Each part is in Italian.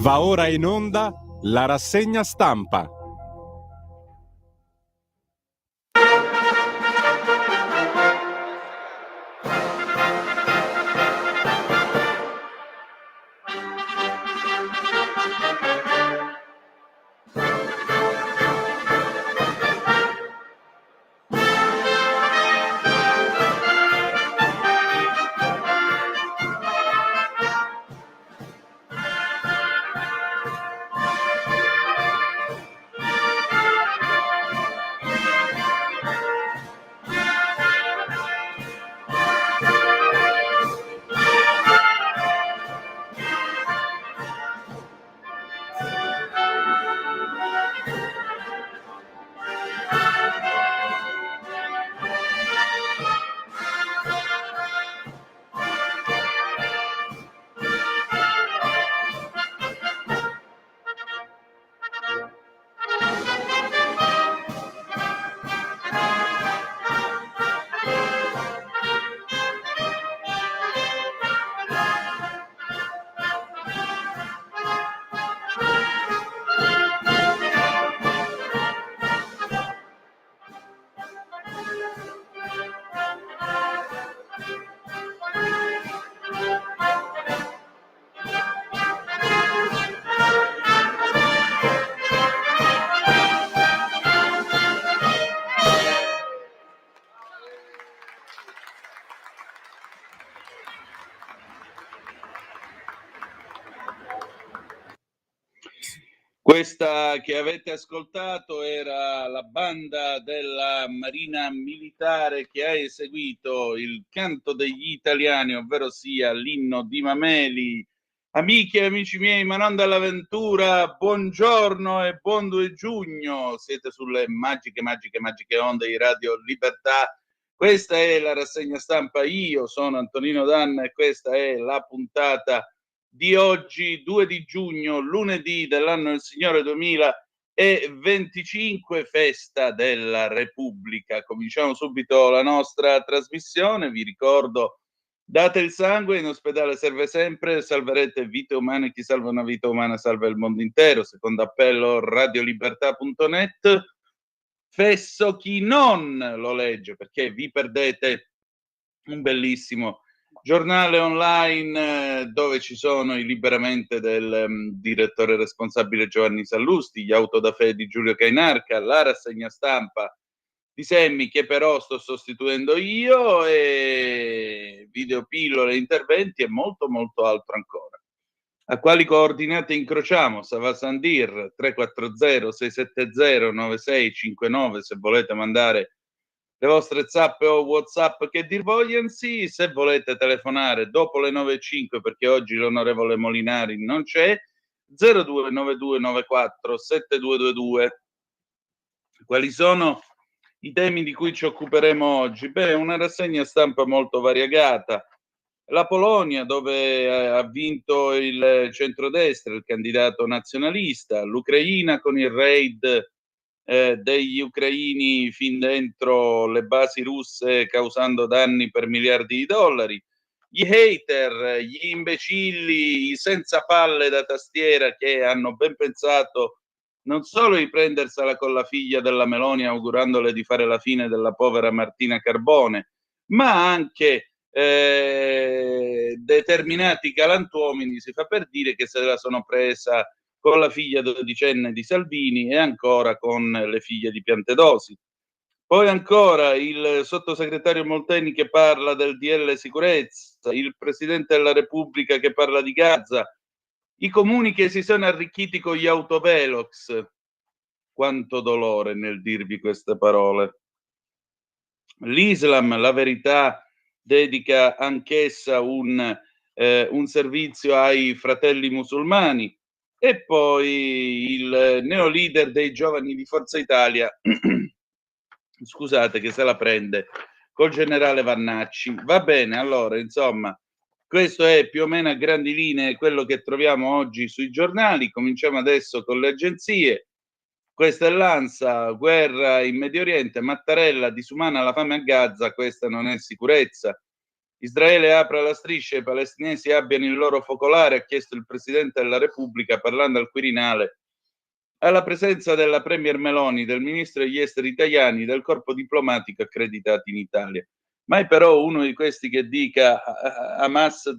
Va ora in onda la rassegna stampa. Questa che avete ascoltato era la banda della Marina Militare che ha eseguito il canto degli italiani, ovvero sia l'inno di Mameli. Amiche e amici miei, ma non dall'avventura, buongiorno e buon 2 giugno. Siete sulle magiche onde di Radio Libertà. Questa è la rassegna stampa. Io sono Antonino Danna e questa è la puntata di oggi, 2 di giugno, lunedì dell'anno del Signore 2025, festa della Repubblica. Cominciamo subito la nostra trasmissione. Vi ricordo, date il sangue, in ospedale serve sempre, salverete vite umane, chi salva una vita umana salva il mondo intero. Secondo appello radiolibertà.net. Fesso chi non lo legge, perché vi perdete un bellissimo giornale online dove ci sono i liberamente del direttore responsabile Giovanni Sallusti, gli autodafè di Giulio Cainarca, la rassegna stampa di Semmi che però sto sostituendo io, e videopillole, interventi e molto altro ancora. A quali coordinate incrociamo? Savasandir 340 670 9659 se volete mandare le vostre zappe o WhatsApp che dir vogliansi. Se volete telefonare dopo le 9.05, perché oggi l'onorevole Molinari non c'è, 0292947222. Quali sono i temi di cui ci occuperemo oggi? Beh, una rassegna stampa molto variegata. La Polonia, dove ha vinto il centrodestra, il candidato nazionalista, l'Ucraina con il raid degli ucraini fin dentro le basi russe causando danni per miliardi di dollari, gli hater, gli imbecilli, i senza palle da tastiera che hanno ben pensato non solo di prendersela con la figlia della Meloni augurandole di fare la fine della povera Martina Carbone, ma anche determinati galantuomini, si fa per dire, che se la sono presa con la figlia dodicenne di Salvini e ancora con le figlie di Piantedosi. Poi ancora il sottosegretario Molteni che parla del DL sicurezza, il presidente della Repubblica che parla di Gaza, i comuni che si sono arricchiti con gli autovelox. Quanto dolore nel dirvi queste parole. L'Islam, la verità, dedica anch'essa un servizio ai fratelli musulmani. E poi il neoleader dei giovani di Forza Italia, scusate, che se la prende col generale Vannacci. Va bene, allora, insomma, questo è più o meno a grandi linee quello che troviamo oggi sui giornali. Cominciamo adesso con le agenzie. Questa è l'ANSA, guerra in Medio Oriente, Mattarella, disumana la fame a Gaza, questa non è sicurezza. Israele apra la striscia, i palestinesi abbiano il loro focolare, ha chiesto il Presidente della Repubblica parlando al Quirinale, alla presenza della Premier Meloni, del Ministro degli Esteri italiani, del corpo diplomatico accreditato in Italia. Mai però uno di questi che dica Hamas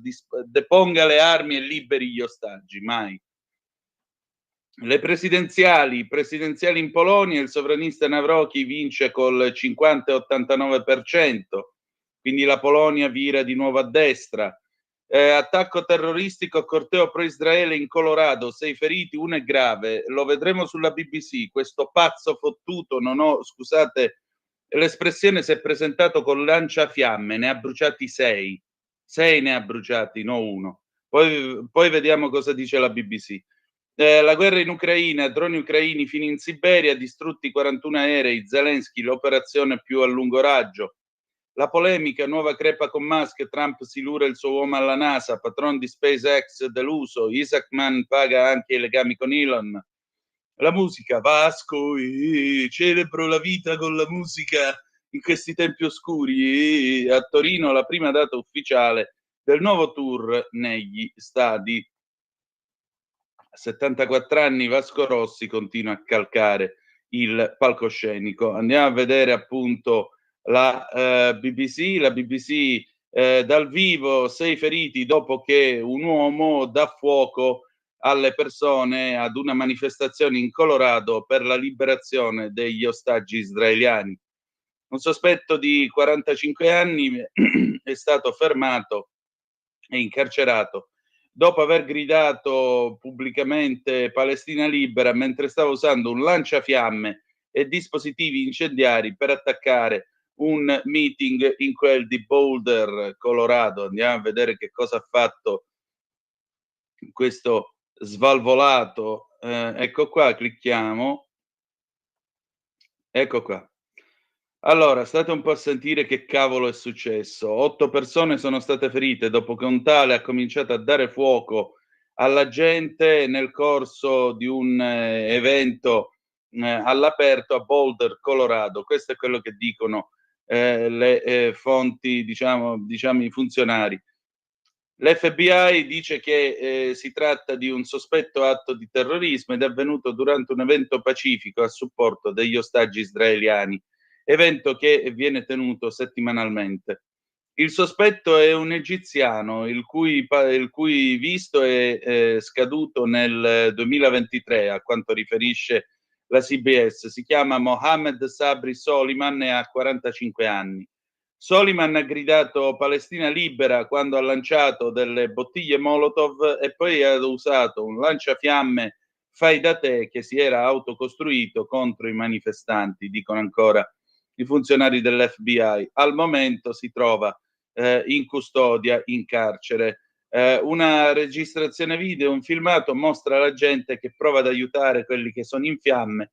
deponga le armi e liberi gli ostaggi, mai. Le presidenziali in Polonia, il sovranista Nawrocki vince col 50-89%, quindi la Polonia vira di nuovo a destra. Attacco terroristico a corteo pro-Israele in Colorado, 6 feriti, uno è grave. Lo vedremo sulla BBC, questo pazzo fottuto, non ho, scusate l'espressione, si è presentato con lanciafiamme, ne ha bruciati 6. 6 ne ha bruciati, no uno. Poi vediamo cosa dice la BBC. La guerra in Ucraina, droni ucraini fino in Siberia, distrutti 41 aerei, Zelensky, l'operazione più a lungo raggio. La polemica, nuova crepa con Musk, Trump si lura il suo uomo alla NASA, patron di SpaceX deluso, Isaacman paga anche i legami con Elon. La musica, Vasco, celebro la vita con la musica in questi tempi oscuri. A Torino la prima data ufficiale del nuovo tour negli stadi. A 74 anni Vasco Rossi continua a calcare il palcoscenico. Andiamo a vedere appunto la BBC. La BBC dal vivo, 6 feriti dopo che un uomo dà fuoco alle persone ad una manifestazione in Colorado per la liberazione degli ostaggi israeliani. Un sospetto di 45 anni è stato fermato e incarcerato dopo aver gridato pubblicamente Palestina libera mentre stava usando un lanciafiamme e dispositivi incendiari per attaccare un meeting in quel di Boulder, Colorado. Andiamo a vedere che cosa ha fatto questo svalvolato. Ecco qua, clicchiamo. Ecco qua. Allora, state un po' a sentire che cavolo è successo. 8 persone sono state ferite dopo che un tale ha cominciato a dare fuoco alla gente nel corso di un evento all'aperto a Boulder, Colorado. Questo è quello che dicono le fonti, diciamo i funzionari. L'FBI dice che si tratta di un sospetto atto di terrorismo ed è avvenuto durante un evento pacifico a supporto degli ostaggi israeliani, evento che viene tenuto settimanalmente. Il sospetto è un egiziano il cui visto è scaduto nel 2023, a quanto riferisce la CBS. Si chiama Mohammed Sabri Soliman e ha 45 anni. Soliman ha gridato Palestina libera quando ha lanciato delle bottiglie Molotov e poi ha usato un lanciafiamme fai da te che si era autocostruito contro i manifestanti, dicono ancora i funzionari dell'FBI. Al momento si trova in custodia, in carcere. Una registrazione video, un filmato mostra la gente che prova ad aiutare quelli che sono in fiamme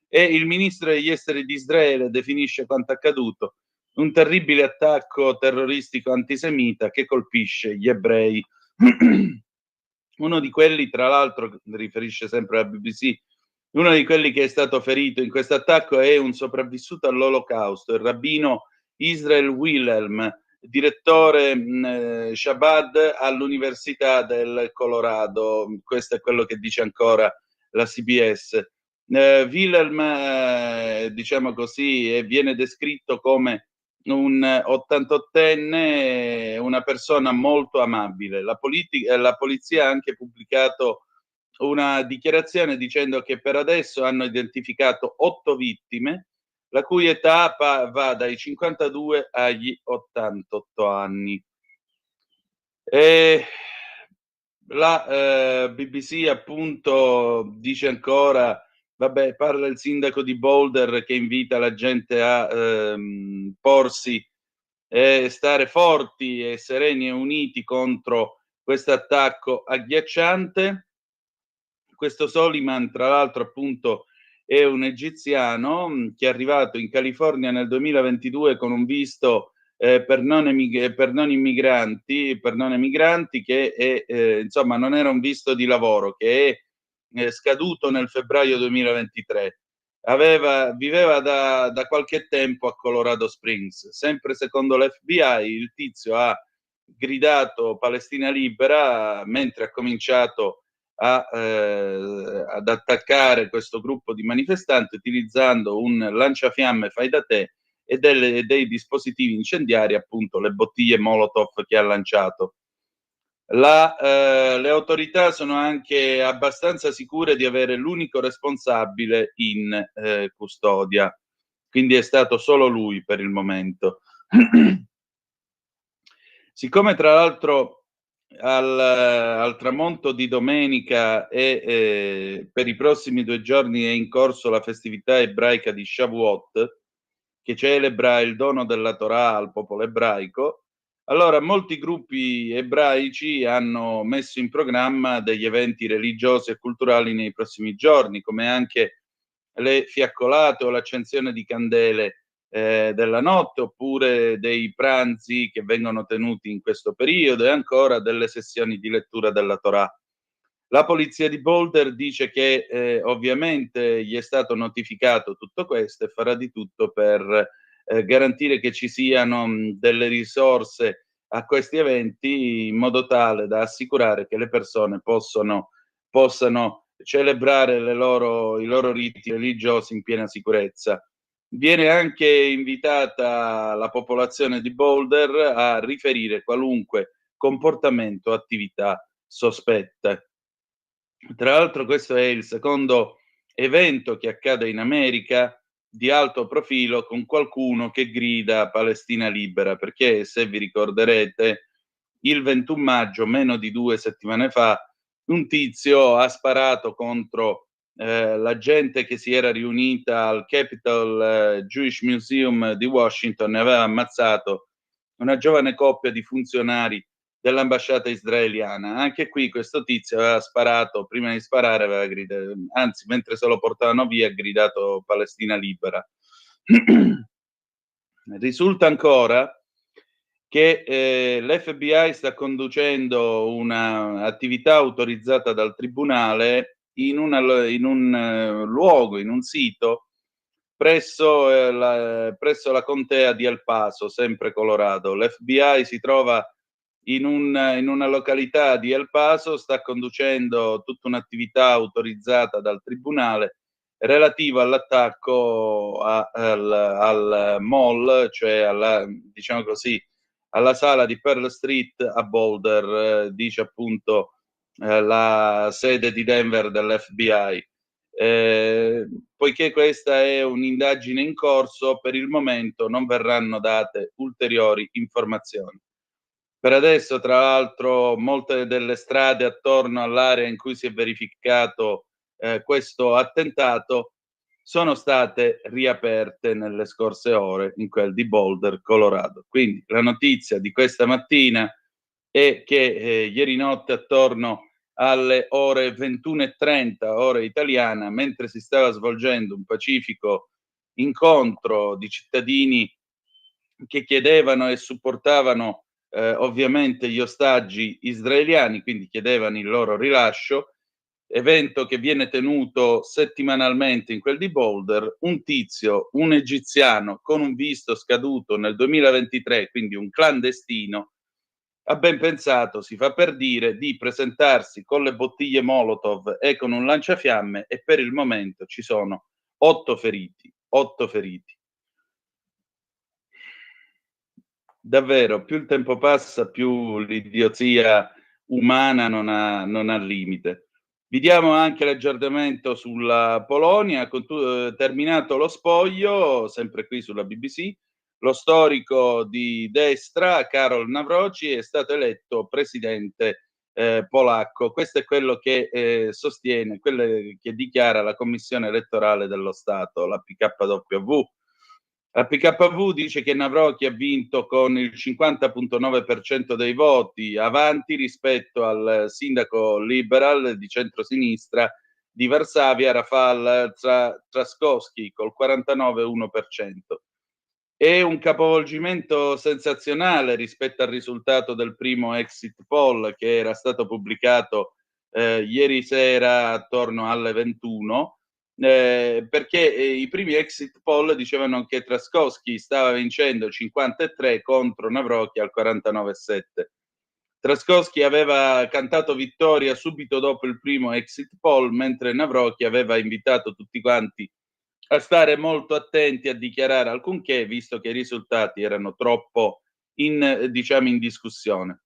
e il ministro degli esteri di Israele definisce quanto accaduto un terribile attacco terroristico antisemita che colpisce gli ebrei. Uno di quelli, tra l'altro, riferisce sempre la BBC, uno di quelli che è stato ferito in questo attacco è un sopravvissuto all'Olocausto, il rabbino Israel Wilhelm, direttore Shabbat all'Università del Colorado. Questo è quello che dice ancora la CBS. Wilhelm, diciamo così, viene descritto come un 88enne, una persona molto amabile. La polizia ha anche pubblicato una dichiarazione dicendo che per adesso hanno identificato 8 vittime, la cui età va dai 52 agli 88 anni. La BBC appunto dice ancora, vabbè, parla il sindaco di Boulder che invita la gente a porsi e stare forti e sereni e uniti contro questo attacco agghiacciante. Questo Soliman, tra l'altro, appunto, è un egiziano che è arrivato in California nel 2022 con un visto per non emigranti, che è, insomma, non era un visto di lavoro, che è scaduto nel febbraio 2023. Viveva da qualche tempo a Colorado Springs. Sempre secondo l'FBI, il tizio ha gridato Palestina libera, mentre ha cominciato ad attaccare questo gruppo di manifestanti utilizzando un lanciafiamme fai da te e dei dispositivi incendiari, appunto le bottiglie Molotov che ha lanciato. Le autorità sono anche abbastanza sicure di avere l'unico responsabile in custodia, quindi è stato solo lui per il momento. Siccome tra l'altro al tramonto di domenica e per i prossimi 2 giorni è in corso la festività ebraica di Shavuot, che celebra il dono della Torah al popolo ebraico, allora molti gruppi ebraici hanno messo in programma degli eventi religiosi e culturali nei prossimi giorni, come anche le fiaccolate o l'accensione di candele della notte, oppure dei pranzi che vengono tenuti in questo periodo e ancora delle sessioni di lettura della Torah. La polizia di Boulder dice che ovviamente gli è stato notificato tutto questo e farà di tutto per garantire che ci siano delle risorse a questi eventi in modo tale da assicurare che le persone possano celebrare i loro riti religiosi in piena sicurezza. Viene anche invitata la popolazione di Boulder a riferire qualunque comportamento o attività sospette. Tra l'altro questo è il secondo evento che accade in America di alto profilo con qualcuno che grida Palestina libera, perché se vi ricorderete il 21 maggio, meno di 2 settimane fa, un tizio ha sparato contro la gente che si era riunita al Capitol Jewish Museum di Washington e aveva ammazzato una giovane coppia di funzionari dell'ambasciata israeliana. Anche qui questo tizio aveva sparato, prima di sparare aveva gridato, anzi mentre se lo portavano via ha gridato Palestina libera. Risulta ancora che l'FBI sta conducendo un'attività autorizzata dal tribunale in un luogo, in un sito presso la contea di El Paso, sempre Colorado. L'FBI si trova in una località di El Paso, sta conducendo tutta un'attività autorizzata dal tribunale relativa all'attacco al mall, cioè diciamo così, alla sala di Pearl Street a Boulder, dice appunto la sede di Denver dell'FBI. Poiché questa è un'indagine in corso, per il momento non verranno date ulteriori informazioni. Per adesso, tra l'altro, molte delle strade attorno all'area in cui si è verificato questo attentato sono state riaperte nelle scorse ore in quel di Boulder, Colorado. Quindi la notizia di questa mattina è che ieri notte attorno alle ore 21:30 ora italiana, mentre si stava svolgendo un pacifico incontro di cittadini che chiedevano e supportavano ovviamente gli ostaggi israeliani, quindi chiedevano il loro rilascio, evento che viene tenuto settimanalmente in quel di Boulder, un tizio, un egiziano con un visto scaduto nel 2023, quindi un clandestino, ha ben pensato, si fa per dire, di presentarsi con le bottiglie Molotov e con un lanciafiamme e per il momento ci sono 8 feriti, 8 feriti. Davvero, più il tempo passa, più l'idiozia umana non ha limite. Vi diamo anche l'aggiornamento sulla Polonia, terminato lo spoglio, sempre qui sulla BBC, lo storico di destra, Karol Nawrocki, è stato eletto presidente polacco. Questo è quello che sostiene, quello che dichiara la Commissione elettorale dello Stato, la PKW. La PKW dice che Nawrocki ha vinto con il 50,9% dei voti, avanti rispetto al sindaco liberal di centrosinistra di Varsavia, Rafał Trzaskowski, col 49,1%. È un capovolgimento sensazionale rispetto al risultato del primo exit poll che era stato pubblicato ieri sera attorno alle 21, perché i primi exit poll dicevano che Trzaskowski stava vincendo il 53 contro Nawrocki al 49,7. Trzaskowski aveva cantato vittoria subito dopo il primo exit poll, mentre Navrocki aveva invitato tutti quanti a stare molto attenti a dichiarare alcunché, visto che i risultati erano troppo in discussione.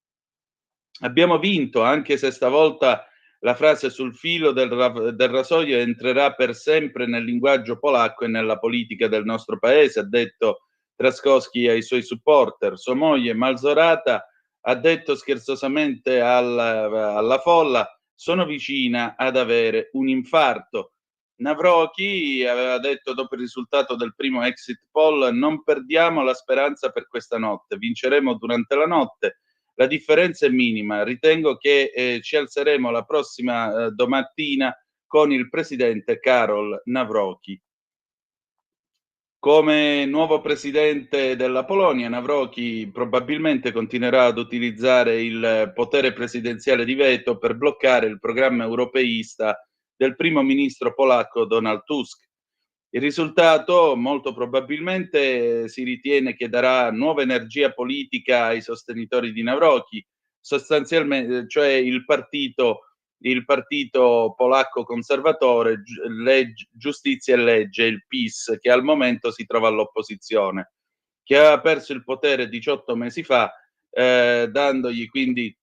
Abbiamo vinto, anche se stavolta la frase sul filo del rasoio entrerà per sempre nel linguaggio polacco e nella politica del nostro paese, ha detto Trzaskowski ai suoi supporter. Sua moglie Malzorata ha detto scherzosamente alla folla: sono vicina ad avere un infarto. Navrocki aveva detto dopo il risultato del primo exit poll: non perdiamo la speranza per questa notte, vinceremo durante la notte. La differenza è minima, ritengo che ci alzeremo la prossima domattina con il presidente Karol Nawrocki. Come nuovo presidente della Polonia, Nawrocki probabilmente continuerà ad utilizzare il potere presidenziale di veto per bloccare il programma europeista del primo ministro polacco Donald Tusk. Il risultato molto probabilmente si ritiene che darà nuova energia politica ai sostenitori di Nawrocki, sostanzialmente, cioè il partito polacco conservatore Giustizia e Legge, il PiS, che al momento si trova all'opposizione, che aveva perso il potere 18 mesi fa, dandogli quindi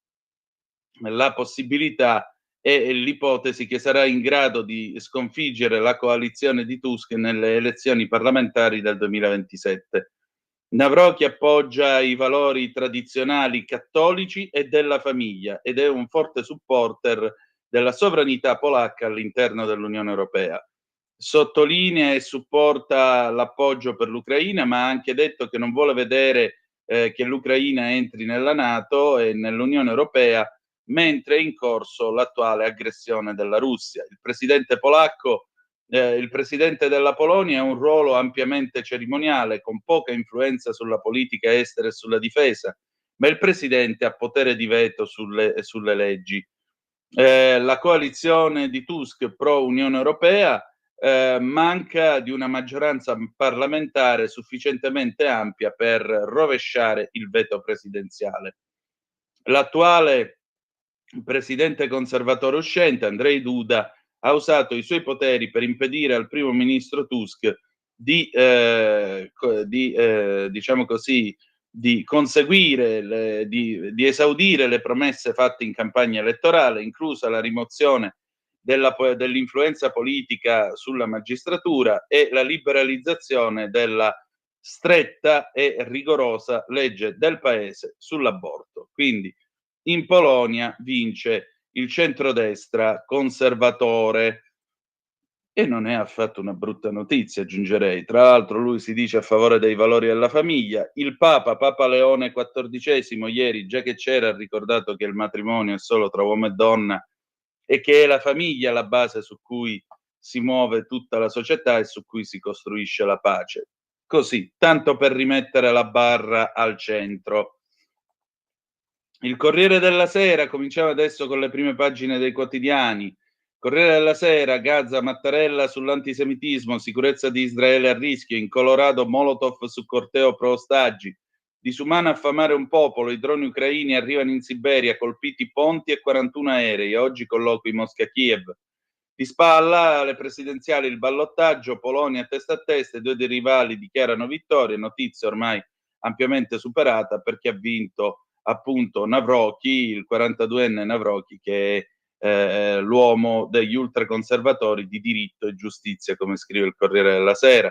la possibilità e l'ipotesi che sarà in grado di sconfiggere la coalizione di Tusk nelle elezioni parlamentari del 2027. Nawrocki appoggia i valori tradizionali cattolici e della famiglia ed è un forte supporter della sovranità polacca all'interno dell'Unione Europea. Sottolinea e supporta l'appoggio per l'Ucraina, ma ha anche detto che non vuole vedere che l'Ucraina entri nella NATO e nell'Unione Europea mentre è in corso l'attuale aggressione della Russia. Il presidente della Polonia ha un ruolo ampiamente cerimoniale, con poca influenza sulla politica estera e sulla difesa, ma il presidente ha potere di veto sulle leggi. La coalizione di Tusk pro Unione Europea manca di una maggioranza parlamentare sufficientemente ampia per rovesciare il veto presidenziale. L'attuale presidente conservatore uscente, Andrzej Duda, ha usato i suoi poteri per impedire al primo ministro Tusk di diciamo così, di conseguire, di esaudire le promesse fatte in campagna elettorale, inclusa la rimozione dell'influenza politica sulla magistratura e la liberalizzazione della stretta e rigorosa legge del paese sull'aborto. Quindi in Polonia vince il centrodestra conservatore e non è affatto una brutta notizia, aggiungerei. Tra l'altro lui si dice a favore dei valori della famiglia. Il Papa Leone XIV, ieri, già che c'era, ha ricordato che il matrimonio è solo tra uomo e donna e che è la famiglia la base su cui si muove tutta la società e su cui si costruisce la pace. Così, tanto per rimettere la barra al centro. Il Corriere della Sera, cominciamo adesso con le prime pagine dei quotidiani. Corriere della Sera, Gaza, Mattarella sull'antisemitismo, sicurezza di Israele a rischio, in Colorado Molotov su corteo pro ostaggi. Disumano affamare un popolo, i droni ucraini arrivano in Siberia, colpiti ponti e 41 aerei, oggi colloqui Mosca-Kiev. Di spalla alle presidenziali il ballottaggio, Polonia testa a testa, i due dei rivali dichiarano vittoria, notizia ormai ampiamente superata perché ha vinto appunto Nawrocki, il 42enne Nawrocki, che è l'uomo degli ultraconservatori di diritto e giustizia, come scrive il Corriere della Sera.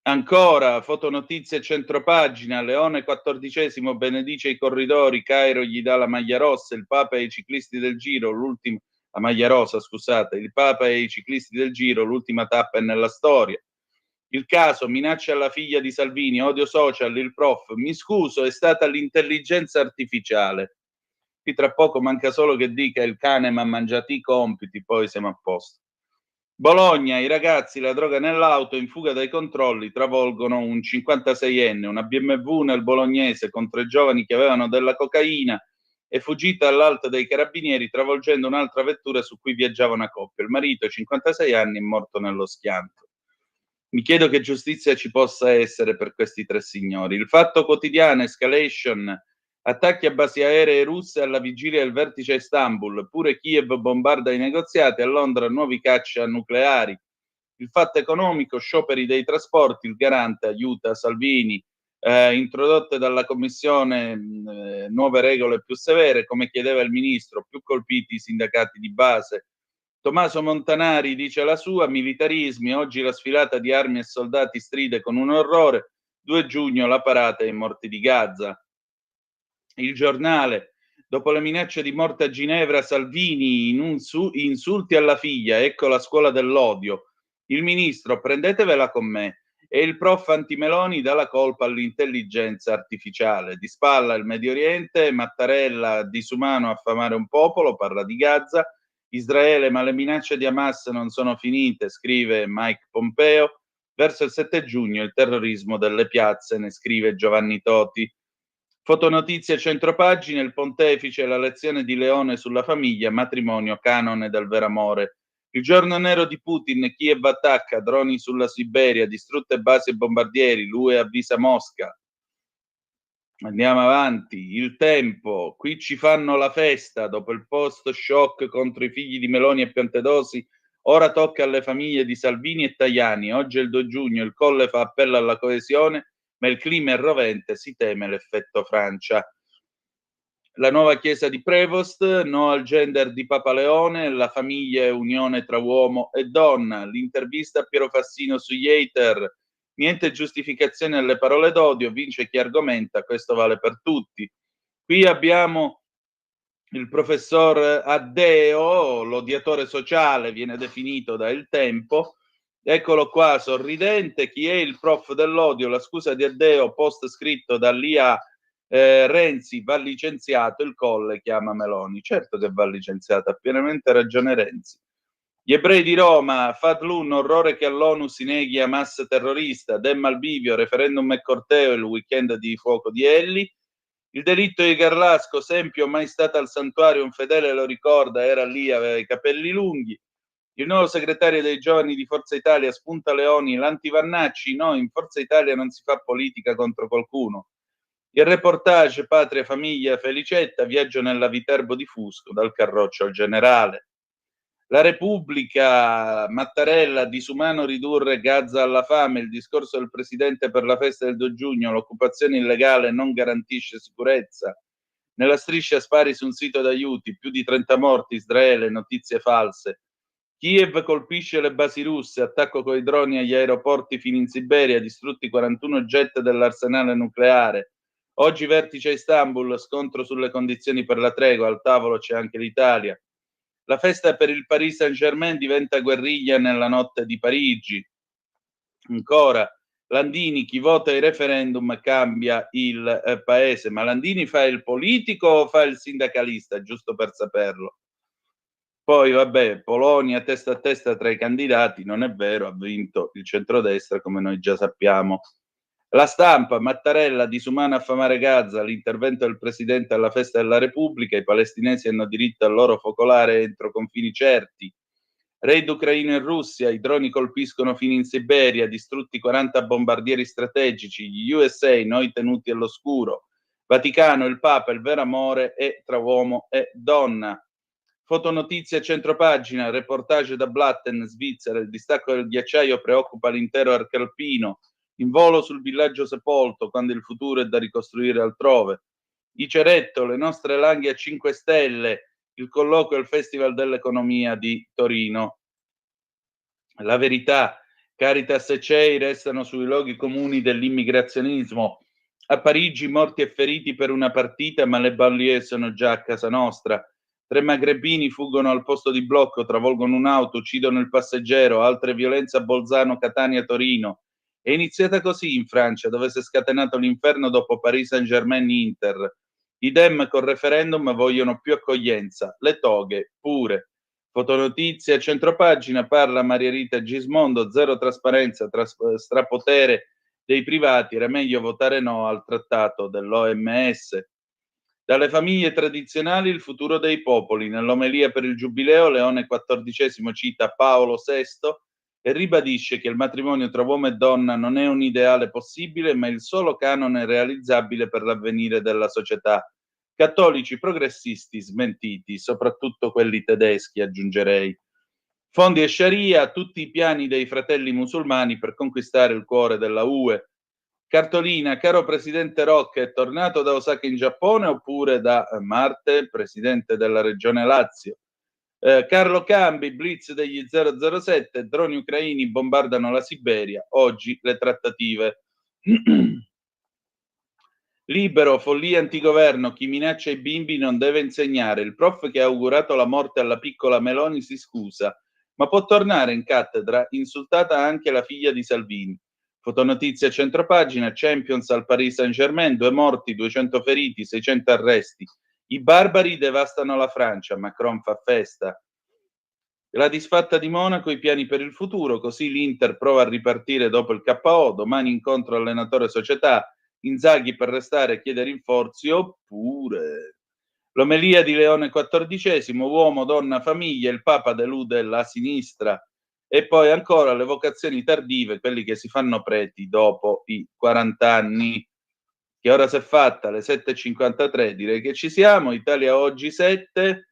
Ancora, fotonotizie centropagina, Leone XIV benedice i corridori, Cairo gli dà la maglia rossa, il Papa e i ciclisti del Giro, la maglia rosa, scusate, il Papa e i ciclisti del Giro, l'ultima tappa è nella storia. Il caso, minaccia alla figlia di Salvini, odio social, il prof, mi scuso, è stata l'intelligenza artificiale. Qui tra poco manca solo che dica il cane mi ha mangiato i compiti, poi siamo a posto. Bologna, i ragazzi, la droga nell'auto, in fuga dai controlli, travolgono un 56enne, una BMW nel bolognese con 3 giovani che avevano della cocaina, è fuggita all'alto dei carabinieri travolgendo un'altra vettura su cui viaggiava una coppia. Il marito, 56 anni, è morto nello schianto. Mi chiedo che giustizia ci possa essere per questi 3 signori. Il Fatto Quotidiano, escalation Attacchi a basi aeree russe alla vigilia del vertice a Istanbul, pure Kiev bombarda i negoziati, a Londra nuovi caccia nucleari. Il fatto economico, scioperi dei trasporti, il garante aiuta Salvini, introdotte dalla Commissione nuove regole più severe, come chiedeva il Ministro, più colpiti i sindacati di base. Tommaso Montanari dice la sua, militarismi, oggi la sfilata di armi e soldati stride con un orrore, 2 giugno la parata ai morti di Gaza. Il Giornale, dopo le minacce di morte a Ginevra, Salvini insulti alla figlia, ecco la scuola dell'odio. Il ministro, prendetevela con me. E il prof Antimeloni dà la colpa all'intelligenza artificiale. Di spalla il Medio Oriente, Mattarella disumano affamare un popolo, parla di Gaza. Israele, ma le minacce di Hamas non sono finite, scrive Mike Pompeo. Verso il 7 giugno il terrorismo delle piazze, ne scrive Giovanni Toti. Fotonotizie centropagina, il pontefice, la lezione di Leone sulla famiglia, matrimonio, canone del vero amore. Il giorno nero di Putin, Kiev attacca, droni sulla Siberia, distrutte basi e bombardieri, l'UE avvisa Mosca. Andiamo avanti, il tempo, qui ci fanno la festa, dopo il post-shock contro i figli di Meloni e Piantedosi, ora tocca alle famiglie di Salvini e Tajani, oggi è il 2 giugno, il Colle fa appello alla coesione, ma il clima è rovente, si teme l'effetto Francia. La nuova chiesa di Prevost, no al gender di Papa Leone, la famiglia è unione tra uomo e donna, l'intervista a Piero Fassino sugli hater, niente giustificazione alle parole d'odio, vince chi argomenta, questo vale per tutti. Qui abbiamo il professor Addeo, l'odiatore sociale viene definito da Il Tempo, eccolo qua sorridente, chi è il prof dell'odio, la scusa di Addeo, post scritto dall'IA Renzi va licenziato, il Colle chiama Meloni, certo che va licenziato, ha pienamente ragione Renzi. Gli ebrei di Roma, Fadlun, orrore che all'ONU si neghi Hamas terrorista, Demma al bivio, referendum e corteo, il weekend di fuoco di Elli. Il delitto di Garlasco, Sempio mai stata al santuario, un fedele lo ricorda, era lì, aveva i capelli lunghi. Il nuovo segretario dei giovani di Forza Italia spunta Leoni, l'antivannacci, no, in Forza Italia non si fa politica contro qualcuno. Il reportage Patria, Famiglia, Felicetta, viaggio nella Viterbo di Fusco, dal Carroccio al Generale. La Repubblica, Mattarella, disumano ridurre Gaza alla fame, il discorso del Presidente per la festa del 2 giugno, l'occupazione illegale non garantisce sicurezza. Nella striscia spari su un sito d'aiuti, più di 30 morti, Israele, notizie false. Kiev colpisce le basi russe, attacco coi droni agli aeroporti fino in Siberia, distrutti 41 jet dell'arsenale nucleare. Oggi vertice a Istanbul, scontro sulle condizioni per la tregua, al tavolo c'è anche l'Italia. La festa per il Paris Saint-Germain diventa guerriglia nella notte di Parigi. Ancora, Landini, chi vota il referendum cambia il paese. Ma Landini fa il politico o fa il sindacalista, giusto per saperlo? Poi, vabbè, Polonia testa a testa tra i candidati, non è vero, ha vinto il centrodestra, come noi già sappiamo. La Stampa, Mattarella, disumano affamare Gaza, l'intervento del Presidente alla festa della Repubblica, i palestinesi hanno diritto al loro focolare entro confini certi. Raid ucraino in Russia, i droni colpiscono fino in Siberia, distrutti 40 bombardieri strategici, gli USA, noi tenuti all'oscuro. Vaticano, il Papa, il vero amore è tra uomo e donna. Fotonotizia centropagina, reportage da Blatten, Svizzera, il distacco del ghiacciaio preoccupa l'intero arco alpino, in volo sul villaggio sepolto, quando il futuro è da ricostruire altrove. I Ceretto, le nostre langhe a 5 stelle, il colloquio al Festival dell'Economia di Torino. La Verità, Caritas e CEI restano sui luoghi comuni dell'immigrazionismo. A Parigi morti e feriti per una partita, ma le banlieue sono già a casa nostra. 3 magrebini fuggono al posto di blocco, travolgono un'auto, uccidono il passeggero, altre violenze a Bolzano, Catania, Torino. È iniziata così in Francia, dove si è scatenato l'inferno dopo Paris Saint-Germain-Inter. I Dem col referendum vogliono più accoglienza, le toghe pure. Fotonotizia, centropagina, parla Maria Rita Gismondo, zero trasparenza, strapotere dei privati, era meglio votare no al trattato dell'OMS. Dalle famiglie tradizionali il futuro dei popoli. Nell'omelia per il Giubileo Leone XIV cita Paolo VI e ribadisce che il matrimonio tra uomo e donna non è un ideale possibile, ma il solo canone realizzabile per l'avvenire della società. cattolici progressisti smentiti, soprattutto quelli tedeschi, aggiungerei. Fondi e Sharia, tutti i piani dei fratelli musulmani per conquistare il cuore della UE. Cartolina, caro presidente Rocca, è tornato da Osaka in Giappone oppure da Marte, presidente della regione Lazio? Carlo Cambi, blitz degli 007, droni ucraini bombardano la Siberia, oggi le trattative. Libero, follia antigoverno, chi minaccia i bimbi non deve insegnare. Il prof che ha augurato la morte alla piccola Meloni si scusa, ma può tornare in cattedra, insultata anche la figlia di Salvini. Fotonotizia centropagina, Champions al Paris Saint-Germain, 2 morti, 200 feriti, 600 arresti. I barbari devastano la Francia, Macron fa festa. La disfatta di Monaco, i piani per il futuro, così l'Inter prova a ripartire dopo il KO, domani incontro allenatore società, Inzaghi per restare e chiede rinforzi, oppure l'omelia di Leone XIV, uomo, donna, famiglia, il Papa delude la sinistra, e poi ancora le vocazioni tardive, quelli che si fanno preti dopo i 40 anni. Che ora si è fatta? Alle 7.53, direi che ci siamo. Italia Oggi 7,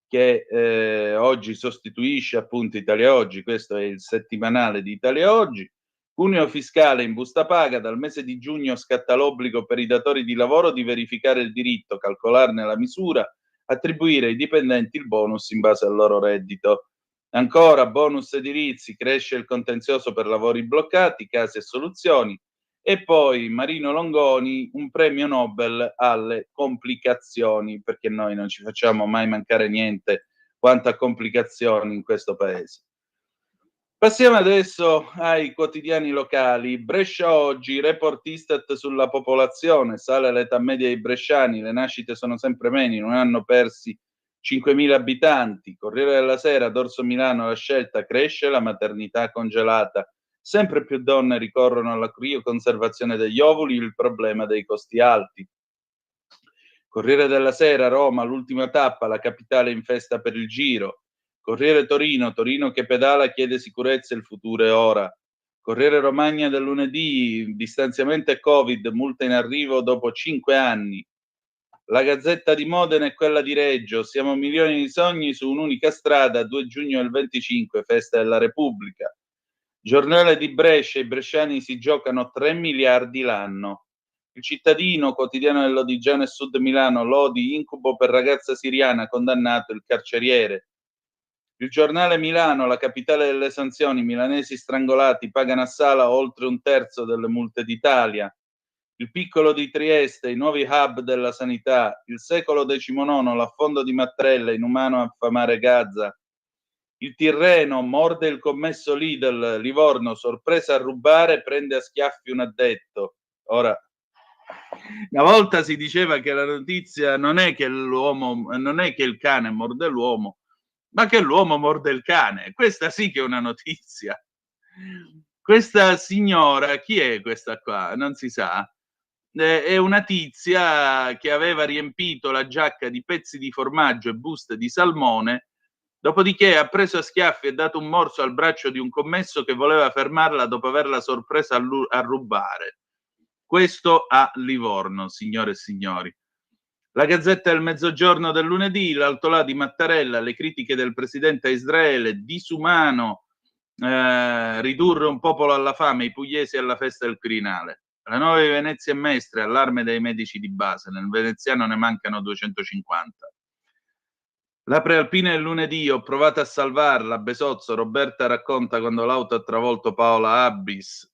che oggi sostituisce appunto Italia Oggi, questo è il settimanale di Italia Oggi. Cuneo fiscale in busta paga, dal mese di giugno scatta l'obbligo per i datori di lavoro di verificare il diritto, calcolarne la misura, attribuire ai dipendenti il bonus in base al loro reddito. Ancora, bonus edilizi, cresce il contenzioso per lavori bloccati, case e soluzioni. E poi Marino Longoni, un premio Nobel alle complicazioni, perché noi non ci facciamo mai mancare niente quanto a complicazioni in questo paese. Passiamo adesso ai quotidiani locali. Brescia Oggi, report Istat sulla popolazione, sale l'età media dei bresciani, le nascite sono sempre meno, in un anno persi 5.000 abitanti. Corriere della Sera, Dorso Milano, la scelta cresce, la maternità congelata. Sempre più donne ricorrono alla crioconservazione degli ovuli, il problema dei costi alti. Corriere della Sera, Roma, l'ultima tappa, la capitale in festa per il Giro. Corriere Torino, Torino che pedala chiede sicurezza, il futuro è ora. Corriere Romagna del lunedì, distanziamento e Covid, multa in arrivo dopo 5 anni. La Gazzetta di Modena e quella di Reggio, siamo milioni di sogni su un'unica strada, 2 giugno del 25, festa della Repubblica. Giornale di Brescia, i bresciani si giocano 3 miliardi l'anno. Il Cittadino, quotidiano dell'Odigiano e Sud Milano, Lodi, incubo per ragazza siriana, condannato il carceriere. Il Giornale Milano, la capitale delle sanzioni, milanesi strangolati pagano a Sala oltre un terzo delle multe d'Italia. Il Piccolo di Trieste, i nuovi hub della sanità. Il Secolo XIX, l'affondo di Mattarella, inumano affamare Gaza. Il Tirreno, morde il commesso Lidl, Livorno, sorpresa a rubare, prende a schiaffi un addetto. Ora, una volta si diceva che la notizia non è che il cane morde l'uomo, ma che l'uomo morde il cane. Questa sì che è una notizia. Questa signora, chi è questa qua? Non si sa. È una tizia che aveva riempito la giacca di pezzi di formaggio e buste di salmone, dopodiché ha preso a schiaffi e dato un morso al braccio di un commesso che voleva fermarla dopo averla sorpresa a rubare. Questo a Livorno, signore e signori. La Gazzetta del Mezzogiorno del lunedì, l'altolà di Mattarella, le critiche del presidente a Israele, disumano ridurre un popolo alla fame, i pugliesi alla festa del Quirinale. La Nuova Venezia e Mestre, allarme dei medici di base, nel veneziano ne mancano 250. La Prealpina del lunedì, ho provato a salvarla, Besozzo, Roberta racconta quando l'auto ha travolto Paola Abbis.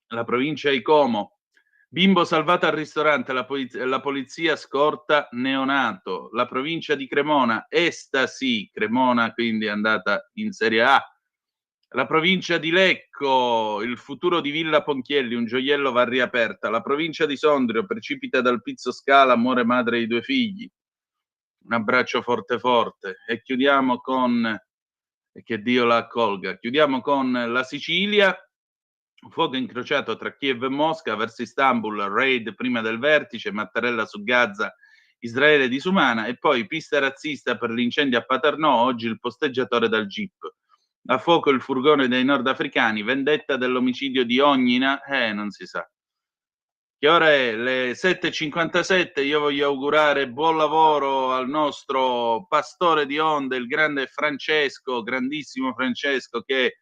La provincia di Como, bimbo salvato al ristorante, la polizia scorta neonato. La provincia di Cremona, estasi, Cremona quindi è andata in Serie A. La provincia di Lecco, il futuro di Villa Ponchielli, un gioiello va riaperta. La provincia di Sondrio, precipita dal Pizzo Scala, muore madre di 2 figli. Un abbraccio forte forte. E chiudiamo con, e che Dio la accolga, chiudiamo con la Sicilia. Fuoco incrociato tra Kiev e Mosca verso Istanbul, raid prima del vertice, Mattarella su Gaza, Israele disumana, e poi pista razzista per l'incendio a Paternò, oggi il posteggiatore dal Jeep. A fuoco il furgone dei nordafricani, vendetta dell'omicidio di Ognina, non si sa. Che ora è le 7:57, io voglio augurare buon lavoro al nostro pastore di onde, il grande Francesco, grandissimo Francesco, che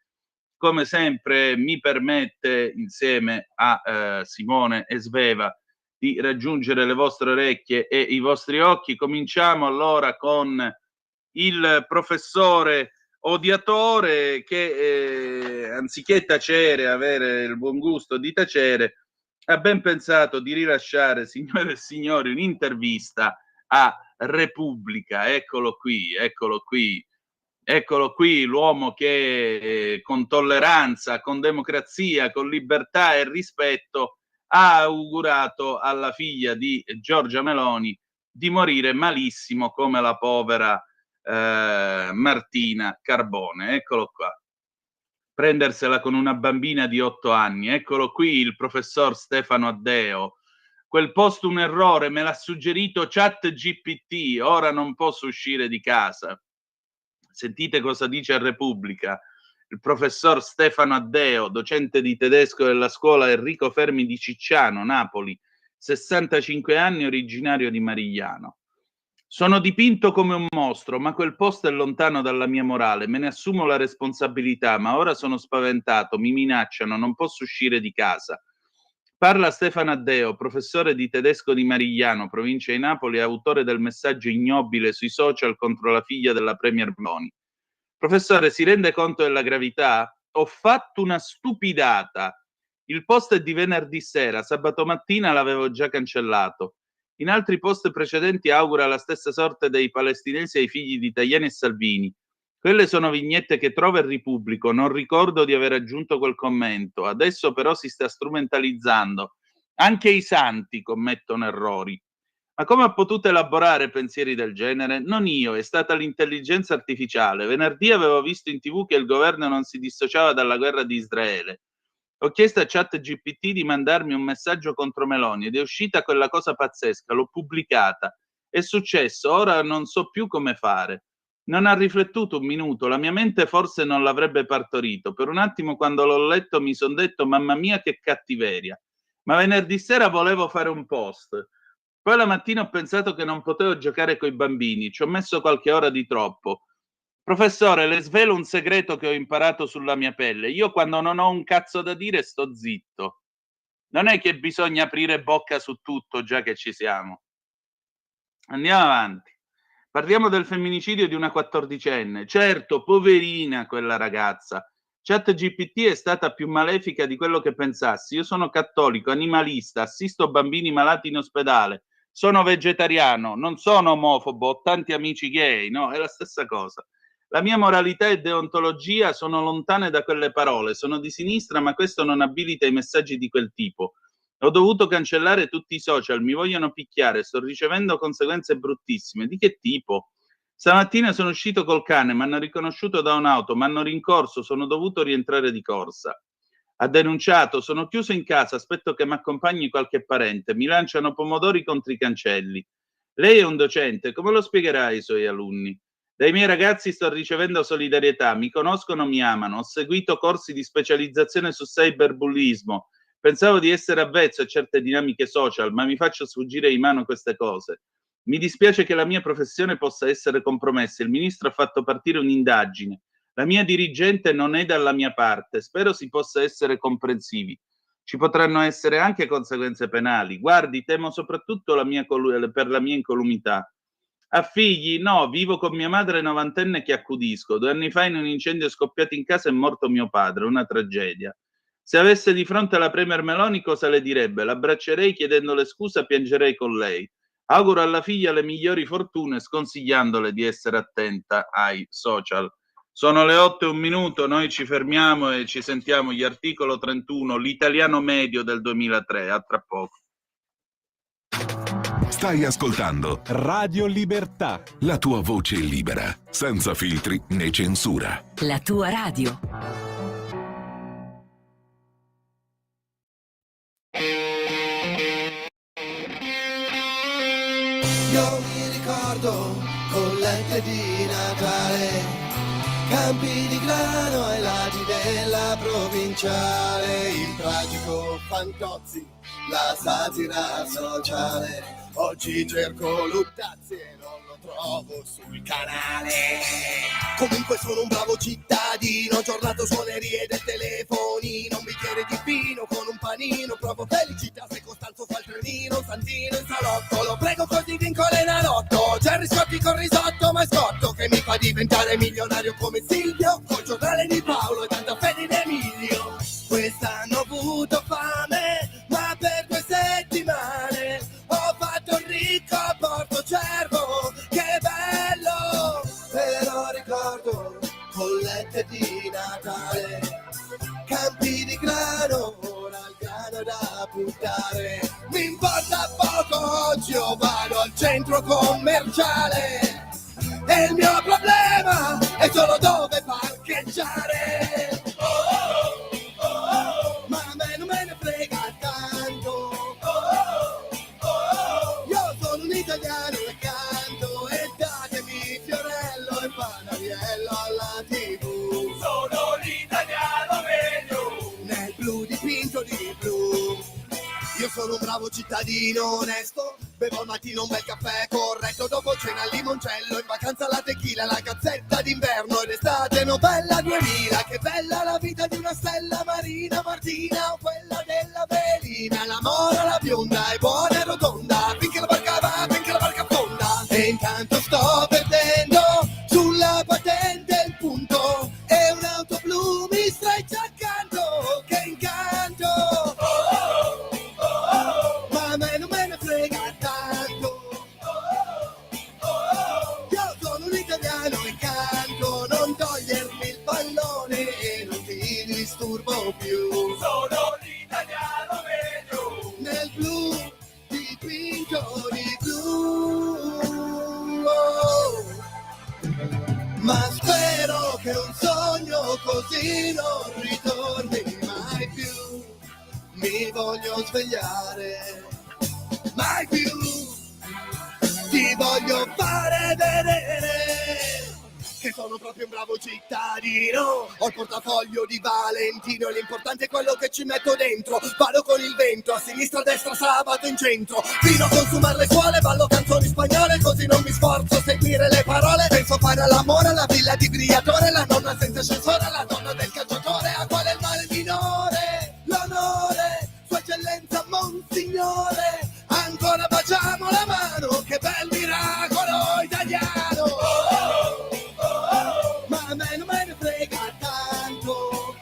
come sempre mi permette, insieme a Simone e Sveva, di raggiungere le vostre orecchie e i vostri occhi. Cominciamo allora con il professore odiatore che anziché tacere, avere il buon gusto di tacere, ha ben pensato di rilasciare, signore e signori, un'intervista a Repubblica. Eccolo qui, eccolo qui. Eccolo qui, l'uomo che con tolleranza, con democrazia, con libertà e rispetto ha augurato alla figlia di Giorgia Meloni di morire malissimo come la povera Martina Carbone. Eccolo qua. Prendersela con una bambina di 8 anni. Eccolo qui il professor Stefano Addeo. Quel post un errore, me l'ha suggerito ChatGPT, ora non posso uscire di casa. Sentite cosa dice a Repubblica il professor Stefano Addeo, docente di tedesco della scuola Enrico Fermi di Cicciano, Napoli, 65 anni, originario di Marigliano. Sono dipinto come un mostro, ma quel post è lontano dalla mia morale, me ne assumo la responsabilità, ma ora sono spaventato, mi minacciano, non posso uscire di casa. Parla Stefano Addeo, professore di tedesco di Marigliano, provincia di Napoli, e autore del messaggio ignobile sui social contro la figlia della Premier Meloni. Professore, si rende conto della gravità? Ho fatto una stupidata. Il post è di venerdì sera, sabato mattina l'avevo già cancellato. In altri post precedenti augura la stessa sorte dei palestinesi ai figli di Tajani e Salvini. Quelle sono vignette che trova il Repubblico, non ricordo di aver aggiunto quel commento. Adesso però si sta strumentalizzando. Anche i santi commettono errori. Ma come ha potuto elaborare pensieri del genere? Non io, è stata l'intelligenza artificiale. Venerdì avevo visto in TV che il governo non si dissociava dalla guerra di Israele. Ho chiesto a ChatGPT di mandarmi un messaggio contro Meloni ed è uscita quella cosa pazzesca, l'ho pubblicata. È successo, ora non so più come fare. Non ha riflettuto un minuto, la mia mente forse non l'avrebbe partorito. Per un attimo quando l'ho letto mi son detto mamma mia che cattiveria. Ma venerdì sera volevo fare un post. Poi la mattina ho pensato che non potevo giocare coi bambini, ci ho messo qualche ora di troppo. Professore, le svelo un segreto che ho imparato sulla mia pelle. Io quando non ho un cazzo da dire sto zitto. Non è che bisogna aprire bocca su tutto, già che ci siamo. Andiamo avanti. Parliamo del femminicidio di una 14enne. Certo, poverina quella ragazza. ChatGPT è stata più malefica di quello che pensassi. Io sono cattolico, animalista, assisto bambini malati in ospedale, sono vegetariano, non sono omofobo, ho tanti amici gay, no? È la stessa cosa. La mia moralità e deontologia sono lontane da quelle parole, sono di sinistra, ma questo non abilita i messaggi di quel tipo. Ho dovuto cancellare tutti i social, mi vogliono picchiare, sto ricevendo conseguenze bruttissime. Di che tipo? Stamattina sono uscito col cane, mi hanno riconosciuto da un'auto, mi hanno rincorso, sono dovuto rientrare di corsa. Ha denunciato, sono chiuso in casa, aspetto che mi accompagni qualche parente, mi lanciano pomodori contro i cancelli. Lei è un docente, come lo spiegherà ai suoi alunni? Dai miei ragazzi sto ricevendo solidarietà, mi conoscono, mi amano, ho seguito corsi di specializzazione su cyberbullismo. Pensavo di essere avvezzo a certe dinamiche social, ma mi faccio sfuggire di mano queste cose. Mi dispiace che la mia professione possa essere compromessa. Il ministro ha fatto partire un'indagine. La mia dirigente non è dalla mia parte. Spero si possa essere comprensivi. Ci potranno essere anche conseguenze penali. Guardi, temo soprattutto per la mia incolumità. Ha figli? No, vivo con mia madre novantenne che accudisco. 2 anni fa in un incendio scoppiato in casa è morto mio padre, una tragedia. Se avesse di fronte la Premier Meloni cosa le direbbe? L'abbraccerei chiedendole scusa, piangerei con lei. Auguro alla figlia le migliori fortune sconsigliandole di essere attenta ai social. Sono le 8:01, noi ci fermiamo e ci sentiamo gli articolo 31, l'italiano medio del 2003. A tra poco. Stai ascoltando Radio Libertà. la tua voce libera, senza filtri né censura. La tua radio. Io mi ricordo collette di Natale, campi di grano ai lati della provinciale, il tragico Fantozzi la satira sociale. Oggi cerco Luttazzi e non lo trovo sul canale. Comunque sono un bravo cittadino, giornato suonerie del telefonino, un bicchiere di vino con un panino, provo felicità se Costanzo fa il trenino, Santino in salotto, lo prego così vinco l'Enalotto. Gerry Scotti con risotto, ma è Scotto che mi fa diventare milionario come Silvio, col giornale di Paolo e tanta fede in Emilio. Quest'anno ho avuto fame, ma per 2 settimane ho fatto il ricco a Porto Cervo, che bello! Però ricordo collette di Natale, campi di grano, ora il grano da buttare. Mi importa poco, oggi io vado al centro commerciale e il mio problema è solo dove parcheggiare. Ma a me non me ne frega tanto. Io sono un italiano e canto, e datemi Fiorello e Panariello alla TV. Sono l'italiano meglio, nel blu dipinto di blu. Io sono un bravo cittadino onesto, bevo al mattino un bel caffè corretto, dopo cena al limoncello, in vacanza la tequila, la gazzetta d'inverno, ed estate novella 2000. Che bella la vita di una stella marina, Martina, o quella della velina. La mora, la bionda è buona e rotonda, finché la barca va, finché la barca affonda. E intanto sto perdendo sulla patente il punto, e un'auto blu mi streccia accanto, che incanto. Ma a me non me ne frega tanto. Io sono un italiano e canto, non togliermi il pallone e non ti disturbo più. Sono l'italiano meglio, nel blu dipinto di blu. Oh. Ma spero che un sogno così non ritorni mai più. Mi voglio svegliare, mai più. Ti voglio fare vedere che sono proprio un bravo cittadino. Ho il portafoglio di Valentino e l'importante è quello che ci metto dentro. Vado con il vento, a sinistra, a destra, sabato in centro. Fino a consumare le scuole, ballo canzoni spagnole, così non mi sforzo a seguire le parole. Penso fare all'amore, alla villa di Briatore, la nonna senza ascensore, la donna del calciatore. A quale il male minore? L'onore, sua eccellenza Monsignore. Ancora baciamo la mano, che bel miracolo italiano. Ma a me non me ne frega tanto.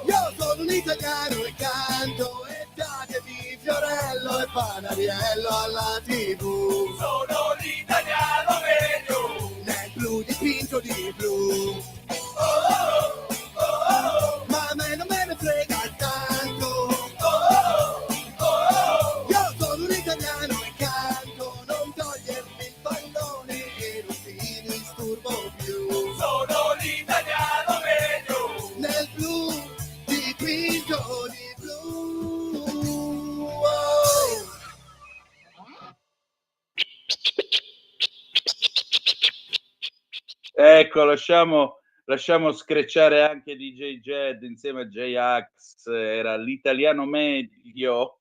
Io sono un italiano e canto, e datevi Fiorello e Panariello alla TV. Sono l'italiano meglio, nel blu dipinto di blu. Ma a me non me ne frega tanto. Io sono un italiano e canto, non togliermi il pallone e non ti disturbo più. Sono l'italiano meglio, nel blu dipinto di blu. Oh. Ecco, lasciamo screcciare anche DJ Jed insieme a J-Ax, era l'italiano medio,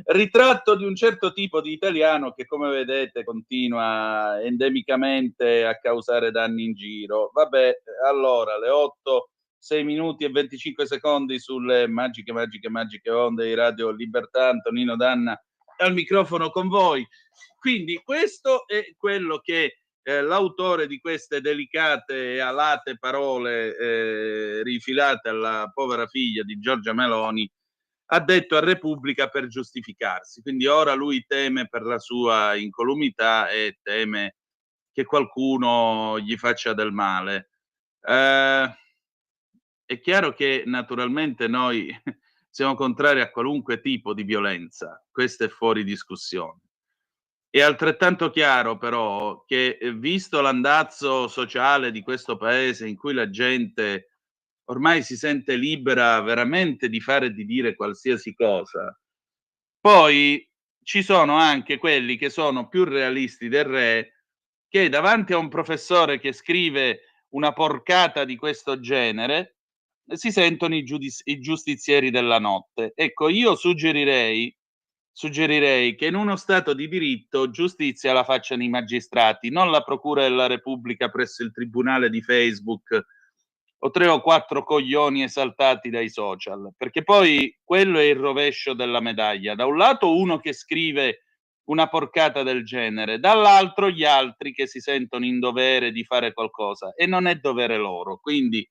ritratto di un certo tipo di italiano che, come vedete, continua endemicamente a causare danni in giro. Vabbè, allora, le 8, 6 minuti e 25 secondi sulle magiche onde di Radio Libertà. Antonino Danna al microfono con voi. Quindi questo è quello che l'autore di queste delicate e alate parole rifilate alla povera figlia di Giorgia Meloni ha detto a Repubblica per giustificarsi. Quindi ora lui teme per la sua incolumità e teme che qualcuno gli faccia del male. È chiaro che naturalmente noi siamo contrari a qualunque tipo di violenza, questo è fuori discussione. È altrettanto chiaro però che, visto l'andazzo sociale di questo paese in cui la gente ormai si sente libera veramente di fare e di dire qualsiasi cosa, poi ci sono anche quelli che sono più realisti del re, che davanti a un professore che scrive una porcata di questo genere, si sentono i giustizieri della notte. Ecco, io suggerirei che in uno Stato di diritto giustizia la facciano i magistrati, non la Procura della Repubblica presso il tribunale di Facebook o 3 o 4 coglioni esaltati dai social, perché poi quello è il rovescio della medaglia. Da un lato uno che scrive una porcata del genere, dall'altro gli altri che si sentono in dovere di fare qualcosa e non è dovere loro. Quindi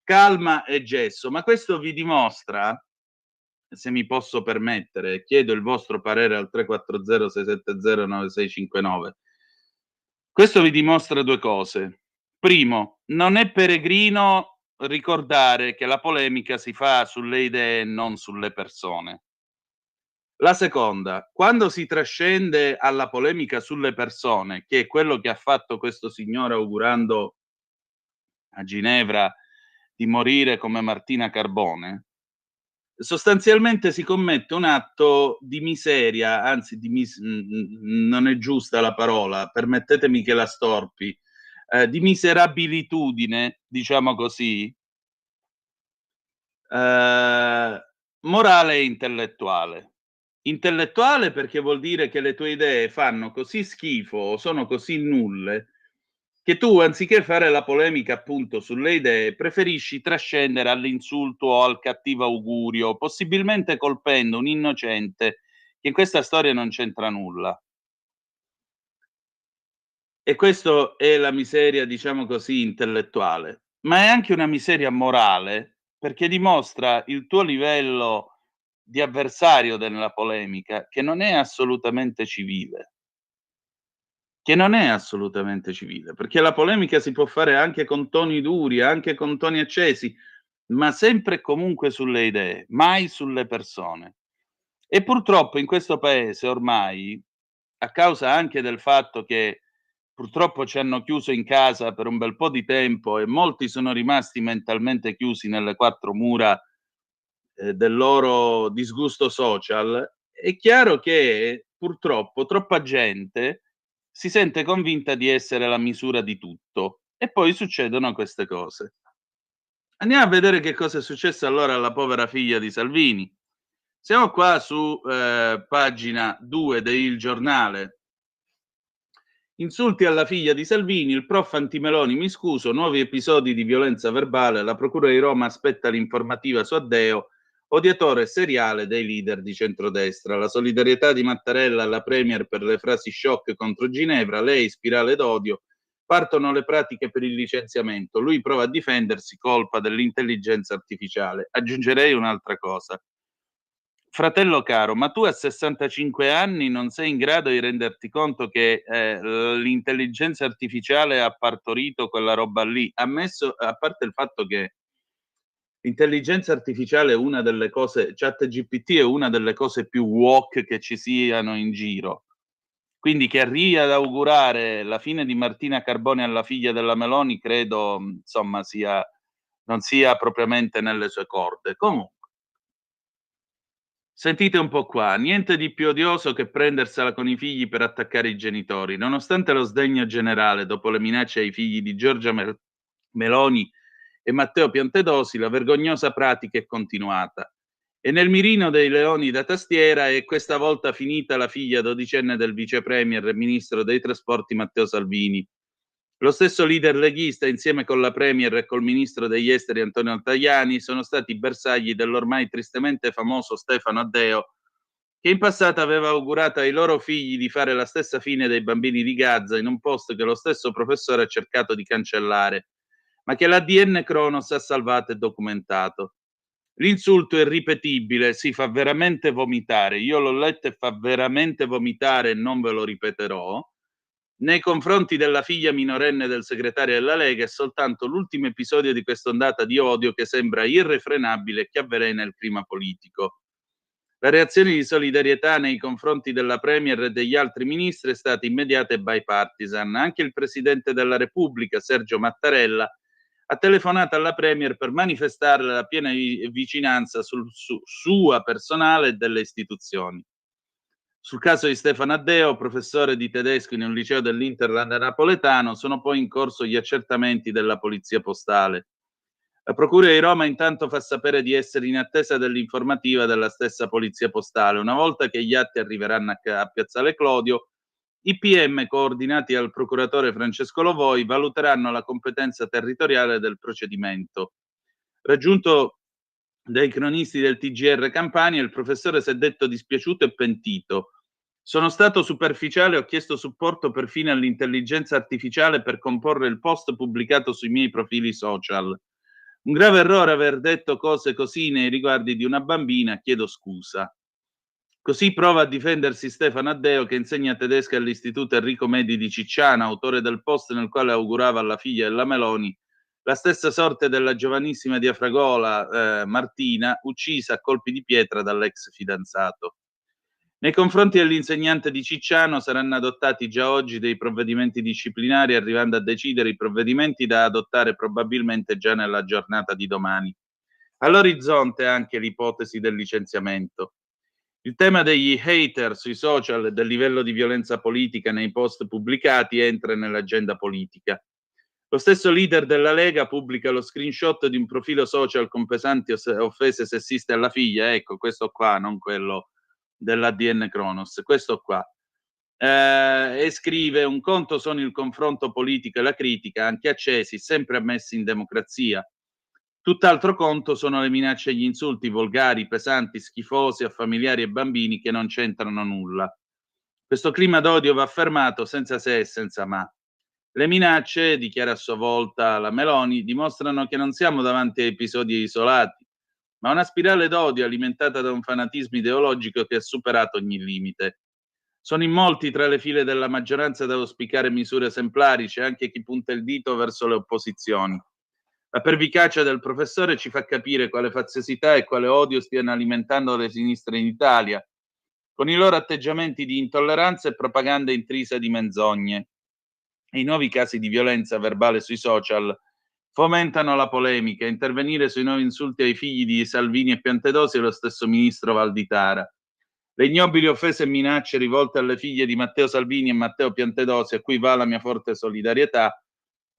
calma e gesso, ma questo vi dimostra, se mi posso permettere, chiedo il vostro parere al 340 670 9659. Questo vi dimostra 2 cose. Primo, non è peregrino ricordare che la polemica si fa sulle idee e non sulle persone. La seconda, quando si trascende alla polemica sulle persone, che è quello che ha fatto questo signore augurando a Ginevra di morire come Martina Carbone, sostanzialmente si commette un atto di miseria, anzi non è giusta la parola, permettetemi che la storpi, di miserabilitudine, diciamo così, morale e intellettuale. Intellettuale perché vuol dire che le tue idee fanno così schifo o sono così nulle che tu, anziché fare la polemica appunto sulle idee, preferisci trascendere all'insulto o al cattivo augurio, possibilmente colpendo un innocente che in questa storia non c'entra nulla. E questo è la miseria, diciamo così, intellettuale, ma è anche una miseria morale, perché dimostra il tuo livello di avversario nella polemica, che non è assolutamente civile. Che non è assolutamente civile, perché la polemica si può fare anche con toni duri, anche con toni accesi, ma sempre e comunque sulle idee, mai sulle persone. E purtroppo in questo paese ormai, a causa anche del fatto che purtroppo ci hanno chiuso in casa per un bel po' di tempo e molti sono rimasti mentalmente chiusi nelle 4 mura, del loro disgusto social, è chiaro che purtroppo troppa gente si sente convinta di essere la misura di tutto e poi succedono queste cose. Andiamo a vedere che cosa è successo allora alla povera figlia di Salvini. Siamo qua su pagina 2 de Il Giornale. Insulti alla figlia di Salvini, il prof anti-Meloni mi scuso, nuovi episodi di violenza verbale, la procura di Roma aspetta l'informativa su Addeo, odiatore seriale dei leader di centrodestra, la solidarietà di Mattarella alla Premier per le frasi shock contro Ginevra, lei spirale d'odio, partono le pratiche per il licenziamento, lui prova a difendersi, colpa dell'intelligenza artificiale. Aggiungerei un'altra cosa. Fratello caro, ma tu a 65 anni non sei in grado di renderti conto che l'intelligenza artificiale ha partorito quella roba lì? Ammesso, a parte il fatto che l'intelligenza artificiale è una delle cose, ChatGPT è una delle cose più woke che ci siano in giro. Quindi che arrivi ad augurare la fine di Martina Carbone alla figlia della Meloni credo, insomma, non sia propriamente nelle sue corde. Comunque, sentite un po' qua, niente di più odioso che prendersela con i figli per attaccare i genitori. Nonostante lo sdegno generale dopo le minacce ai figli di Giorgia Meloni e Matteo Piantedosi, la vergognosa pratica è continuata. E nel mirino dei leoni da tastiera è questa volta finita la figlia dodicenne del vice premier e ministro dei trasporti Matteo Salvini. Lo stesso leader leghista, insieme con la premier e col ministro degli esteri Antonio Tajani, sono stati bersagli dell'ormai tristemente famoso Stefano Addeo, che in passato aveva augurato ai loro figli di fare la stessa fine dei bambini di Gaza in un post che lo stesso professore ha cercato di cancellare, ma che l'ADN Cronos ha salvato e documentato. L'insulto è ripetibile, si fa veramente vomitare. Io l'ho letto e fa veramente vomitare e non ve lo ripeterò. Nei confronti della figlia minorenne del segretario della Lega è soltanto l'ultimo episodio di quest'ondata di odio che sembra irrefrenabile e che avvelena il clima politico. La reazione di solidarietà nei confronti della Premier e degli altri ministri è stata immediata e bipartisan. Anche il Presidente della Repubblica, Sergio Mattarella, ha telefonato alla Premier per manifestarle la piena vicinanza sua personale e delle istituzioni. Sul caso di Stefano Addeo, professore di tedesco in un liceo dell'Interland napoletano, sono poi in corso gli accertamenti della polizia postale. La Procura di Roma intanto fa sapere di essere in attesa dell'informativa della stessa Polizia Postale. Una volta che gli atti arriveranno a Piazzale Clodio, i PM, coordinati dal procuratore Francesco Lovoi, valuteranno la competenza territoriale del procedimento. Raggiunto dai cronisti del TGR Campania, il professore si è detto dispiaciuto e pentito. Sono stato superficiale, ho chiesto supporto perfino all'intelligenza artificiale per comporre il post pubblicato sui miei profili social. Un grave errore aver detto cose così nei riguardi di una bambina, chiedo scusa. Così prova a difendersi Stefano Addeo, che insegna tedesca all'Istituto Enrico Medi di Cicciana, autore del post nel quale augurava alla figlia della Meloni la stessa sorte della giovanissima di Afragola, Martina, uccisa a colpi di pietra dall'ex fidanzato. Nei confronti dell'insegnante di Cicciano saranno adottati già oggi dei provvedimenti disciplinari, arrivando a decidere i provvedimenti da adottare probabilmente già nella giornata di domani. All'orizzonte anche l'ipotesi del licenziamento. Il tema degli hater sui social e del livello di violenza politica nei post pubblicati entra nell'agenda politica. Lo stesso leader della Lega pubblica lo screenshot di un profilo social con pesanti offese sessiste alla figlia, ecco questo qua, non quello dell'ADN Kronos, questo qua. E scrive: un conto sono il confronto politico e la critica, anche accesi, sempre ammessi in democrazia. Tutt'altro conto sono le minacce e gli insulti volgari, pesanti, schifosi a familiari e bambini che non c'entrano nulla. Questo clima d'odio va fermato senza se e senza ma. Le minacce, dichiara a sua volta la Meloni, dimostrano che non siamo davanti a episodi isolati, ma una spirale d'odio alimentata da un fanatismo ideologico che ha superato ogni limite. Sono in molti tra le file della maggioranza ad auspicare misure esemplari, c'è anche chi punta il dito verso le opposizioni. La pervicacia del professore ci fa capire quale faziosità e quale odio stiano alimentando le sinistre in Italia, con i loro atteggiamenti di intolleranza e propaganda intrisa di menzogne. I nuovi casi di violenza verbale sui social fomentano la polemica. Intervenire sui nuovi insulti ai figli di Salvini e Piantedosi è lo stesso ministro Valditara. Le ignobili offese e minacce rivolte alle figlie di Matteo Salvini e Matteo Piantedosi, a cui va la mia forte solidarietà,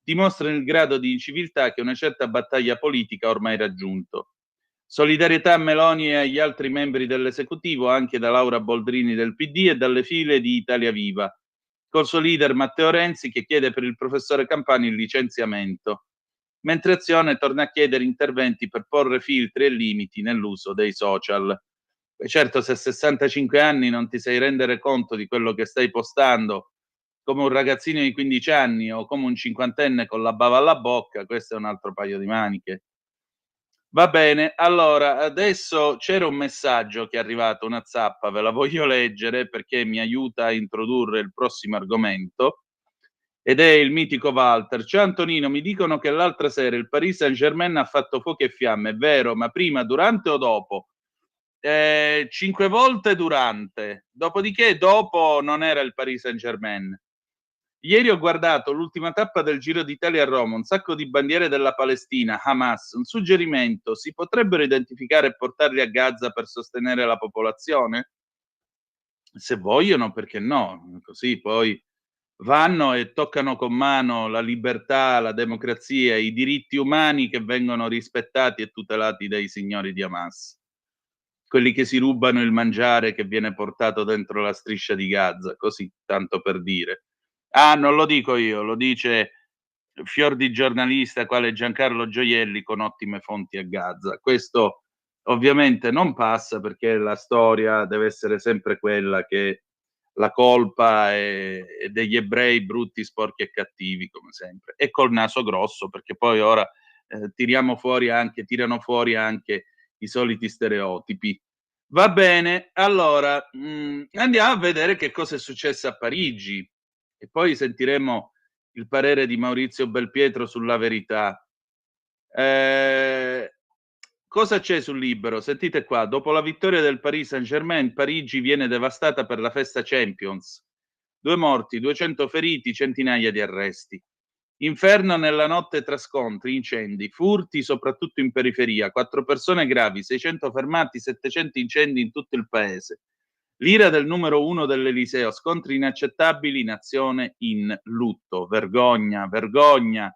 dimostrano il grado di inciviltà che una certa battaglia politica ha ormai raggiunto. Solidarietà a Meloni e agli altri membri dell'esecutivo, anche da Laura Boldrini del PD e dalle file di Italia Viva, col suo leader Matteo Renzi che chiede per il professore Campani il licenziamento, mentre Azione torna a chiedere interventi per porre filtri e limiti nell'uso dei social. E certo, se a 65 anni non ti sai rendere conto di quello che stai postando, come un ragazzino di 15 anni o come un cinquantenne con la bava alla bocca, questo è un altro paio di maniche. Va bene, allora adesso c'era un messaggio che è arrivato, una zappa, ve la voglio leggere perché mi aiuta a introdurre il prossimo argomento, ed è il mitico Walter. Ciao Antonino, mi dicono che l'altra sera il Paris Saint-Germain ha fatto fuoco e fiamme, è vero, ma prima, durante o dopo? 5 volte durante, dopodiché dopo non era il Paris Saint-Germain. Ieri ho guardato l'ultima tappa del Giro d'Italia a Roma, un sacco di bandiere della Palestina, Hamas. Un suggerimento: si potrebbero identificare e portarli a Gaza per sostenere la popolazione? Se vogliono, perché no? Così poi vanno e toccano con mano la libertà, la democrazia, i diritti umani che vengono rispettati e tutelati dai signori di Hamas. Quelli che si rubano il mangiare che viene portato dentro la striscia di Gaza, così, tanto per dire. Ah, non lo dico io, lo dice fior di giornalista quale Giancarlo Gioielli con ottime fonti a Gaza. Questo ovviamente non passa perché la storia deve essere sempre quella che la colpa è degli ebrei brutti, sporchi e cattivi, come sempre. E col naso grosso, perché poi ora tirano fuori anche i soliti stereotipi. Va bene, allora andiamo a vedere che cosa è successo a Parigi e poi sentiremo il parere di Maurizio Belpietro sulla Verità. Cosa c'è sul Libero? Sentite qua, dopo la vittoria del Paris Saint-Germain, Parigi viene devastata per la festa Champions. 2 morti, 200 feriti, centinaia di arresti. Inferno nella notte tra scontri, incendi, furti soprattutto in periferia, 4 persone gravi, 600 fermati, 700 incendi in tutto il paese. L'ira del numero 1 dell'Eliseo, scontri inaccettabili, nazione in lutto, vergogna, vergogna.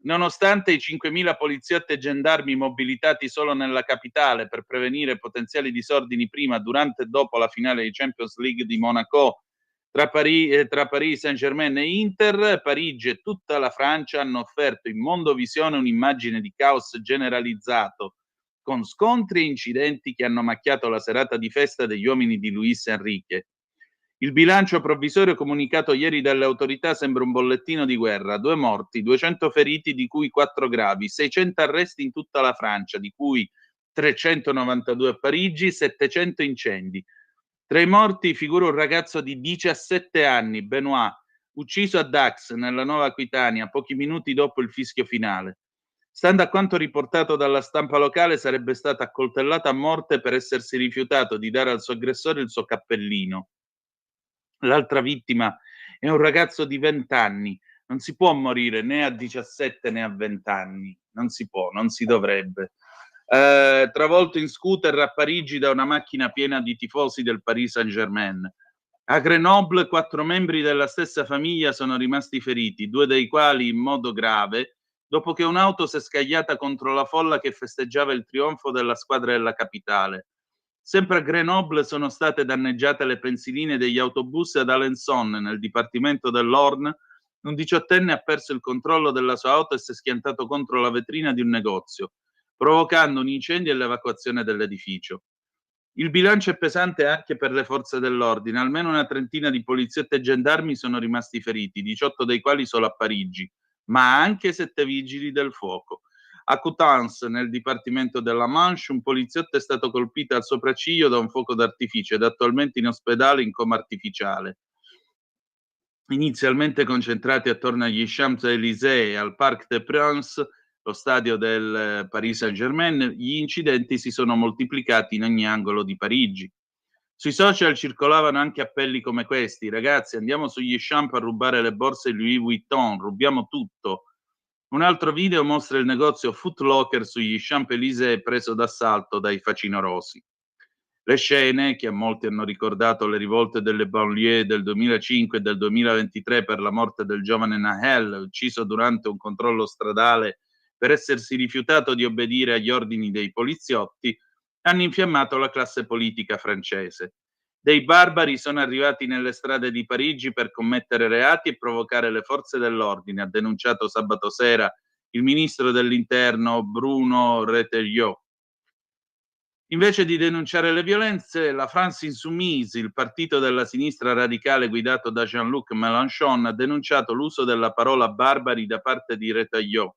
Nonostante i 5.000 poliziotti e gendarmi mobilitati solo nella capitale per prevenire potenziali disordini prima, durante e dopo la finale di Champions League di Monaco tra Paris Saint-Germain e Inter, Parigi e tutta la Francia hanno offerto in mondovisione un'immagine di caos generalizzato, con scontri e incidenti che hanno macchiato la serata di festa degli uomini di Luis Enrique. Il bilancio provvisorio comunicato ieri dalle autorità sembra un bollettino di guerra: 2 morti, 200 feriti, di cui 4 gravi, 600 arresti in tutta la Francia, di cui 392 a Parigi, 700 incendi. Tra i morti figura un ragazzo di 17 anni, Benoit, ucciso a Dax, nella Nuova Aquitania, pochi minuti dopo il fischio finale. Stando a quanto riportato dalla stampa locale, sarebbe stato accoltellato a morte per essersi rifiutato di dare al suo aggressore il suo cappellino. L'altra vittima è un ragazzo di 20 anni. Non si può morire né a 17 né a 20 anni. Non si può, non si dovrebbe. Travolto in scooter a Parigi da una macchina piena di tifosi del Paris Saint-Germain. A Grenoble 4 membri della stessa famiglia sono rimasti feriti, 2 dei quali in modo grave, dopo che un'auto si è scagliata contro la folla che festeggiava il trionfo della squadra della capitale. Sempre a Grenoble sono state danneggiate le pensiline degli autobus. Ad Alençon, nel dipartimento dell'Orne, un 18enne ha perso il controllo della sua auto e si è schiantato contro la vetrina di un negozio, provocando un incendio e l'evacuazione dell'edificio. Il bilancio è pesante anche per le forze dell'ordine. Almeno una trentina di poliziotti e gendarmi sono rimasti feriti, 18 dei quali solo a Parigi, ma anche 7 vigili del fuoco. A Coutances, nel dipartimento della Manche, un poliziotto è stato colpito al sopracciglio da un fuoco d'artificio ed è attualmente in ospedale in coma artificiale. Inizialmente concentrati attorno agli Champs-Élysées e al Parc des Princes, lo stadio del Paris Saint-Germain, gli incidenti si sono moltiplicati in ogni angolo di Parigi. Sui social circolavano anche appelli come questi: ragazzi, andiamo sugli Champs a rubare le borse Louis Vuitton, rubiamo tutto. Un altro video mostra il negozio Foot Locker sugli Champs-Élysées preso d'assalto dai facinorosi. Le scene, che a molti hanno ricordato le rivolte delle banlieue del 2005 e del 2023 per la morte del giovane Nahel, ucciso durante un controllo stradale per essersi rifiutato di obbedire agli ordini dei poliziotti, hanno infiammato la classe politica francese. Dei barbari sono arrivati nelle strade di Parigi per commettere reati e provocare le forze dell'ordine, ha denunciato sabato sera il ministro dell'interno Bruno Retailleau. Invece di denunciare le violenze, la France Insoumise, il partito della sinistra radicale guidato da Jean-Luc Mélenchon, ha denunciato l'uso della parola barbari da parte di Retailleau,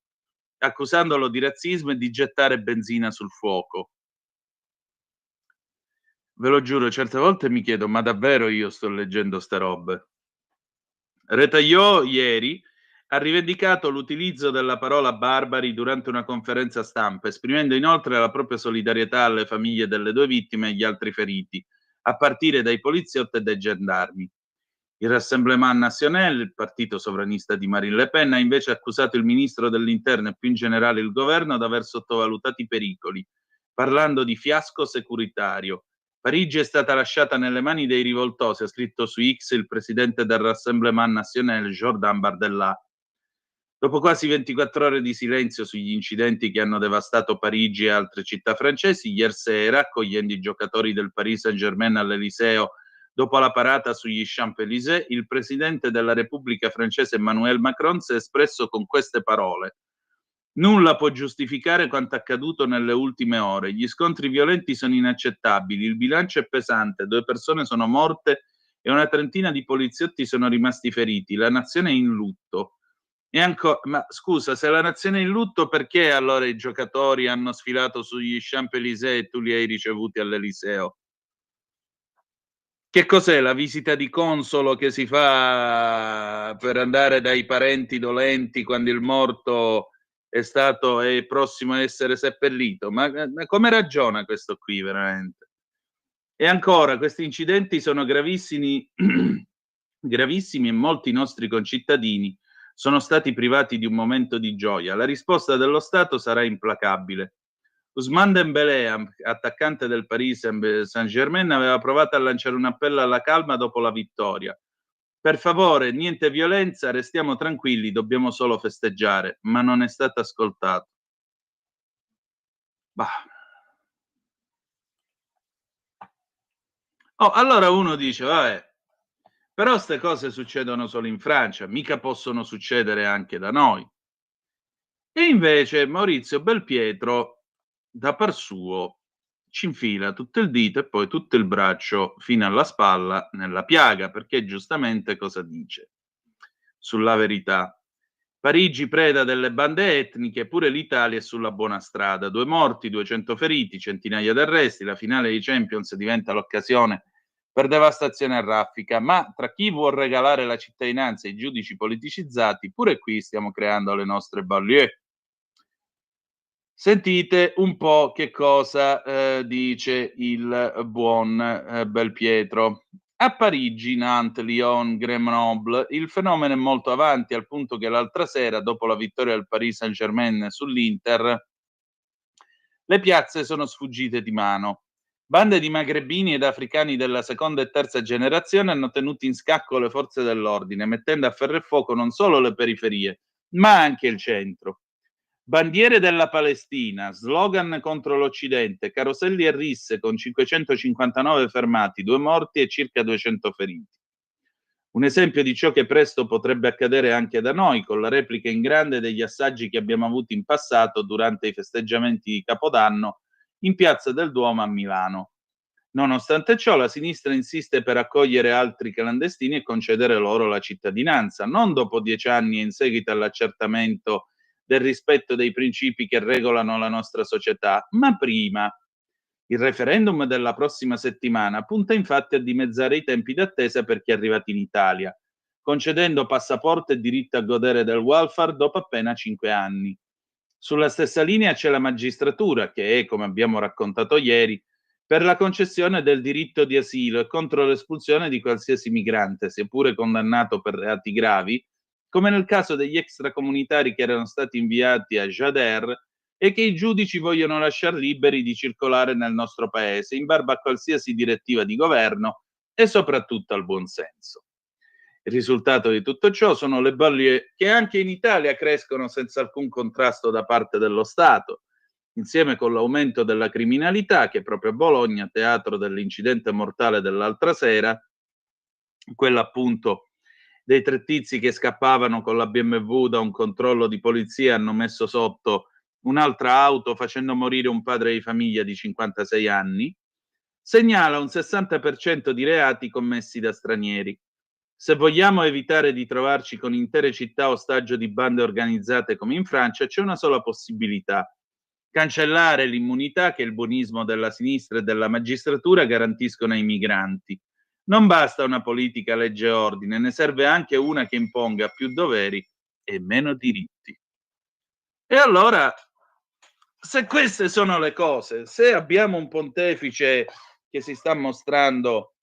accusandolo di razzismo e di gettare benzina sul fuoco. Ve lo giuro, certe volte mi chiedo: ma davvero io sto leggendo ste robe? Retailleau ieri ha rivendicato l'utilizzo della parola barbari durante una conferenza stampa, esprimendo inoltre la propria solidarietà alle famiglie delle 2 vittime e agli altri feriti, a partire dai poliziotti e dai gendarmi. Il Rassemblement National, il partito sovranista di Marine Le Pen, ha invece accusato il ministro dell'interno e più in generale il governo di aver sottovalutato i pericoli, parlando di fiasco securitario. Parigi è stata lasciata nelle mani dei rivoltosi, ha scritto su X il presidente del Rassemblement National, Jordan Bardella. Dopo quasi 24 ore di silenzio sugli incidenti che hanno devastato Parigi e altre città francesi, ieri sera, accogliendo i giocatori del Paris Saint-Germain all'Eliseo dopo la parata sugli Champs-Élysées, il presidente della Repubblica francese Emmanuel Macron si è espresso con queste parole: nulla può giustificare quanto accaduto nelle ultime ore. Gli scontri violenti sono inaccettabili, il bilancio è pesante, 2 persone sono morte e una trentina di poliziotti sono rimasti feriti. La nazione è in lutto. Ma scusa, se la nazione è in lutto, perché allora i giocatori hanno sfilato sugli Champs-Élysées e tu li hai ricevuti all'Eliseo? Che cos'è la visita di consolo che si fa per andare dai parenti dolenti quando il morto è prossimo a essere seppellito? Ma come ragiona questo qui veramente? E ancora, questi incidenti sono gravissimi, gravissimi, e molti nostri concittadini sono stati privati di un momento di gioia. La risposta dello Stato sarà implacabile. Ousmane Dembélé, attaccante del Paris Saint-Germain, aveva provato a lanciare un appello alla calma dopo la vittoria. Per favore, niente violenza, restiamo tranquilli, dobbiamo solo festeggiare, ma non è stato ascoltato. Bah. Oh, allora uno dice, vabbè, però ste cose succedono solo in Francia, mica possono succedere anche da noi. E invece Maurizio Belpietro, da par suo, ci infila tutto il dito e poi tutto il braccio fino alla spalla nella piaga, perché giustamente cosa dice? Sulla verità. Parigi preda delle bande etniche, pure l'Italia è sulla buona strada. 2 morti, 200 feriti, centinaia di arresti, la finale dei Champions diventa l'occasione per devastazione a raffica, ma tra chi vuol regalare la cittadinanza ai giudici politicizzati, pure qui stiamo creando le nostre banlieue. Sentite un po' che cosa dice il buon Belpietro. A Parigi, Nantes, Lyon, Grenoble il fenomeno è molto avanti, al punto che l'altra sera, dopo la vittoria del Paris Saint-Germain sull'Inter, le piazze sono sfuggite di mano. Bande di magrebini ed africani della seconda e terza generazione hanno tenuto in scacco le forze dell'ordine, mettendo a ferro e fuoco non solo le periferie, ma anche il centro. Bandiere della Palestina, slogan contro l'Occidente, caroselli e risse con 559 fermati, 2 morti e circa 200 feriti. Un esempio di ciò che presto potrebbe accadere anche da noi, con la replica in grande degli assaggi che abbiamo avuto in passato durante i festeggiamenti di Capodanno in Piazza del Duomo a Milano. Nonostante ciò, la sinistra insiste per accogliere altri clandestini e concedere loro la cittadinanza, non dopo 10 anni e in seguito all'accertamento del rispetto dei principi che regolano la nostra società, ma prima. Il referendum della prossima settimana punta infatti a dimezzare i tempi d'attesa per chi è arrivato in Italia, concedendo passaporto e diritto a godere del welfare dopo appena 5 anni. Sulla stessa linea c'è la magistratura che è, come abbiamo raccontato ieri, per la concessione del diritto di asilo e contro l'espulsione di qualsiasi migrante, seppure condannato per reati gravi, come nel caso degli extracomunitari che erano stati inviati a Jader e che i giudici vogliono lasciar liberi di circolare nel nostro paese, in barba a qualsiasi direttiva di governo e soprattutto al buonsenso. Il risultato di tutto ciò sono le banlieue che anche in Italia crescono senza alcun contrasto da parte dello Stato, insieme con l'aumento della criminalità che proprio a Bologna, teatro dell'incidente mortale dell'altra sera, quella appunto dei 3 tizi che scappavano con la BMW da un controllo di polizia, hanno messo sotto un'altra auto facendo morire un padre di famiglia di 56 anni, segnala un 60% di reati commessi da stranieri. Se vogliamo evitare di trovarci con intere città ostaggio di bande organizzate come in Francia, c'è una sola possibilità: cancellare l'immunità che il buonismo della sinistra e della magistratura garantiscono ai migranti. Non basta una politica legge e ordine, ne serve anche una che imponga più doveri e meno diritti. E allora, se queste sono le cose, se abbiamo un pontefice che si sta mostrando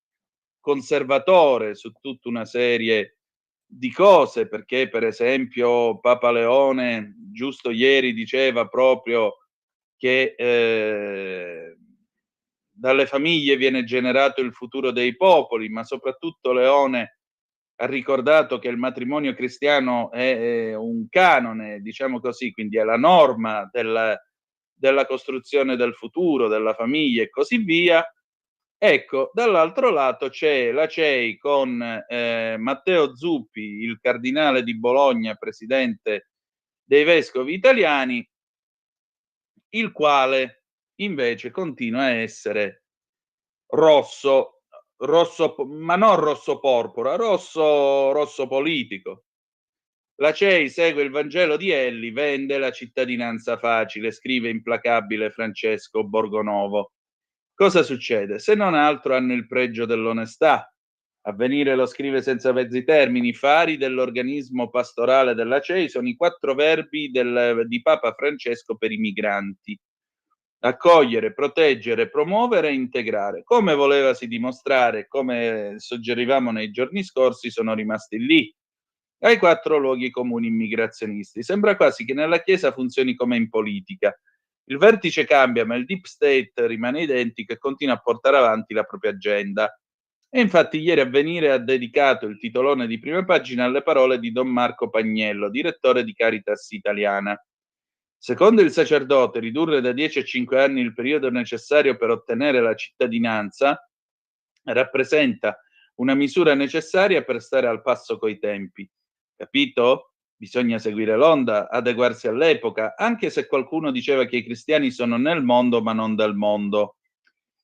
conservatore su tutta una serie di cose, perché per esempio Papa Leone giusto ieri diceva proprio che dalle famiglie viene generato il futuro dei popoli, ma soprattutto Leone ha ricordato che il matrimonio cristiano è un canone, diciamo così, quindi è la norma della costruzione del futuro, della famiglia e così via. Ecco, dall'altro lato c'è la CEI con Matteo Zuppi, il cardinale di Bologna, presidente dei vescovi italiani, il quale invece continua a essere rosso, ma non rosso porpora, rosso politico. La CEI segue il Vangelo di Elli, vende la cittadinanza facile, scrive implacabile Francesco Borgonovo. Cosa succede? Se non altro hanno il pregio dell'onestà. Avvenire lo scrive senza mezzi termini. I fari dell'organismo pastorale della CEI sono i 4 verbi di Papa Francesco per i migranti: accogliere, proteggere, promuovere e integrare. Come volevasi dimostrare, come suggerivamo nei giorni scorsi, sono rimasti lì, ai 4 luoghi comuni immigrazionisti. Sembra quasi che nella Chiesa funzioni come in politica. Il vertice cambia, ma il deep state rimane identico e continua a portare avanti la propria agenda. E infatti ieri Avvenire ha dedicato il titolone di prima pagina alle parole di Don Marco Pagnello, direttore di Caritas Italiana. Secondo il sacerdote, ridurre da 10 a 5 anni il periodo necessario per ottenere la cittadinanza rappresenta una misura necessaria per stare al passo coi tempi. Capito? Bisogna seguire l'onda, adeguarsi all'epoca, anche se qualcuno diceva che i cristiani sono nel mondo ma non del mondo.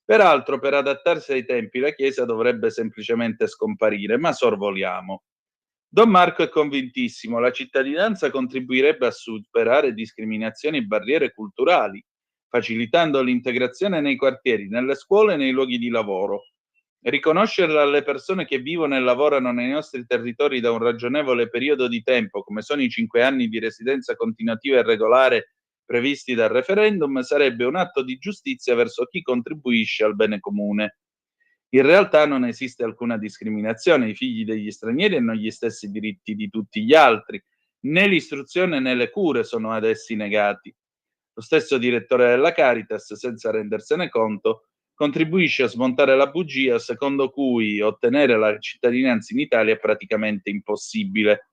Peraltro, per adattarsi ai tempi, la Chiesa dovrebbe semplicemente scomparire, ma sorvoliamo. Don Marco è convintissimo, la cittadinanza contribuirebbe a superare discriminazioni e barriere culturali, facilitando l'integrazione nei quartieri, nelle scuole e nei luoghi di lavoro. Riconoscerla alle persone che vivono e lavorano nei nostri territori da un ragionevole periodo di tempo, come sono i 5 anni di residenza continuativa e regolare previsti dal referendum, sarebbe un atto di giustizia verso chi contribuisce al bene comune. In realtà non esiste alcuna discriminazione, i figli degli stranieri hanno gli stessi diritti di tutti gli altri, né l'istruzione né le cure sono ad essi negati. Lo stesso direttore della Caritas, senza rendersene conto, contribuisce a smontare la bugia secondo cui ottenere la cittadinanza in Italia è praticamente impossibile.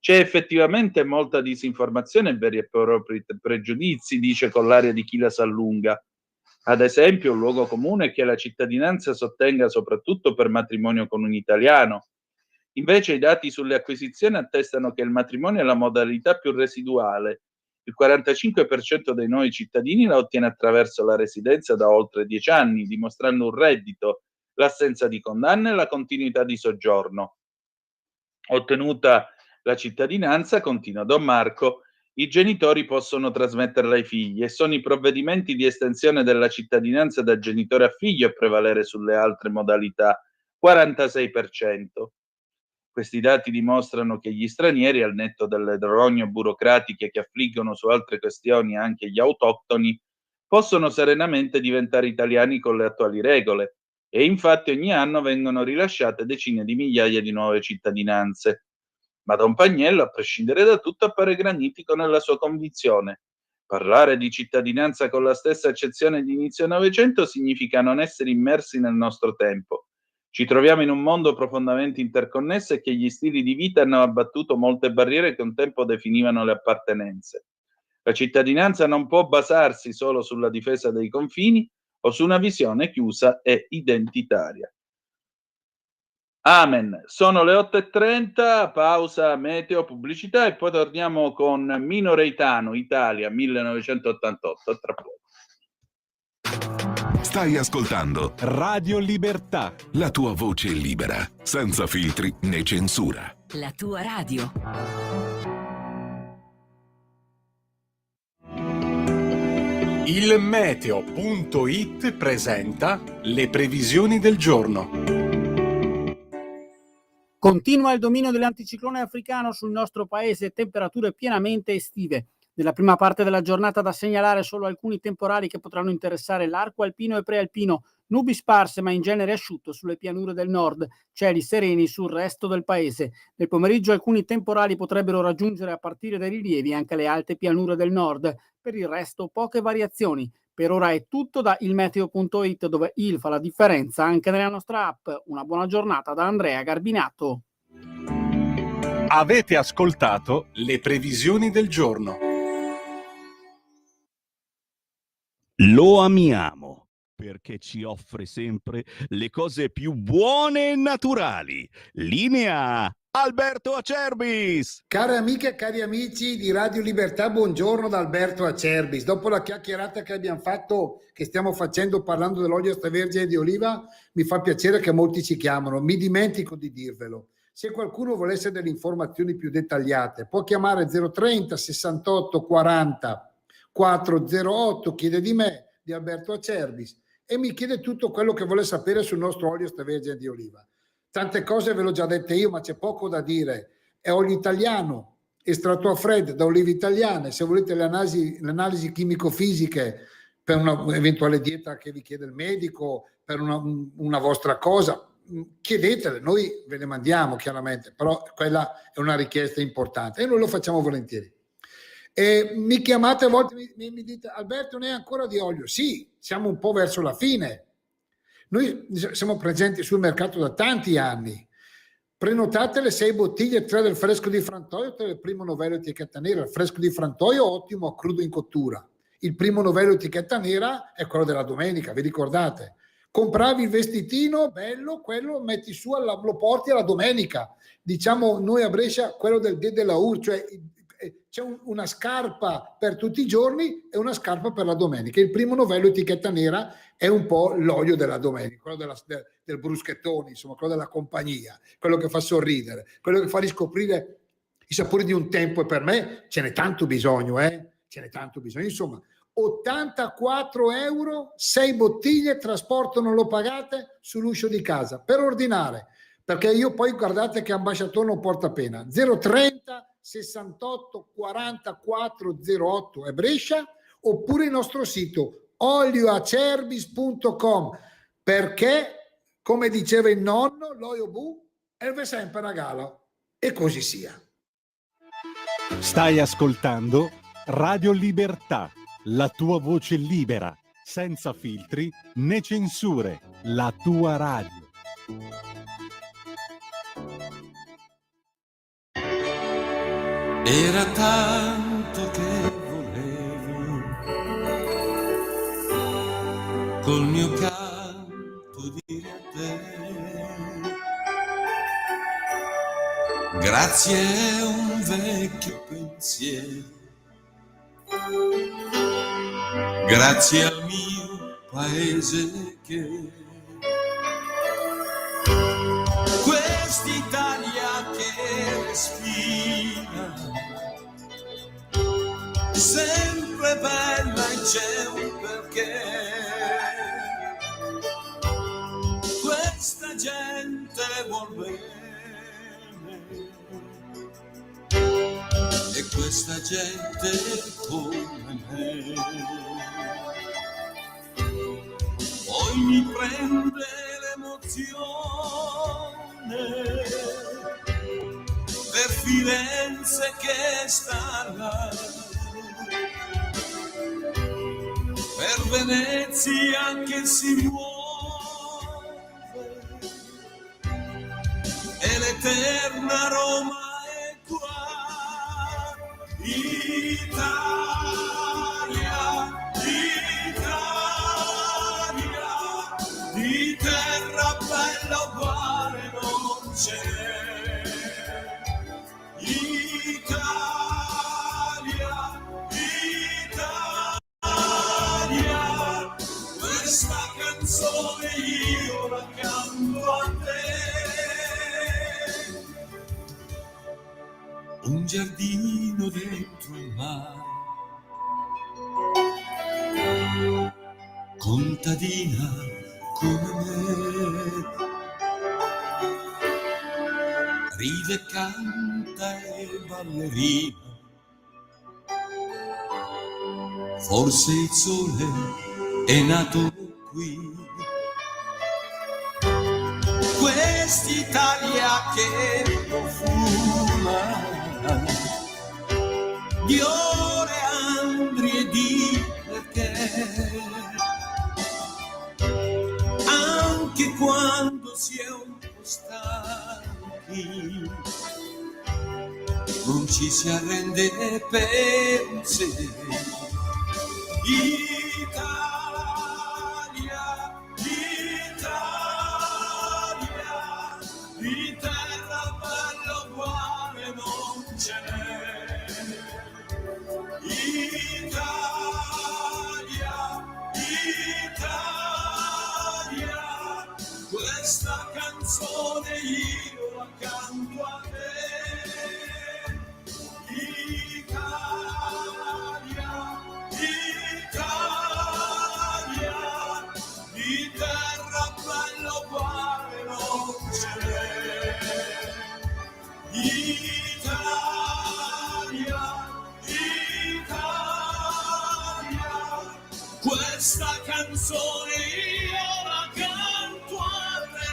C'è effettivamente molta disinformazione e veri e propri pregiudizi, dice con l'aria di chi la sa lunga. Ad esempio, un luogo comune è che la cittadinanza si ottenga soprattutto per matrimonio con un italiano. Invece i dati sulle acquisizioni attestano che il matrimonio è la modalità più residuale. Il 45% dei nuovi cittadini la ottiene attraverso la residenza da oltre 10 anni, dimostrando un reddito, l'assenza di condanne e la continuità di soggiorno. Ottenuta la cittadinanza, continua Don Marco, i genitori possono trasmetterla ai figli e sono i provvedimenti di estensione della cittadinanza da genitore a figlio a prevalere sulle altre modalità, 46%. Questi dati dimostrano che gli stranieri, al netto delle rogne burocratiche che affliggono su altre questioni anche gli autoctoni, possono serenamente diventare italiani con le attuali regole e infatti ogni anno vengono rilasciate decine di migliaia di nuove cittadinanze. Ma Don Pagnello, a prescindere da tutto, appare granitico nella sua convinzione. Parlare di cittadinanza con la stessa accezione di inizio Novecento significa non essere immersi nel nostro tempo. Ci troviamo in un mondo profondamente interconnesso e che gli stili di vita hanno abbattuto molte barriere che un tempo definivano le appartenenze. La cittadinanza non può basarsi solo sulla difesa dei confini o su una visione chiusa e identitaria. Amen. Sono le 8:30, pausa, meteo, pubblicità e poi torniamo con Mino Reitano, Italia 1988. Tra poco. Stai ascoltando Radio Libertà. la tua voce libera, senza filtri né censura. La tua radio. Il meteo.it presenta le previsioni del giorno. Continua il dominio dell'anticiclone africano sul nostro paese, temperature pienamente estive. Nella prima parte della giornata da segnalare solo alcuni temporali che potranno interessare l'arco alpino e prealpino, nubi sparse ma in genere asciutto sulle pianure del nord, cieli sereni sul resto del paese. Nel pomeriggio alcuni temporali potrebbero raggiungere a partire dai rilievi anche le alte pianure del nord, per il resto poche variazioni. Per ora è tutto da ilmeteo.it, dove il fa la differenza anche nella nostra app. Una buona giornata da Andrea Garbinato. Avete ascoltato le previsioni del giorno. Lo amiamo perché ci offre sempre le cose più buone e naturali. Linea Alberto Acerbis. Care amiche e cari amici di Radio Libertà, buongiorno da Alberto Acerbis. Dopo la chiacchierata che abbiamo fatto, che stiamo facendo parlando dell'olio extravergine di oliva, mi fa piacere che molti ci chiamano, mi dimentico di dirvelo. Se qualcuno volesse delle informazioni più dettagliate, può chiamare 030 68 40 408, chiede di me, di Alberto Acerbis, e mi chiede tutto quello che vuole sapere sul nostro olio extravergine di oliva. Tante cose ve l'ho già dette io, ma c'è poco da dire. È olio italiano, estratto a freddo da olive italiane. Se volete le analisi chimico-fisiche per un'eventuale dieta che vi chiede il medico, per una vostra cosa, chiedetele, noi ve le mandiamo chiaramente, però quella è una richiesta importante e noi lo facciamo volentieri. E mi chiamate a volte, mi dite: Alberto, ne è ancora di olio? Sì, siamo un po' verso la fine, Noi siamo presenti sul mercato da tanti anni. Prenotate le 6 bottiglie, 3 del fresco di Frantoio, 3 del primo novello etichetta nera. Il fresco di Frantoio ottimo a crudo in cottura. Il primo novello etichetta nera è quello della domenica, vi ricordate? Compravi il vestitino bello, quello metti su, lo porti alla domenica. Diciamo noi a Brescia quello del dé della UR, cioè c'è una scarpa per tutti i giorni e una scarpa per la domenica. Il primo novello etichetta nera è un po' l'olio della domenica, quello del bruschettone, insomma, quello della compagnia, quello che fa sorridere, quello che fa riscoprire i sapori di un tempo, e per me ce n'è tanto bisogno, ce n'è tanto bisogno. Insomma, 84 euro, 6 bottiglie, trasporto non lo pagate, sull'uscio di casa, per ordinare, perché io poi guardate che ambasciatore non porta pena. 030 68 44 08 è Brescia, oppure il nostro sito olioacerbis.com, perché come diceva il nonno, l'olio bu è sempre una gala, e così sia. Stai ascoltando Radio Libertà, la tua voce libera, senza filtri né censure, la tua radio. Era tanto che volevo col mio canto dire a te grazie a un vecchio pensiero, grazie al mio paese che quest'Italia che respira sempre bella e c'è un perché, questa gente vuol bene e questa gente come me. Poi mi prende l'emozione per Firenze che sta là, per Venezia che si muove e l'eterna Roma è qua. Italia, Italia, di terra bella uguale non c'è. Italia, Italia, questa canzone io la canto a te. Un giardino dentro il mare, contadina come me, ride, canta e ballerina, forse il sole è nato qui. Quest'Italia che profuma di oleandri e di perché, anche quando si è un po' stanchi non ci si arrende per un sé. Italia, Italia, di terra bella uguale non c'è. Italia, Italia, questa canzone io la canto a te. Italia, Italia, di terra bella uguale non c'è. Italia, Italia, questa canzone io la canto a te.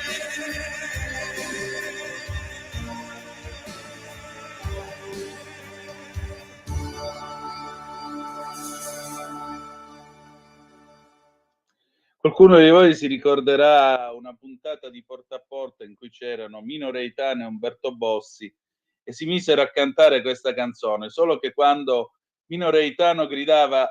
Qualcuno di voi si ricorderà una puntata di Porta a Porta in cui c'erano Mino Reitano e Umberto Bossi e si misero a cantare questa canzone, solo che quando Mino Reitano gridava,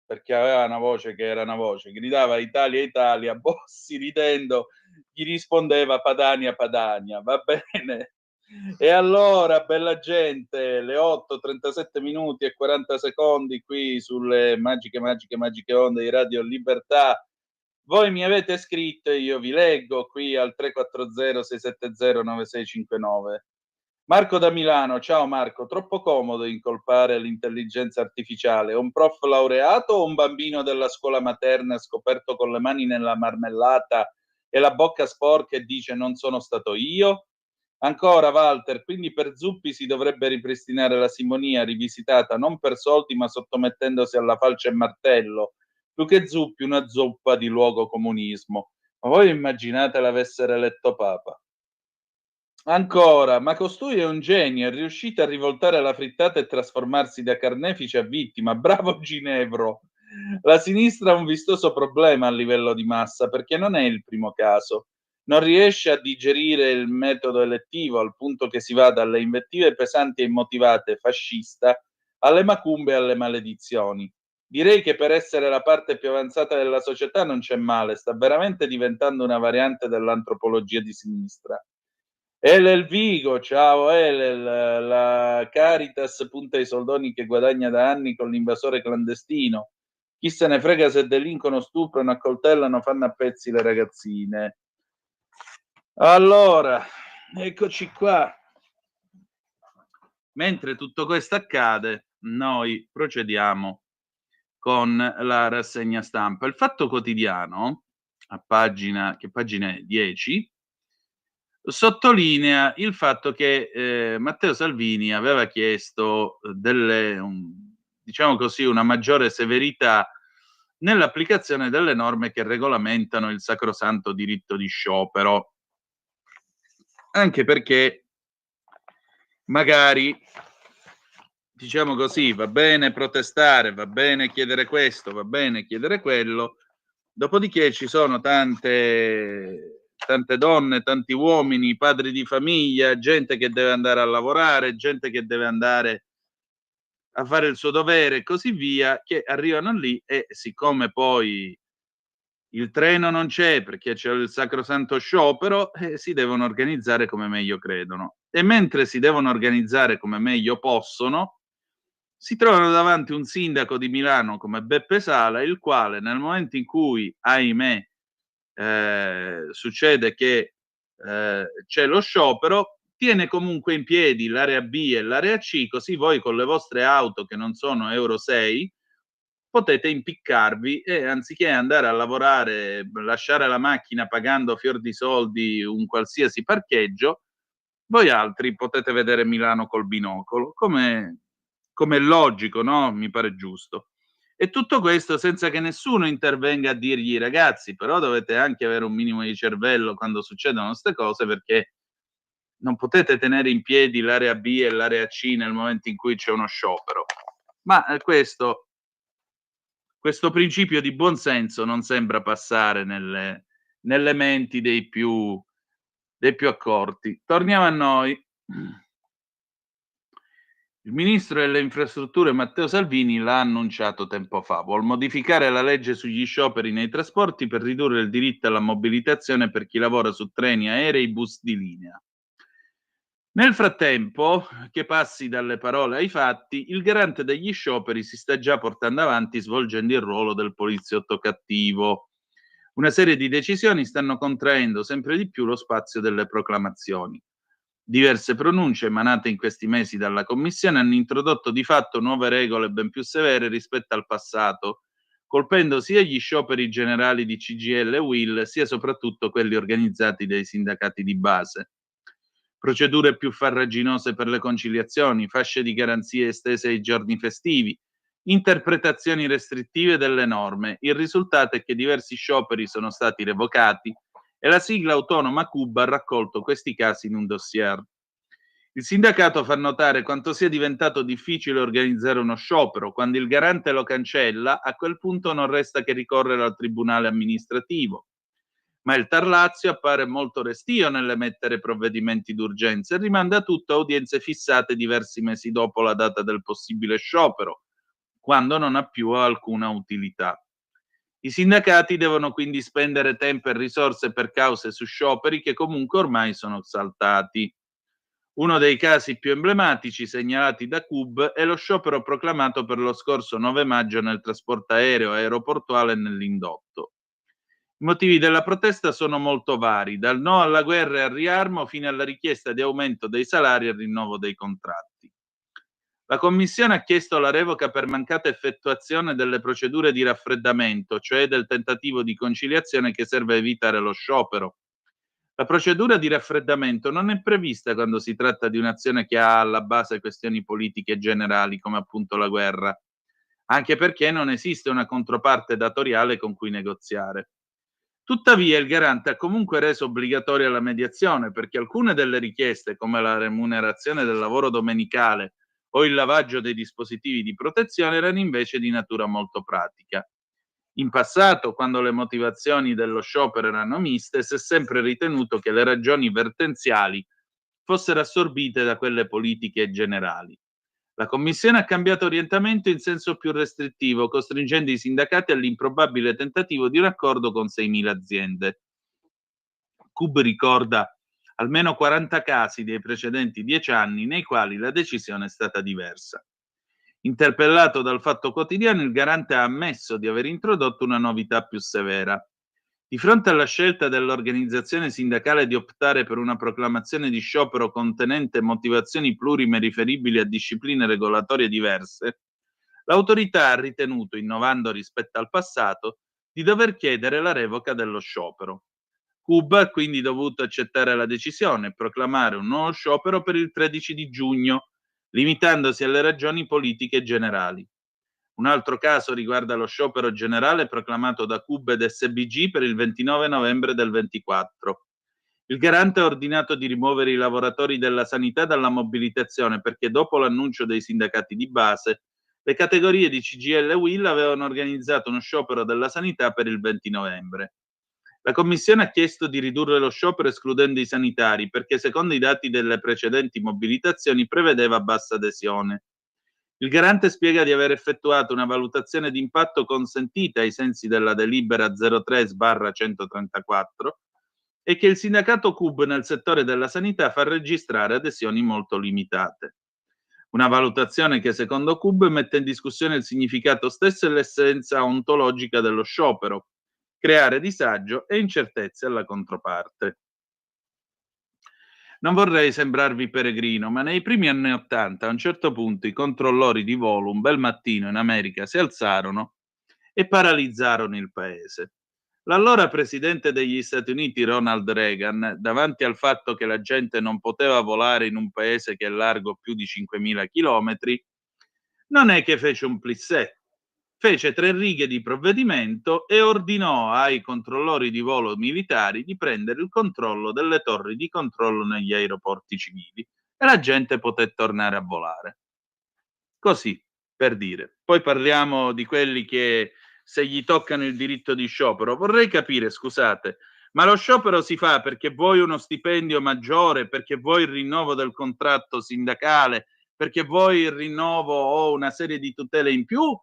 perché aveva una voce che era una voce, gridava Italia, Italia, Bossi ridendo gli rispondeva Padania, Padania, va bene? E allora, bella gente, le 8:37 minuti e 40 secondi qui sulle magiche onde di Radio Libertà. Voi mi avete scritto e io vi leggo qui al 340-670-9659. Marco da Milano, ciao Marco, troppo comodo incolpare l'intelligenza artificiale. Un prof laureato o un bambino della scuola materna scoperto con le mani nella marmellata e la bocca sporca e dice non sono stato io? Ancora Walter, quindi per Zuppi si dovrebbe ripristinare la simonia rivisitata non per soldi ma sottomettendosi alla falce e martello. Più che Zuppi, una zuppa di luogo comunismo. Ma voi immaginate l'avessero eletto Papa? Ancora, ma costui è un genio, è riuscito a rivoltare la frittata e trasformarsi da carnefice a vittima. Bravo Ginevro! La sinistra ha un vistoso problema a livello di massa, perché non è il primo caso. Non riesce a digerire il metodo elettivo, al punto che si va dalle invettive pesanti e immotivate fascista alle macumbe e alle maledizioni. Direi che per essere la parte più avanzata della società non c'è male, sta veramente diventando una variante dell'antropologia di sinistra. Elel Vigo, ciao Elel, la Caritas punta i soldoni che guadagna da anni con l'invasore clandestino. Chi se ne frega se delinquono, stuprano, accoltellano, fanno a pezzi le ragazzine. Allora, eccoci qua. Mentre tutto questo accade, noi procediamo con la rassegna stampa. Il Fatto Quotidiano, a pagina 10, sottolinea il fatto che Matteo Salvini aveva chiesto diciamo così, una maggiore severità nell'applicazione delle norme che regolamentano il sacrosanto diritto di sciopero, anche perché magari, diciamo così, va bene protestare, va bene chiedere questo, va bene chiedere quello, dopodiché ci sono tante donne, tanti uomini, padri di famiglia, gente che deve andare a lavorare, gente che deve andare a fare il suo dovere e così via, che arrivano lì e siccome poi il treno non c'è perché c'è il sacrosanto sciopero, si devono organizzare come meglio credono. E mentre si devono organizzare come meglio possono, si trovano davanti un sindaco di Milano come Beppe Sala, il quale nel momento in cui, ahimè, succede che c'è lo sciopero, tiene comunque in piedi l'area B e l'area C, così voi con le vostre auto che non sono Euro 6 potete impiccarvi e anziché andare a lavorare, lasciare la macchina pagando fior di soldi un qualsiasi parcheggio, voi altri potete vedere Milano col binocolo, come è logico, no? Mi pare giusto. E tutto questo senza che nessuno intervenga a dirgli ragazzi, però dovete anche avere un minimo di cervello quando succedono queste cose, perché non potete tenere in piedi l'area B e l'area C nel momento in cui c'è uno sciopero. Ma questo principio di buonsenso non sembra passare nelle menti dei più accorti. Torniamo a noi. Il ministro delle infrastrutture Matteo Salvini l'ha annunciato tempo fa. Vuol modificare la legge sugli scioperi nei trasporti per ridurre il diritto alla mobilitazione per chi lavora su treni, aerei, bus di linea. Nel frattempo, che passi dalle parole ai fatti, il garante degli scioperi si sta già portando avanti svolgendo il ruolo del poliziotto cattivo. Una serie di decisioni stanno contraendo sempre di più lo spazio delle proclamazioni. Diverse pronunce emanate in questi mesi dalla Commissione hanno introdotto di fatto nuove regole ben più severe rispetto al passato, colpendo sia gli scioperi generali di CGIL e UIL, sia soprattutto quelli organizzati dai sindacati di base. Procedure più farraginose per le conciliazioni, fasce di garanzie estese ai giorni festivi, interpretazioni restrittive delle norme. Il risultato è che diversi scioperi sono stati revocati e la sigla autonoma Cuba ha raccolto questi casi in un dossier. Il sindacato fa notare quanto sia diventato difficile organizzare uno sciopero. Quando il garante lo cancella, a quel punto non resta che ricorrere al tribunale amministrativo. Ma il Tar Lazio appare molto restio nell'emettere provvedimenti d'urgenza e rimanda tutto a udienze fissate diversi mesi dopo la data del possibile sciopero, quando non ha più alcuna utilità. I sindacati devono quindi spendere tempo e risorse per cause su scioperi che comunque ormai sono saltati. Uno dei casi più emblematici segnalati da CUB è lo sciopero proclamato per lo scorso 9 maggio nel trasporto aereo, aeroportuale e nell'indotto. I motivi della protesta sono molto vari, dal no alla guerra e al riarmo fino alla richiesta di aumento dei salari e rinnovo dei contratti. La Commissione ha chiesto la revoca per mancata effettuazione delle procedure di raffreddamento, cioè del tentativo di conciliazione che serve a evitare lo sciopero. La procedura di raffreddamento non è prevista quando si tratta di un'azione che ha alla base questioni politiche generali, come appunto la guerra, anche perché non esiste una controparte datoriale con cui negoziare. Tuttavia il garante ha comunque reso obbligatoria la mediazione, perché alcune delle richieste, come la remunerazione del lavoro domenicale o il lavaggio dei dispositivi di protezione, erano invece di natura molto pratica. In passato, quando le motivazioni dello sciopero erano miste, si è sempre ritenuto che le ragioni vertenziali fossero assorbite da quelle politiche generali. La Commissione ha cambiato orientamento in senso più restrittivo, costringendo i sindacati all'improbabile tentativo di un accordo con 6.000 aziende. CUB ricorda almeno 40 casi dei precedenti 10 anni nei quali la decisione è stata diversa. Interpellato dal Fatto Quotidiano, il garante ha ammesso di aver introdotto una novità più severa. Di fronte alla scelta dell'organizzazione sindacale di optare per una proclamazione di sciopero contenente motivazioni plurime riferibili a discipline regolatorie diverse, l'autorità ha ritenuto, innovando rispetto al passato, di dover chiedere la revoca dello sciopero. CUB ha quindi dovuto accettare la decisione e proclamare un nuovo sciopero per il 13 di giugno, limitandosi alle ragioni politiche generali. Un altro caso riguarda lo sciopero generale proclamato da CUB ed SBG per il 29 novembre del 24. Il garante ha ordinato di rimuovere i lavoratori della sanità dalla mobilitazione perché dopo l'annuncio dei sindacati di base, le categorie di CGIL e UIL avevano organizzato uno sciopero della sanità per il 20 novembre. La Commissione ha chiesto di ridurre lo sciopero escludendo i sanitari perché secondo i dati delle precedenti mobilitazioni prevedeva bassa adesione. Il garante spiega di aver effettuato una valutazione di impatto consentita ai sensi della delibera 03/134 e che il sindacato CUB nel settore della sanità fa registrare adesioni molto limitate. Una valutazione che secondo CUB mette in discussione il significato stesso e l'essenza ontologica dello sciopero, creare disagio e incertezze alla controparte. Non vorrei sembrarvi peregrino, ma nei primi anni '80 a un certo punto i controllori di volo un bel mattino in America si alzarono e paralizzarono il paese. L'allora presidente degli Stati Uniti Ronald Reagan, davanti al fatto che la gente non poteva volare in un paese che è largo più di 5.000 chilometri, non è che fece un plissé, fece 3 righe di provvedimento e ordinò ai controllori di volo militari di prendere il controllo delle torri di controllo negli aeroporti civili e la gente poté tornare a volare. Così, per dire. Poi parliamo di quelli che se gli toccano il diritto di sciopero. Vorrei capire, scusate, ma lo sciopero si fa perché vuoi uno stipendio maggiore, perché vuoi il rinnovo del contratto sindacale, perché vuoi il rinnovo o una serie di tutele in più,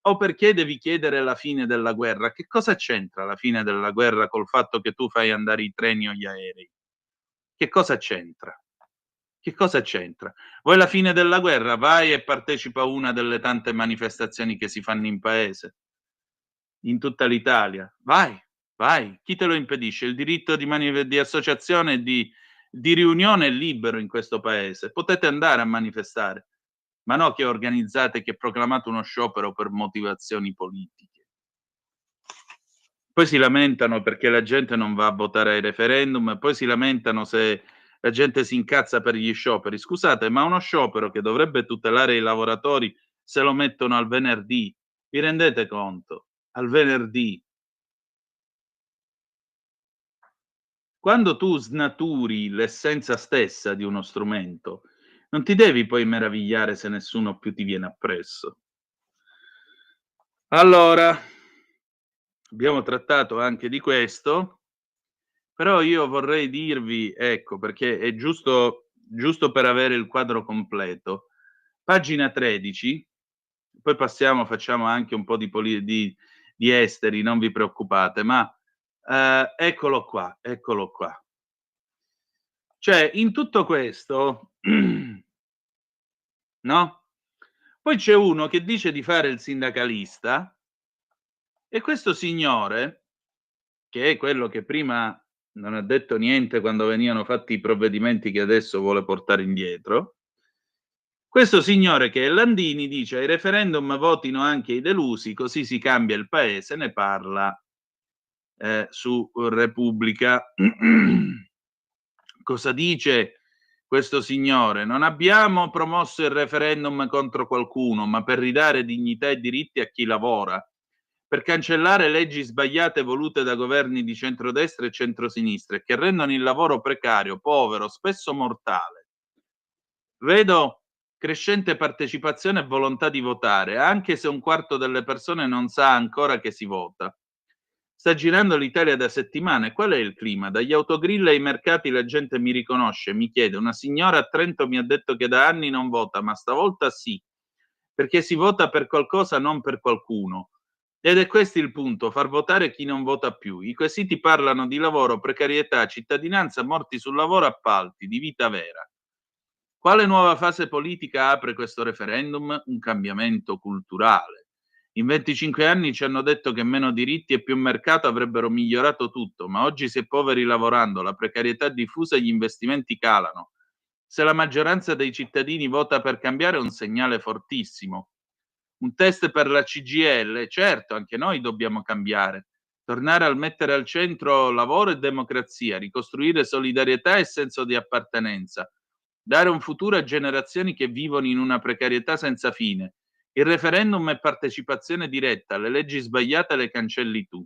o perché devi chiedere la fine della guerra? Che cosa c'entra la fine della guerra col fatto che tu fai andare i treni o gli aerei? Che cosa c'entra? Che cosa c'entra? Vuoi la fine della guerra? Vai e partecipa a una delle tante manifestazioni che si fanno in paese, in tutta l'Italia. Vai, vai. Chi te lo impedisce? Il diritto di associazione e di riunione è libero in questo paese. Potete andare a manifestare, ma no che organizzate, che proclamate uno sciopero per motivazioni politiche. Poi si lamentano perché la gente non va a votare ai referendum e poi si lamentano se la gente si incazza per gli scioperi. Scusate, ma uno sciopero che dovrebbe tutelare i lavoratori se lo mettono al venerdì, vi rendete conto? Al venerdì. Quando tu snaturi l'essenza stessa di uno strumento, Non ti devi poi meravigliare se nessuno più ti viene appresso. Allora, abbiamo trattato anche di questo, però io vorrei dirvi, ecco, perché è giusto per avere il quadro completo. Pagina 13, poi passiamo, facciamo anche un po' di esteri, non vi preoccupate, ma eccolo qua, eccolo qua. Cioè, in tutto questo, no? Poi c'è uno che dice di fare il sindacalista e questo signore, che è quello che prima non ha detto niente quando venivano fatti i provvedimenti che adesso vuole portare indietro, questo signore che è Landini dice ai referendum votino anche i delusi, così si cambia il paese, ne parla su Repubblica. Cosa dice questo signore? Non abbiamo promosso il referendum contro qualcuno, ma per ridare dignità e diritti a chi lavora, per cancellare leggi sbagliate volute da governi di centrodestra e centrosinistra e che rendono il lavoro precario, povero, spesso mortale. Vedo crescente partecipazione e volontà di votare, anche se un quarto delle persone non sa ancora che si vota. Sta girando l'Italia da settimane. Qual è il clima? Dagli autogrill ai mercati la gente mi riconosce, mi chiede. Una signora a Trento mi ha detto che da anni non vota, ma stavolta sì, perché si vota per qualcosa, non per qualcuno. Ed è questo il punto, far votare chi non vota più. I quesiti parlano di lavoro, precarietà, cittadinanza, morti sul lavoro, appalti, di vita vera. Quale nuova fase politica apre questo referendum? Un cambiamento culturale. In 25 anni ci hanno detto che meno diritti e più mercato avrebbero migliorato tutto, ma oggi si è poveri lavorando, la precarietà è diffusa e gli investimenti calano. Se la maggioranza dei cittadini vota per cambiare è un segnale fortissimo. Un test per la CGIL, certo, anche noi dobbiamo cambiare. Tornare a mettere al centro lavoro e democrazia, ricostruire solidarietà e senso di appartenenza, dare un futuro a generazioni che vivono in una precarietà senza fine. Il referendum è partecipazione diretta, le leggi sbagliate le cancelli tu.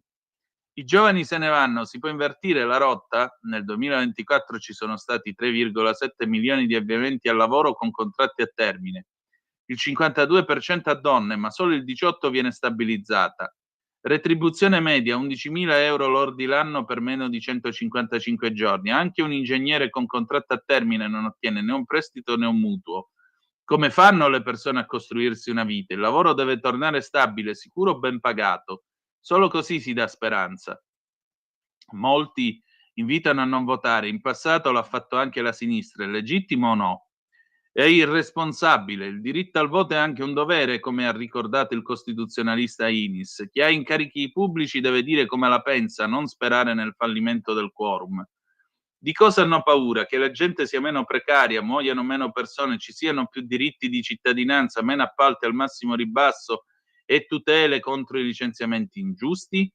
I giovani se ne vanno, si può invertire la rotta? Nel 2024 ci sono stati 3,7 milioni di avviamenti al lavoro con contratti a termine. Il 52% a donne, ma solo il 18% viene stabilizzata. Retribuzione media 11.000 euro lordi l'anno per meno di 155 giorni. Anche un ingegnere con contratto a termine non ottiene né un prestito né un mutuo. Come fanno le persone a costruirsi una vita? Il lavoro deve tornare stabile, sicuro, ben pagato. Solo così si dà speranza. Molti invitano a non votare. In passato l'ha fatto anche la sinistra. È legittimo o no? È irresponsabile. Il diritto al voto è anche un dovere, come ha ricordato il costituzionalista Inis. Chi ha incarichi pubblici deve dire come la pensa, non sperare nel fallimento del quorum. Di cosa hanno paura? Che la gente sia meno precaria, muoiano meno persone, ci siano più diritti di cittadinanza, meno appalti al massimo ribasso e tutele contro i licenziamenti ingiusti?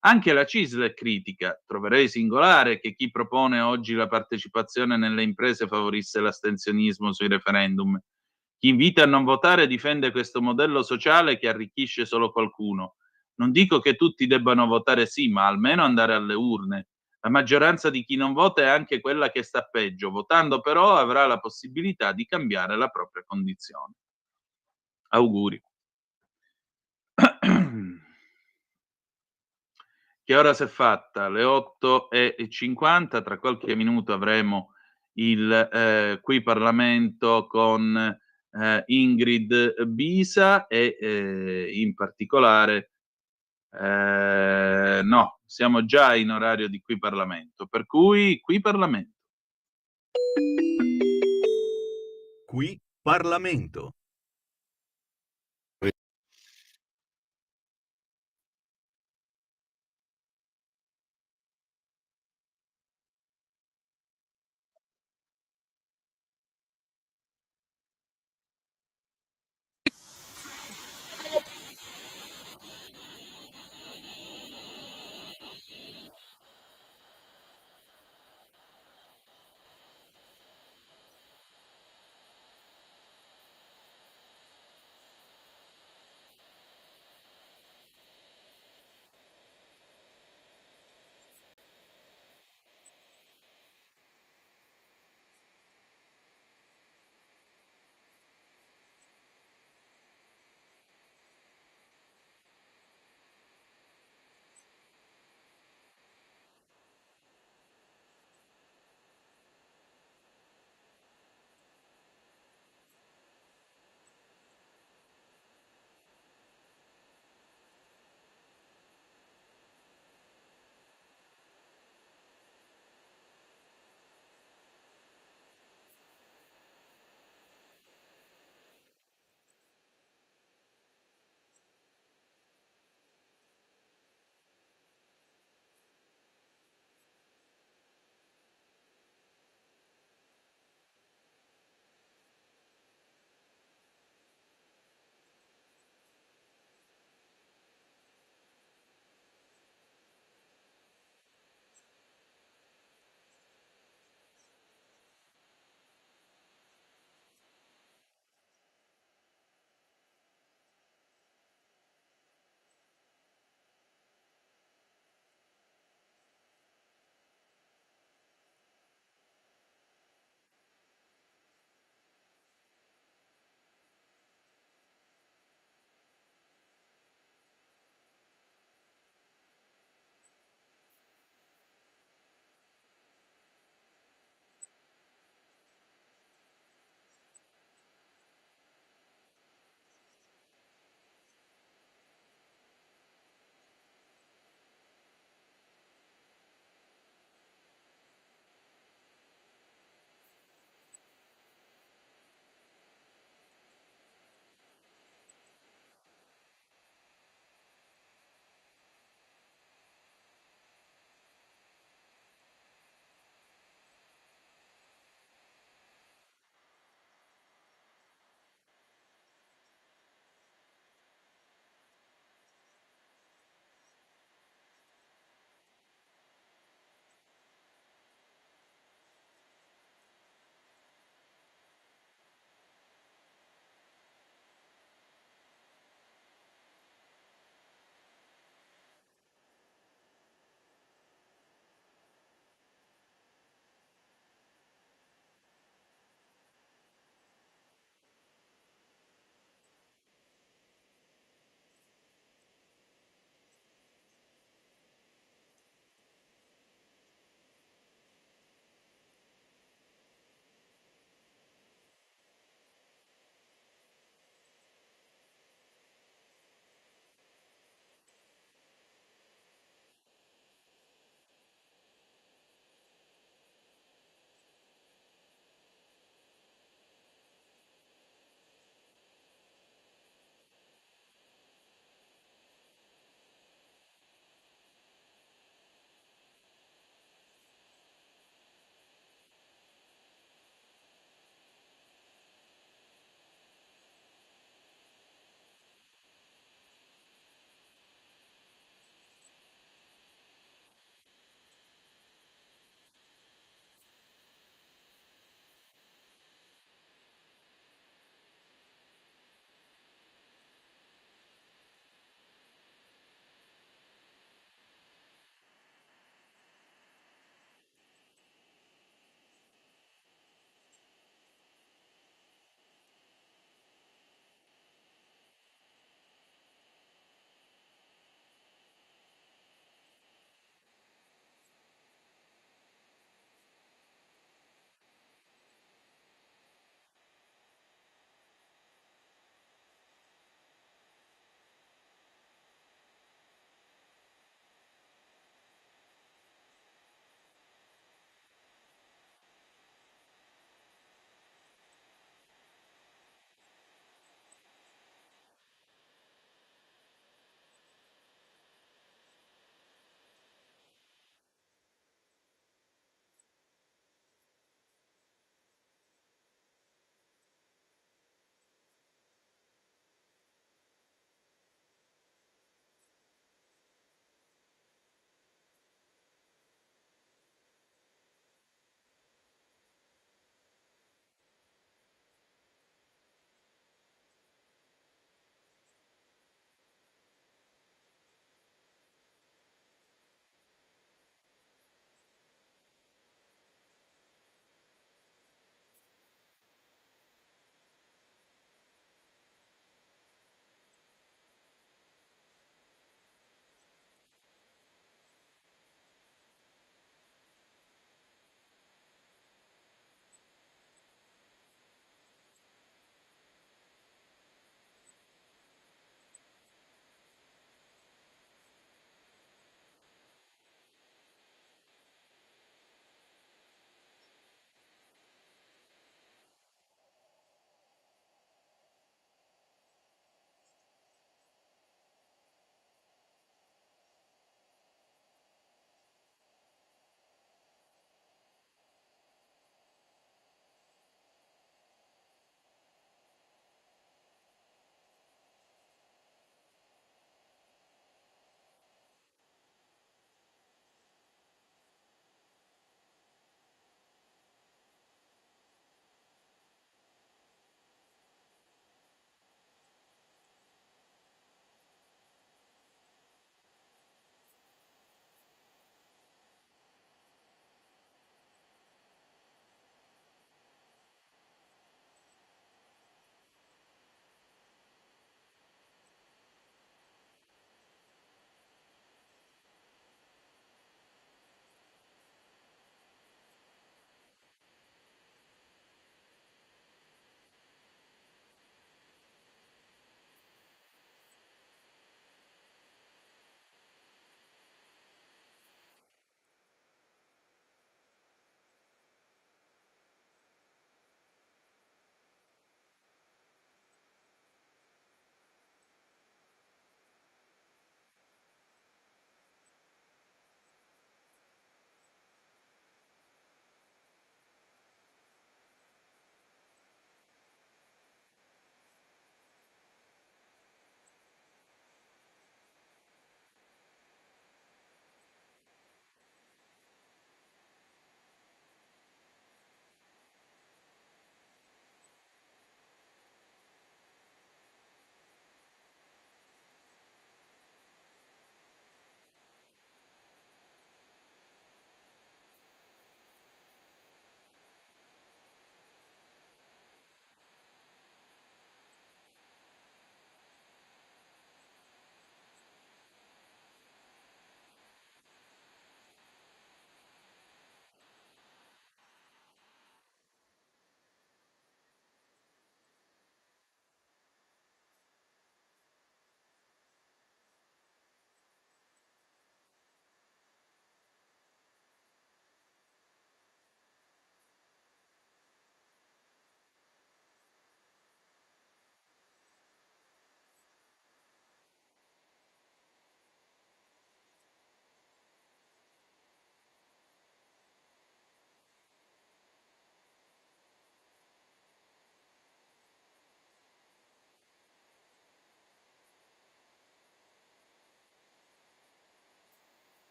Anche la CISL è critica. Troverei singolare che chi propone oggi la partecipazione nelle imprese favorisse l'astensionismo sui referendum. Chi invita a non votare difende questo modello sociale che arricchisce solo qualcuno. Non dico che tutti debbano votare sì, ma almeno andare alle urne. La maggioranza di chi non vota è anche quella che sta peggio. Votando però avrà la possibilità di cambiare la propria condizione. Auguri. Che ora si è fatta? Le 8:50, tra qualche minuto avremo il Qui Parlamento con Ingrid Bisa e in particolare no, siamo già in orario di Qui Parlamento, per cui Qui Parlamento. Qui Parlamento.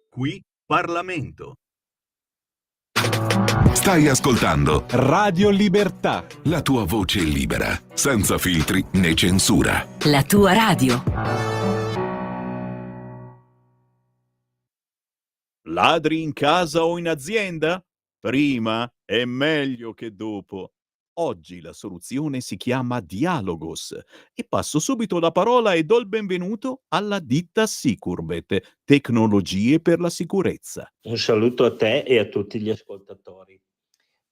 Qui Parlamento. Stai ascoltando Radio Libertà. la tua voce libera, senza filtri né censura. La tua radio. Ladri in casa o in azienda? Prima è meglio che dopo. Oggi la soluzione si chiama Dialogos e passo subito la parola e do il benvenuto alla ditta Sicurbet, tecnologie per la sicurezza. Un saluto a te e a tutti gli ascoltatori.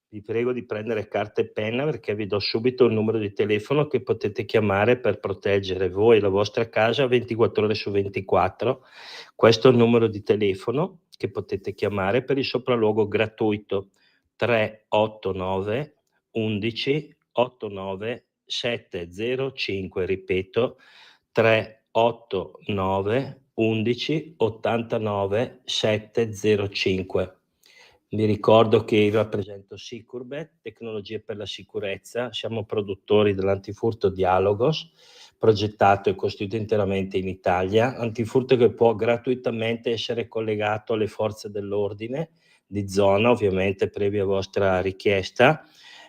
Vi prego di prendere carta e penna perché vi do subito il numero di telefono che potete chiamare per proteggere voi e la vostra casa 24 ore su 24. Questo è il numero di telefono che potete chiamare per il sopralluogo gratuito 389 11 89 705, ripeto 389 11 89 705. Vi ricordo che io rappresento Sicurbet, tecnologie per la sicurezza, siamo produttori dell'antifurto Dialogos, progettato e costruito interamente in Italia, antifurto che può gratuitamente essere collegato alle forze dell'ordine di zona, ovviamente previa vostra richiesta.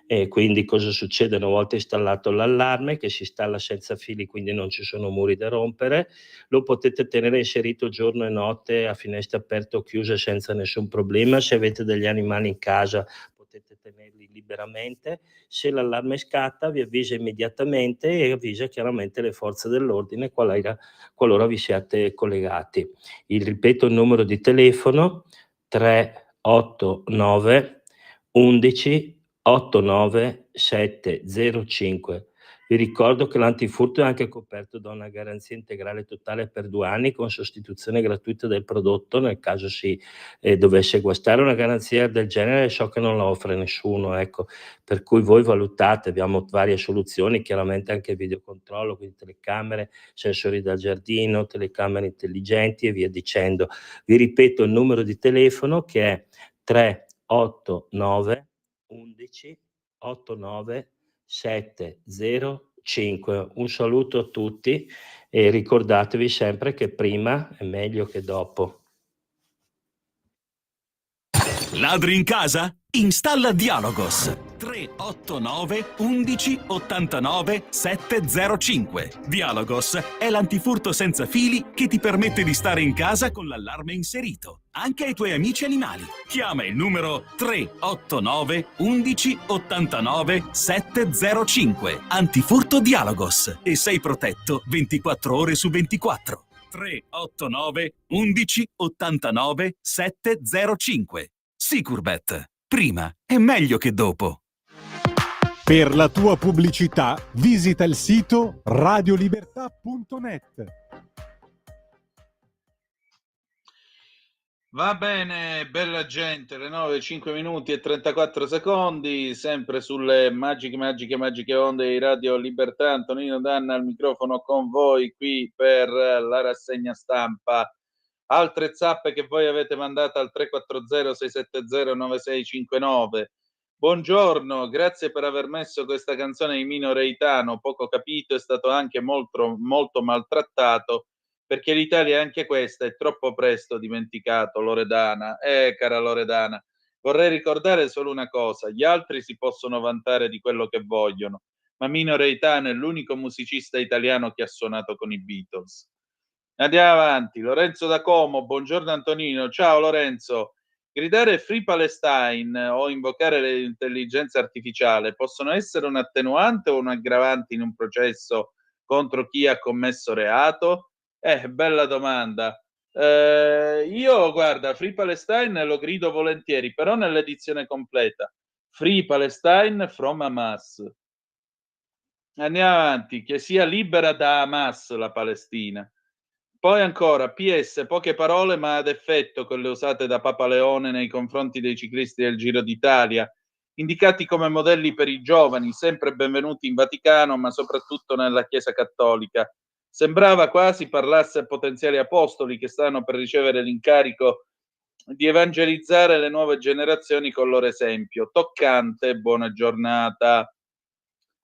E quindi cosa succede? Una volta installato l'allarme, che si installa senza fili, quindi non ci sono muri da rompere, lo potete tenere inserito giorno e notte a finestre aperte o chiuse senza nessun problema. Se avete degli animali in casa potete tenerli liberamente. Se l'allarme scatta vi avvisa immediatamente e avvisa chiaramente le forze dell'ordine qualora vi siate collegati. Ripeto il numero di telefono 389 11 89 705. Vi ricordo che l'antifurto è anche coperto da una garanzia integrale totale per 2 anni con sostituzione gratuita del prodotto nel caso si dovesse guastare. Una garanzia del genere so che non la offre nessuno, ecco, per cui voi valutate, abbiamo varie soluzioni, chiaramente anche videocontrollo, quindi telecamere, sensori da giardino, telecamere intelligenti e via dicendo. Vi ripeto il numero di telefono che è 389 11 89 705. Un saluto a tutti e ricordatevi sempre che prima è meglio che dopo. Ladri in casa? Installa Dialogos 389 11 89 705. Dialogos è l'antifurto senza fili che ti permette di stare in casa con l'allarme inserito, anche ai tuoi amici animali. Chiama il numero 389 11 89 705. Antifurto Dialogos e sei protetto 24 ore su 24. 389 11 89 705. Sicurbet. Prima è meglio che dopo. Per la tua pubblicità visita il sito radiolibertà.net. Va bene, bella gente, le 9, 5 minuti e 34 secondi, sempre sulle magiche onde di Radio Libertà. Antonino Danna al microfono con voi qui per la rassegna stampa. Altre zappe che voi avete mandato al 340-670-9659. Buongiorno, grazie per aver messo questa canzone di Mino Reitano, poco capito, è stato anche molto maltrattato, perché l'Italia anche questa è troppo presto dimenticato. Loredana, cara Loredana, vorrei ricordare solo una cosa: gli altri si possono vantare di quello che vogliono, ma Mino Reitano è l'unico musicista italiano che ha suonato con i Beatles. Andiamo avanti. Lorenzo da Como, buongiorno Antonino. Ciao Lorenzo. Gridare Free Palestine o invocare l'intelligenza artificiale possono essere un attenuante o un aggravante in un processo contro chi ha commesso reato? Bella domanda. Io, guarda, Free Palestine lo grido volentieri, però nell'edizione completa. Free Palestine from Hamas. Andiamo avanti. Che sia libera da Hamas la Palestina. Poi ancora, PS, poche parole ma ad effetto quelle usate da Papa Leone nei confronti dei ciclisti del Giro d'Italia, indicati come modelli per i giovani, sempre benvenuti in Vaticano, ma soprattutto nella Chiesa Cattolica. Sembrava quasi parlasse a potenziali apostoli che stanno per ricevere l'incarico di evangelizzare le nuove generazioni con il loro esempio. Toccante, buona giornata.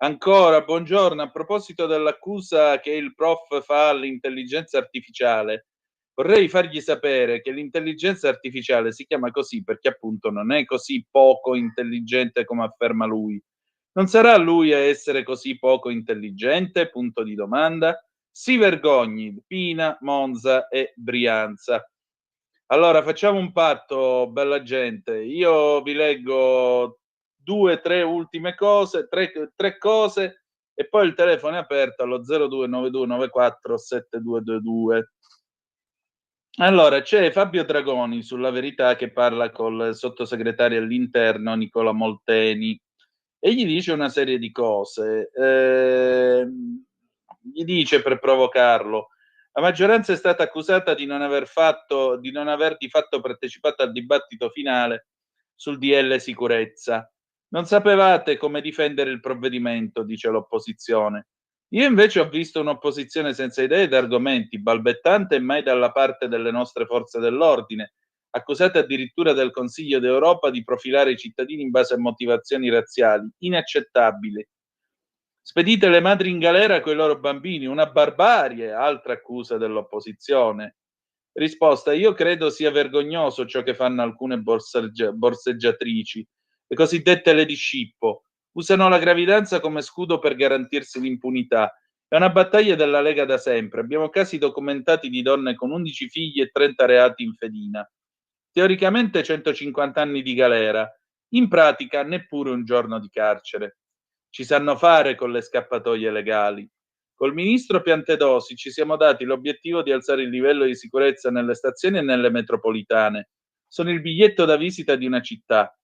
Ancora, buongiorno, a proposito dell'accusa che il prof fa all'intelligenza artificiale, Vorrei fargli sapere che l'intelligenza artificiale si chiama così perché appunto non è così poco intelligente come afferma lui. Non sarà lui a essere così poco intelligente? Punto di domanda. Si vergogni Pina, Monza e Brianza. Allora facciamo un patto, bella gente. Io vi leggo 2, 3 ultime cose, tre cose e poi il telefono è aperto allo 0292947222. Allora, c'è Fabio Dragoni sulla Verità che parla col sottosegretario all'interno Nicola Molteni e gli dice una serie di cose. Gli dice per provocarlo: la maggioranza è stata accusata di non aver di fatto partecipato al dibattito finale sul DL sicurezza. Non sapevate come difendere il provvedimento, dice l'opposizione. Io invece ho visto un'opposizione senza idee ed argomenti, balbettante e mai dalla parte delle nostre forze dell'ordine, accusate addirittura dal Consiglio d'Europa di profilare i cittadini in base a motivazioni razziali. Inaccettabile. Spedite le madri in galera coi loro bambini, una barbarie, altra accusa dell'opposizione. Risposta: io credo sia vergognoso ciò che fanno alcune borseggiatrici, le cosiddette Lady Scippo. Usano la gravidanza come scudo per garantirsi l'impunità. È una battaglia della Lega da sempre. Abbiamo casi documentati di donne con 11 figli e 30 reati in fedina. Teoricamente 150 anni di galera, in pratica neppure un giorno di carcere. Ci sanno fare con le scappatoie legali. Col ministro Piantedosi ci siamo dati l'obiettivo di alzare il livello di sicurezza nelle stazioni e nelle metropolitane. Sono il biglietto da visita di una città,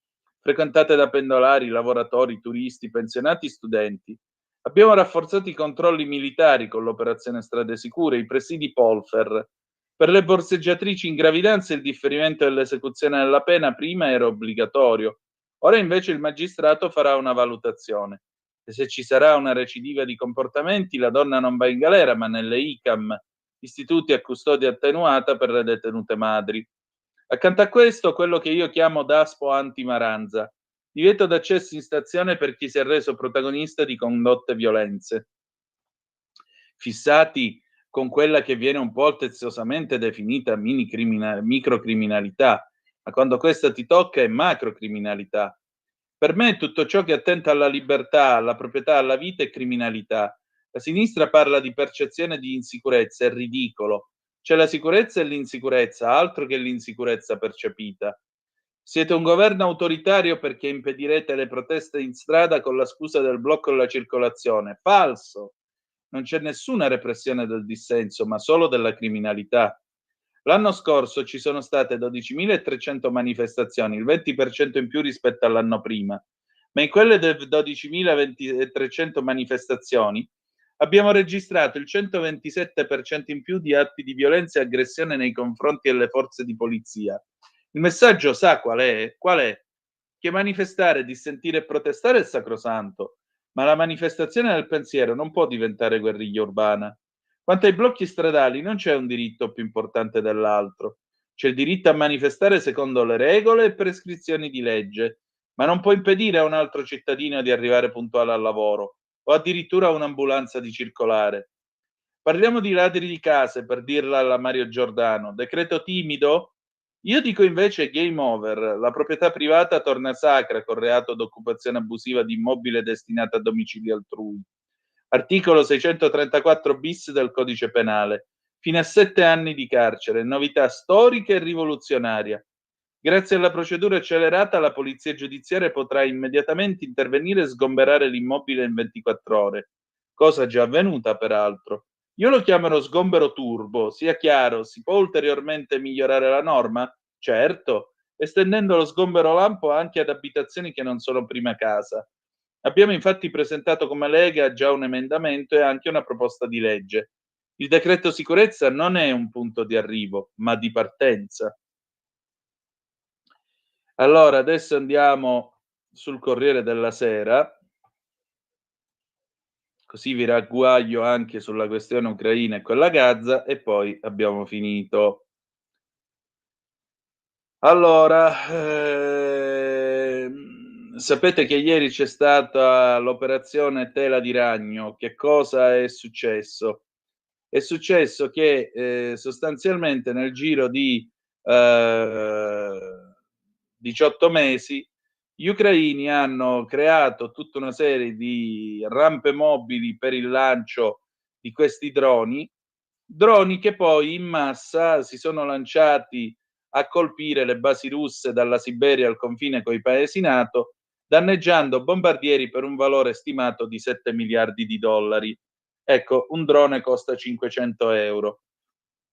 frequentate da pendolari, lavoratori, turisti, pensionati, studenti. Abbiamo rafforzato i controlli militari con l'operazione Strade Sicure, i presidi Polfer. Per le borseggiatrici in gravidanza il differimento dell'esecuzione della pena prima era obbligatorio, ora invece il magistrato farà una valutazione. E se ci sarà una recidiva di comportamenti, la donna non va in galera, ma nelle ICAM, istituti a custodia attenuata per le detenute madri. Accanto a questo, quello che io chiamo DASPO anti-Maranza, divieto d'accesso in stazione per chi si è reso protagonista di condotte violenze. Fissati con quella che viene un po' altezzosamente definita microcriminalità, ma quando questa ti tocca è macrocriminalità. Per me tutto ciò che attenta alla libertà, alla proprietà, alla vita è criminalità. La sinistra parla di percezione di insicurezza, è ridicolo. C'è la sicurezza e l'insicurezza, altro che l'insicurezza percepita. Siete un governo autoritario perché impedirete le proteste in strada con la scusa del blocco della circolazione. Falso! Non c'è nessuna repressione del dissenso, ma solo della criminalità. L'anno scorso ci sono state 12.300 manifestazioni, il 20% in più rispetto all'anno prima, ma in quelle 12.300 manifestazioni abbiamo registrato il 127% in più di atti di violenza e aggressione nei confronti delle forze di polizia. Il messaggio sa qual è? Qual è? Che manifestare, dissentire e protestare è sacrosanto, ma la manifestazione del pensiero non può diventare guerriglia urbana. Quanto ai blocchi stradali non c'è un diritto più importante dell'altro. C'è il diritto a manifestare secondo le regole e prescrizioni di legge, ma non può impedire a un altro cittadino di arrivare puntuale al lavoro o addirittura a un'ambulanza di circolare. Parliamo di ladri di case, per dirla alla Mario Giordano. Decreto timido? Io dico invece game over. La proprietà privata torna sacra col reato d'occupazione abusiva di immobile destinato a domicilio altrui. Articolo 634 bis del Codice Penale. Fino a 7 anni di carcere. Novità storica e rivoluzionaria. Grazie alla procedura accelerata, la polizia giudiziaria potrà immediatamente intervenire e sgomberare l'immobile in 24 ore. Cosa già avvenuta, peraltro. Io lo chiamerò sgombero turbo, sia chiaro, si può ulteriormente migliorare la norma? Certo, estendendo lo sgombero lampo anche ad abitazioni che non sono prima casa. Abbiamo infatti presentato come Lega già un emendamento e anche una proposta di legge. Il decreto sicurezza non è un punto di arrivo, ma di partenza. Allora, adesso andiamo sul Corriere della Sera, così vi ragguaglio anche sulla questione ucraina e quella Gaza e poi abbiamo finito. Allora, sapete che ieri c'è stata l'operazione Tela di Ragno. Che cosa è successo? è successo che sostanzialmente nel giro di 18 mesi gli ucraini hanno creato tutta una serie di rampe mobili per il lancio di questi droni che poi in massa si sono lanciati a colpire le basi russe dalla Siberia al confine coi paesi NATO, danneggiando bombardieri per un valore stimato di 7 miliardi di dollari. Ecco, un drone costa 500 euro.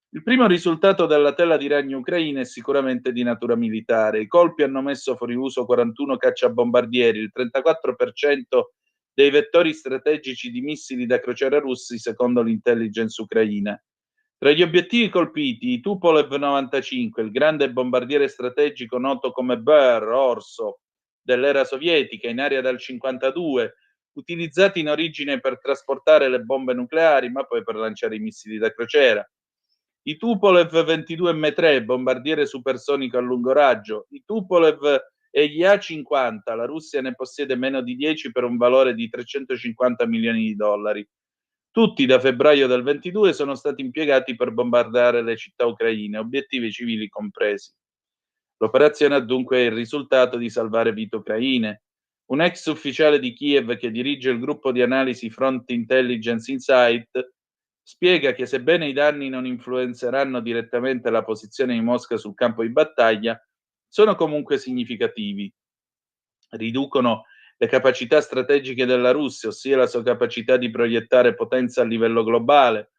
Il primo risultato della tela di ragni ucraina è sicuramente di natura militare. I colpi hanno messo fuori uso 41 cacciabombardieri, il 34% dei vettori strategici di missili da crociera russi, secondo l'intelligence ucraina. Tra gli obiettivi colpiti, i Tupolev 95, il grande bombardiere strategico noto come Bear, orso, dell'era sovietica, in area dal 52, utilizzati in origine per trasportare le bombe nucleari, ma poi per lanciare i missili da crociera. I Tupolev 22 M3, bombardiere supersonico a lungo raggio. I Tupolev e gli A-50, la Russia ne possiede meno di 10 per un valore di 350 milioni di dollari. Tutti da febbraio del 22 sono stati impiegati per bombardare le città ucraine, obiettivi civili compresi. L'operazione ha dunque il risultato di salvare vite ucraine. Un ex ufficiale di Kiev che dirige il gruppo di analisi Front Intelligence Insight spiega che sebbene i danni non influenzeranno direttamente la posizione di Mosca sul campo di battaglia, sono comunque significativi. Riducono le capacità strategiche della Russia, ossia la sua capacità di proiettare potenza a livello globale,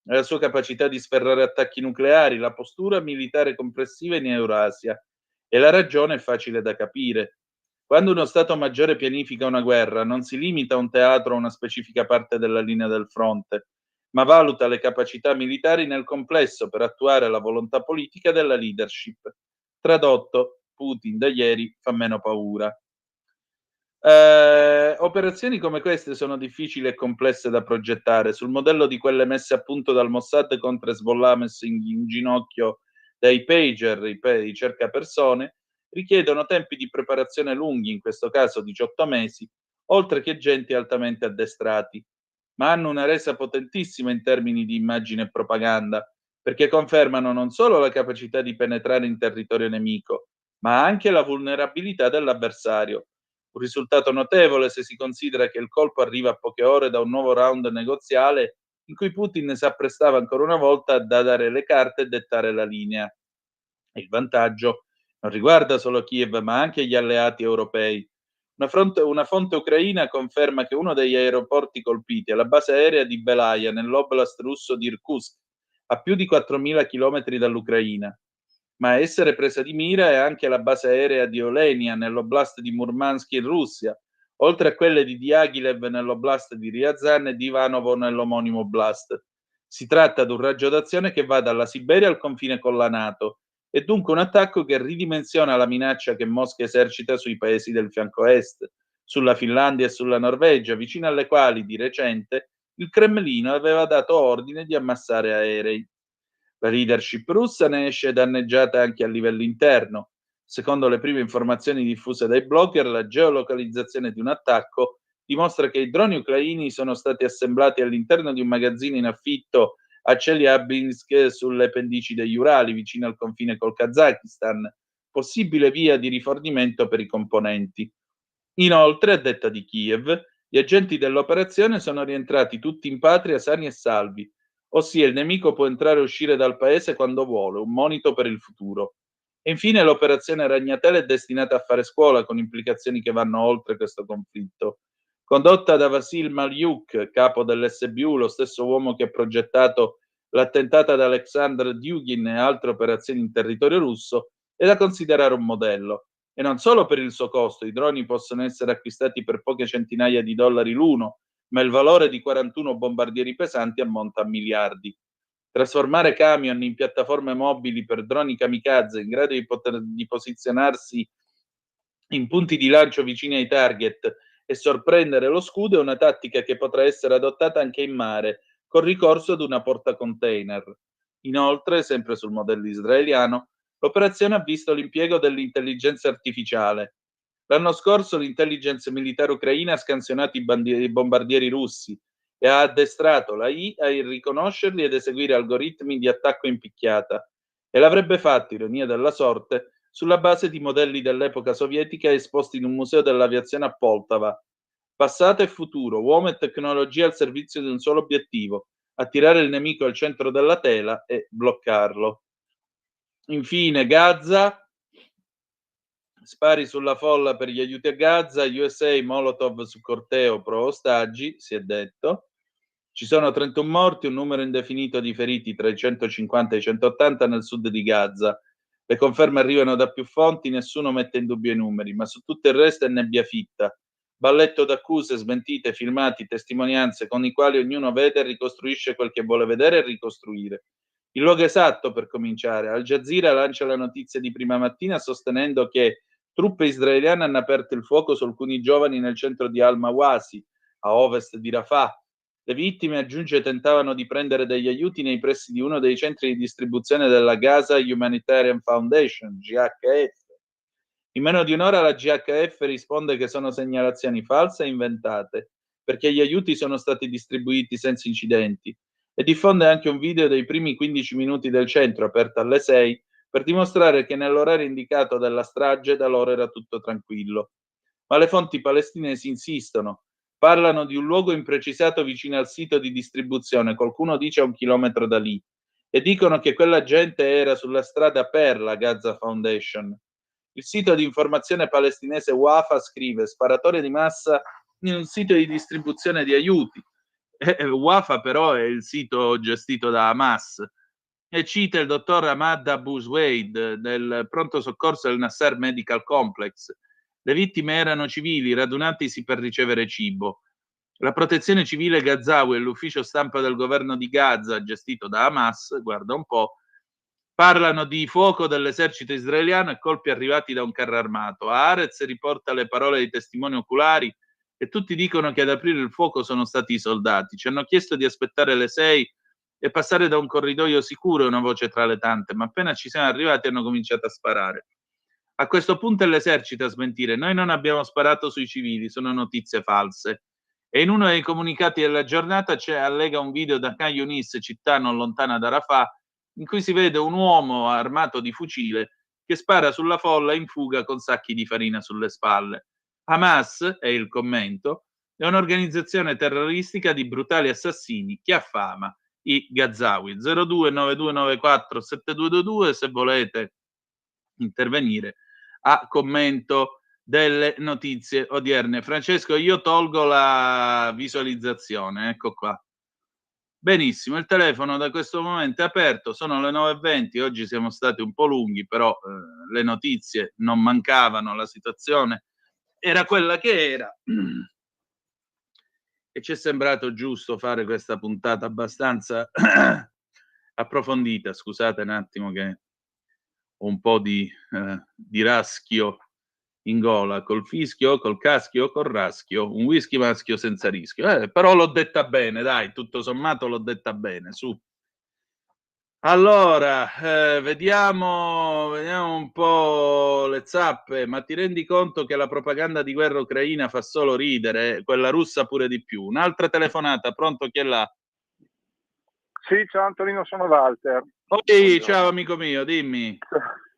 la sua capacità di sferrare attacchi nucleari, la postura militare complessiva in Eurasia. E la ragione è facile da capire. Quando uno Stato Maggiore pianifica una guerra, non si limita a un teatro o a una specifica parte della linea del fronte, ma valuta le capacità militari nel complesso per attuare la volontà politica della leadership. Tradotto, Putin da ieri fa meno paura. Operazioni come queste sono difficili e complesse da progettare, sul modello di quelle messe a punto dal Mossad contro Hezbollah messo in ginocchio dai pager, i cercapersone, richiedono tempi di preparazione lunghi, in questo caso 18 mesi, oltre che genti altamente addestrati, ma hanno una resa potentissima in termini di immagine e propaganda, perché confermano non solo la capacità di penetrare in territorio nemico, ma anche la vulnerabilità dell'avversario. Un risultato notevole se si considera che il colpo arriva a poche ore da un nuovo round negoziale in cui Putin si apprestava ancora una volta a dare le carte e dettare la linea. Il vantaggio non riguarda solo Kiev, ma anche gli alleati europei. Una fonte ucraina conferma che uno degli aeroporti colpiti è la base aerea di Belaya, nell'oblast russo di Irkutsk, a più di 4.000 chilometri dall'Ucraina. Ma essere presa di mira è anche la base aerea di Olenia, nell'oblast di Murmansk in Russia, oltre a quelle di Diaghilev nell'oblast di Ryazan e di Ivanovo nell'omonimo oblast. Si tratta di un raggio d'azione che va dalla Siberia al confine con la NATO, e dunque un attacco che ridimensiona la minaccia che Mosca esercita sui paesi del fianco est, sulla Finlandia e sulla Norvegia, vicino alle quali di recente il Cremlino aveva dato ordine di ammassare aerei. La leadership russa ne esce danneggiata anche a livello interno. Secondo le prime informazioni diffuse dai blogger, la geolocalizzazione di un attacco dimostra che i droni ucraini sono stati assemblati all'interno di un magazzino in affitto a Chelyabinsk, sulle pendici degli Urali, vicino al confine col Kazakistan, possibile via di rifornimento per i componenti. Inoltre, a detta di Kiev, gli agenti dell'operazione sono rientrati tutti in patria sani e salvi, ossia il nemico può entrare e uscire dal paese quando vuole, un monito per il futuro. E infine l'operazione Ragnatele è destinata a fare scuola, con implicazioni che vanno oltre questo conflitto. Condotta da Vasil Malyuk, capo dell'SBU, lo stesso uomo che ha progettato l'attentato ad Alexander Dugin e altre operazioni in territorio russo, è da considerare un modello. E non solo per il suo costo, i droni possono essere acquistati per poche centinaia di dollari l'uno, ma il valore di 41 bombardieri pesanti ammonta a miliardi. Trasformare camion in piattaforme mobili per droni kamikaze in grado di posizionarsi in punti di lancio vicini ai target e sorprendere lo scudo è una tattica che potrà essere adottata anche in mare, con ricorso ad una portacontainer. Inoltre, sempre sul modello israeliano, l'operazione ha visto l'impiego dell'intelligenza artificiale. L'anno scorso l'intelligence militare ucraina ha scansionato i bombardieri russi e ha addestrato la I a riconoscerli ed eseguire algoritmi di attacco in picchiata. E l'avrebbe fatto, ironia della sorte, sulla base di modelli dell'epoca sovietica esposti in un museo dell'aviazione a Poltava. Passato e futuro, uomo e tecnologia al servizio di un solo obiettivo: attirare il nemico al centro della tela e bloccarlo. Infine, Gaza. Spari sulla folla per gli aiuti a Gaza, USA, Molotov su corteo pro ostaggi, si è detto. Ci sono 31 morti, un numero indefinito di feriti tra i 150 e i 180 nel sud di Gaza. Le conferme arrivano da più fonti, nessuno mette in dubbio i numeri, ma su tutto il resto è nebbia fitta. Balletto d'accuse, smentite, filmati, testimonianze con i quali ognuno vede e ricostruisce quel che vuole vedere e ricostruire. Il luogo esatto per cominciare: Al Jazeera lancia la notizia di prima mattina sostenendo che truppe israeliane hanno aperto il fuoco su alcuni giovani nel centro di Al-Mawasi, a ovest di Rafah. Le vittime, aggiunge, tentavano di prendere degli aiuti nei pressi di uno dei centri di distribuzione della Gaza Humanitarian Foundation, GHF. In meno di un'ora la GHF risponde che sono segnalazioni false e inventate, perché gli aiuti sono stati distribuiti senza incidenti, e diffonde anche un video dei primi 15 minuti del centro, aperto alle 6, per dimostrare che nell'orario indicato della strage da loro era tutto tranquillo. Ma le fonti palestinesi insistono. Parlano di un luogo imprecisato vicino al sito di distribuzione, qualcuno dice a 1 chilometro da lì, e dicono che quella gente era sulla strada per la Gaza Foundation. Il sito di informazione palestinese Wafa scrive: sparatore di massa in un sito di distribuzione di aiuti. Wafa però è il sito gestito da Hamas, e cita il dottor Ahmad Abu Sweid del pronto soccorso del Nasser Medical Complex. Le vittime erano civili radunatisi per ricevere cibo. La protezione civile Gazawi e l'ufficio stampa del governo di Gaza, gestito da Hamas, guarda un po', parlano di fuoco dell'esercito israeliano e colpi arrivati da un carro armato. Haaretz riporta le parole di testimoni oculari e tutti dicono che ad aprire il fuoco sono stati i soldati. Ci hanno chiesto di aspettare le 6 e passare da un corridoio sicuro, è una voce tra le tante, ma appena ci siamo arrivati hanno cominciato a sparare. A questo punto è l'esercito a smentire: noi non abbiamo sparato sui civili, sono notizie false. E in uno dei comunicati della giornata allega un video da Khan Yunis, città non lontana da Rafah, in cui si vede un uomo armato di fucile che spara sulla folla in fuga con sacchi di farina sulle spalle. Hamas, è il commento, è un'organizzazione terroristica di brutali assassini che affama i Gazawi. 0292947222 se volete intervenire a commento delle notizie odierne. Francesco, io tolgo la visualizzazione, ecco qua. Benissimo, il telefono da questo momento è aperto, sono le 9:20, oggi siamo stati un po' lunghi, però le notizie non mancavano, la situazione era quella che era. E ci è sembrato giusto fare questa puntata abbastanza approfondita. Scusate un attimo che ho un po' di raschio in gola, col fischio, col caschio, col raschio, un whisky maschio senza rischio. Però l'ho detta bene, dai, tutto sommato l'ho detta bene, su. Allora, vediamo un po' le zappe, ma ti rendi conto che la propaganda di guerra ucraina fa solo ridere, quella russa pure di più. Un'altra telefonata, pronto, chi è là? Sì, ciao Antonino, sono Walter. Sì, ciao amico mio, dimmi.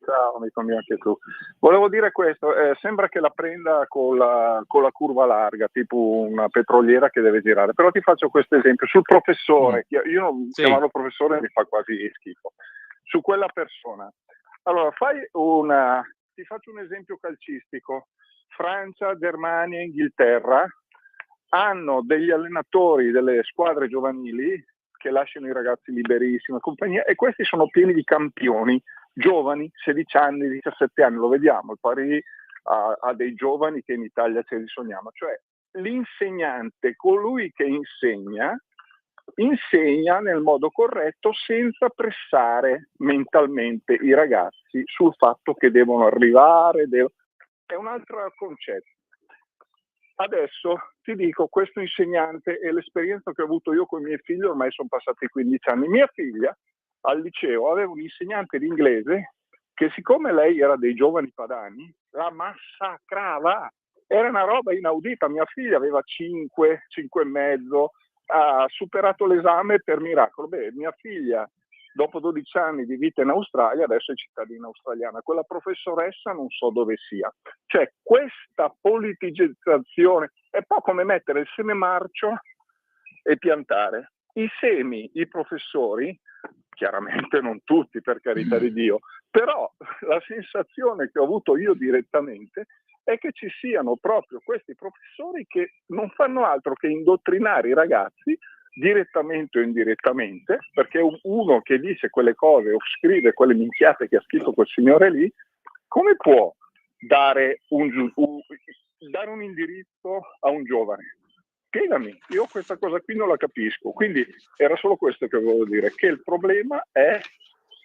Ciao amico mio, anche tu. Volevo dire questo, sembra che la prenda con la curva larga, tipo una petroliera che deve girare, però ti faccio questo esempio, sul professore, io non chiamarlo professore mi fa quasi schifo, su quella persona. Allora, ti faccio un esempio calcistico, Francia, Germania, Inghilterra hanno degli allenatori delle squadre giovanili che lasciano i ragazzi liberissimi e compagnia, e questi sono pieni di campioni giovani, 16 anni, 17 anni, lo vediamo, il Paris ha dei giovani che in Italia ce li sogniamo, cioè l'insegnante, colui che insegna nel modo corretto senza pressare mentalmente i ragazzi sul fatto che devono arrivare, è un altro concetto. Adesso ti dico, questo insegnante è l'esperienza che ho avuto io con i miei figli, ormai sono passati 15 anni. Mia figlia al liceo aveva un insegnante di inglese che, siccome lei era dei giovani padani, la massacrava. Era una roba inaudita. Mia figlia aveva 5 e mezzo, ha superato l'esame per miracolo. Beh, mia figlia, dopo 12 anni di vita in Australia, adesso è cittadina australiana. Quella professoressa non so dove sia. Cioè, questa politicizzazione è un po' come mettere il seme marcio e piantare. I semi, i professori, chiaramente non tutti per carità di Dio, però la sensazione che ho avuto io direttamente è che ci siano proprio questi professori che non fanno altro che indottrinare i ragazzi direttamente o indirettamente, perché uno che dice quelle cose o scrive quelle minchiate che ha scritto quel signore lì, come può dare un indirizzo a un giovane? Spiegami, io questa cosa qui non la capisco. Quindi era solo questo che volevo dire, che il problema è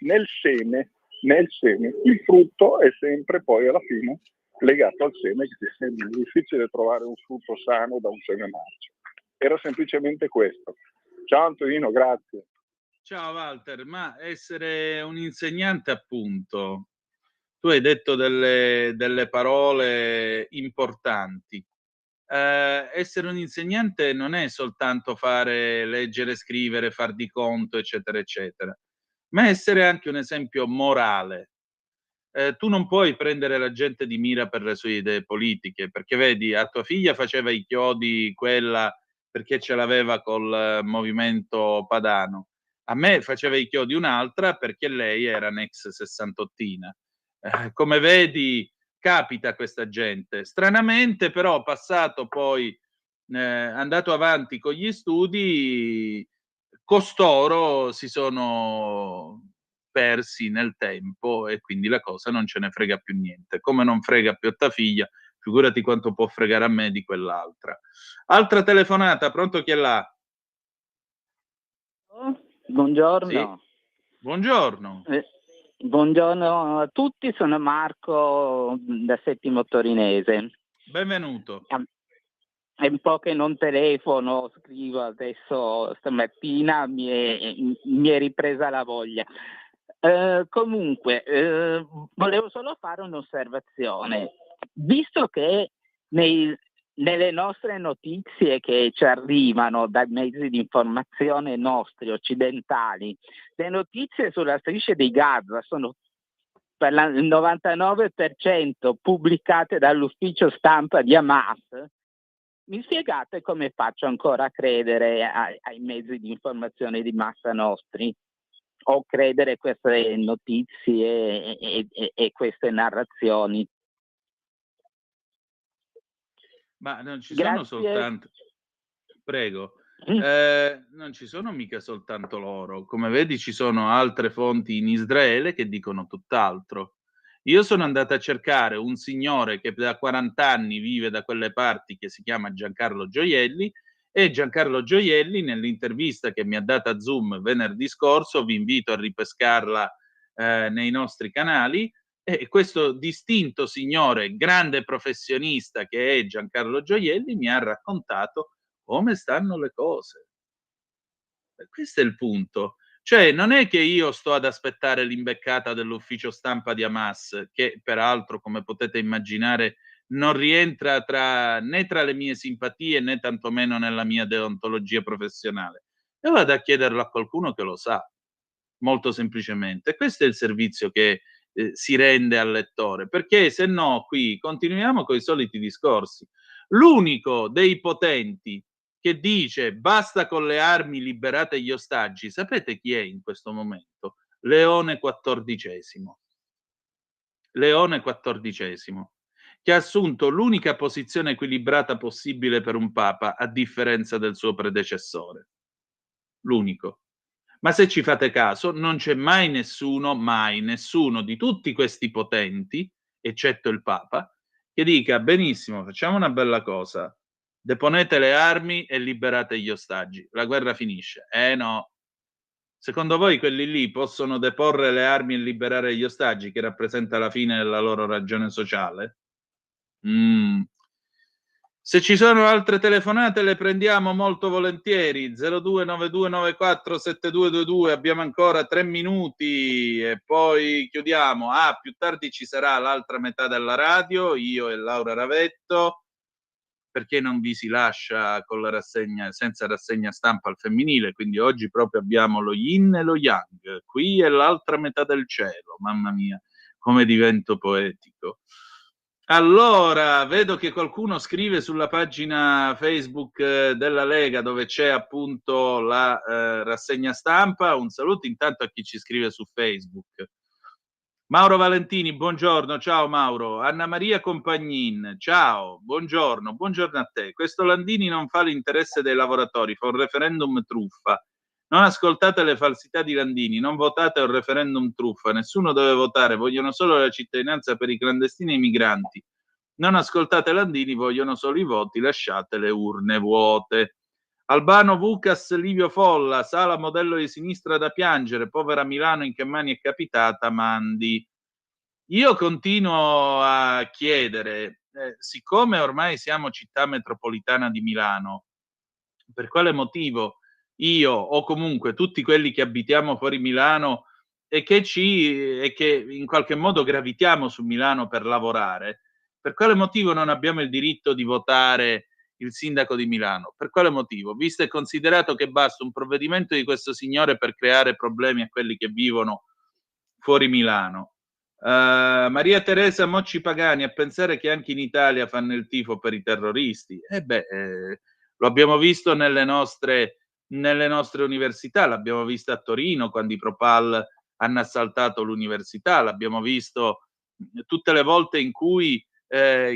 nel seme. Il frutto è sempre poi alla fine legato al seme, che è difficile trovare un frutto sano da un seme marcio. Era semplicemente questo. Ciao Antonino, grazie. Ciao Walter, ma essere un insegnante, appunto, tu hai detto delle parole importanti. Essere un insegnante non è soltanto fare leggere, scrivere, far di conto, eccetera, eccetera, ma essere anche un esempio morale. Tu non puoi prendere la gente di mira per le sue idee politiche, perché vedi, a tua figlia faceva i chiodi quella perché ce l'aveva col movimento padano. A me faceva i chiodi un'altra perché lei era un'ex sessantottina. Come vedi, capita a questa gente. Stranamente, però, passato poi, andato avanti con gli studi, costoro si sono persi nel tempo e quindi la cosa non ce ne frega più niente. Come non frega più a tua figlia, figurati quanto può fregare a me di quell'altra. Altra telefonata, pronto, chi è là? Buongiorno. Sì? Buongiorno. Buongiorno a tutti, sono Marco da Settimo Torinese. Benvenuto. È un po' che non telefono, scrivo adesso, stamattina mi è ripresa la voglia. Comunque, volevo solo fare un'osservazione. Visto che nelle nostre notizie che ci arrivano dai mezzi di informazione nostri occidentali, le notizie sulla striscia di Gaza sono per il 99% pubblicate dall'ufficio stampa di Hamas, mi spiegate come faccio ancora a credere ai mezzi di informazione di massa nostri o credere queste notizie e queste narrazioni? Ma non ci Grazie. sono soltanto... Prego. Non ci sono mica soltanto loro. Come vedi, ci sono altre fonti in Israele che dicono tutt'altro. Io sono andato a cercare un signore che da 40 anni vive da quelle parti, che si chiama Giancarlo Gioielli, e Giancarlo Gioielli, nell'intervista che mi ha dato a Zoom venerdì scorso, vi invito a ripescarla nei nostri canali, e questo distinto signore, grande professionista che è Giancarlo Gioielli, mi ha raccontato come stanno le cose. E questo è il punto. Cioè, non è che io sto ad aspettare l'imbeccata dell'ufficio stampa di Hamas, che peraltro, come potete immaginare, non rientra né tra le mie simpatie né tantomeno nella mia deontologia professionale. Io vado a chiederlo a qualcuno che lo sa, molto semplicemente. Questo è il servizio che si rende al lettore, perché se no qui continuiamo con i soliti discorsi. L'unico dei potenti che dice basta con le armi, liberate gli ostaggi, sapete chi è in questo momento? Leone XIV. Leone XIV, che ha assunto l'unica posizione equilibrata possibile per un papa, a differenza del suo predecessore. L'unico. Ma se ci fate caso, non c'è mai nessuno di tutti questi potenti, eccetto il papa, che dica benissimo, facciamo una bella cosa, deponete le armi e liberate gli ostaggi, la guerra finisce. No. Secondo voi quelli lì possono deporre le armi e liberare gli ostaggi, che rappresenta la fine della loro ragione sociale? Se ci sono altre telefonate le prendiamo molto volentieri. 0292947222, abbiamo ancora 3 minuti e poi chiudiamo. Più tardi ci sarà l'altra metà della radio, io e Laura Ravetto, perché non vi si lascia con la rassegna, senza rassegna stampa al femminile, quindi oggi proprio abbiamo lo yin e lo yang, qui è l'altra metà del cielo, mamma mia, come divento poetico. Allora, vedo che qualcuno scrive sulla pagina Facebook della Lega, dove c'è appunto la rassegna stampa. Un saluto intanto a chi ci scrive su Facebook. Mauro Valentini, buongiorno, ciao Mauro. Anna Maria Compagnin, ciao, buongiorno a te. Questo Landini non fa l'interesse dei lavoratori, fa un referendum truffa. Non ascoltate le falsità di Landini, non votate un referendum truffa, nessuno deve votare, vogliono solo la cittadinanza per i clandestini e i migranti. Non ascoltate Landini, vogliono solo i voti, lasciate le urne vuote. Albano Vucas, Livio Folla, sala modello di sinistra da piangere, povera Milano in che mani è capitata, mandi. Io continuo a chiedere, siccome ormai siamo città metropolitana di Milano, per quale motivo io o comunque tutti quelli che abitiamo fuori Milano e che in qualche modo gravitiamo su Milano per lavorare, per quale motivo non abbiamo il diritto di votare il sindaco di Milano? Per quale motivo? Visto e considerato che basta un provvedimento di questo signore per creare problemi a quelli che vivono fuori Milano. Maria Teresa Mocci Pagani, a pensare che anche in Italia fanno il tifo per i terroristi. Lo abbiamo visto nelle nostre università, l'abbiamo visto a Torino quando i Propal hanno assaltato l'università, l'abbiamo visto tutte le volte in cui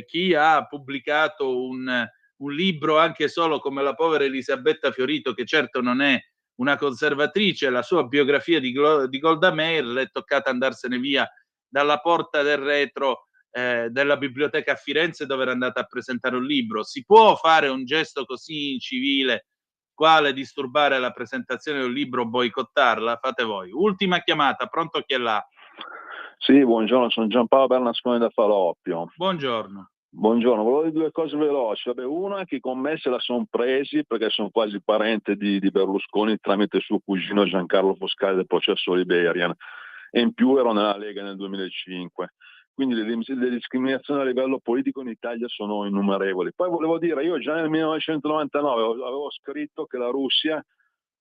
chi ha pubblicato un libro anche solo come la povera Elisabetta Fiorito, che certo non è una conservatrice, la sua biografia di Golda Meir, le è toccata andarsene via dalla porta del retro della biblioteca a Firenze, dove era andata a presentare un libro. Si può fare un gesto così incivile quale disturbare la presentazione di un libro o boicottarla? Fate voi. Ultima chiamata, pronto, chi è là? Sì, buongiorno, sono Giampaolo Bernasconi da Faloppio. Buongiorno. Buongiorno, volevo dire due cose veloci. Vabbè, una è che con me se la sono presi perché sono quasi parente di Berlusconi tramite suo cugino Giancarlo Foscari del processo Liberian, e in più ero nella Lega nel 2005. Quindi le discriminazioni a livello politico in Italia sono innumerevoli. Poi volevo dire, io già nel 1999 avevo scritto che la Russia,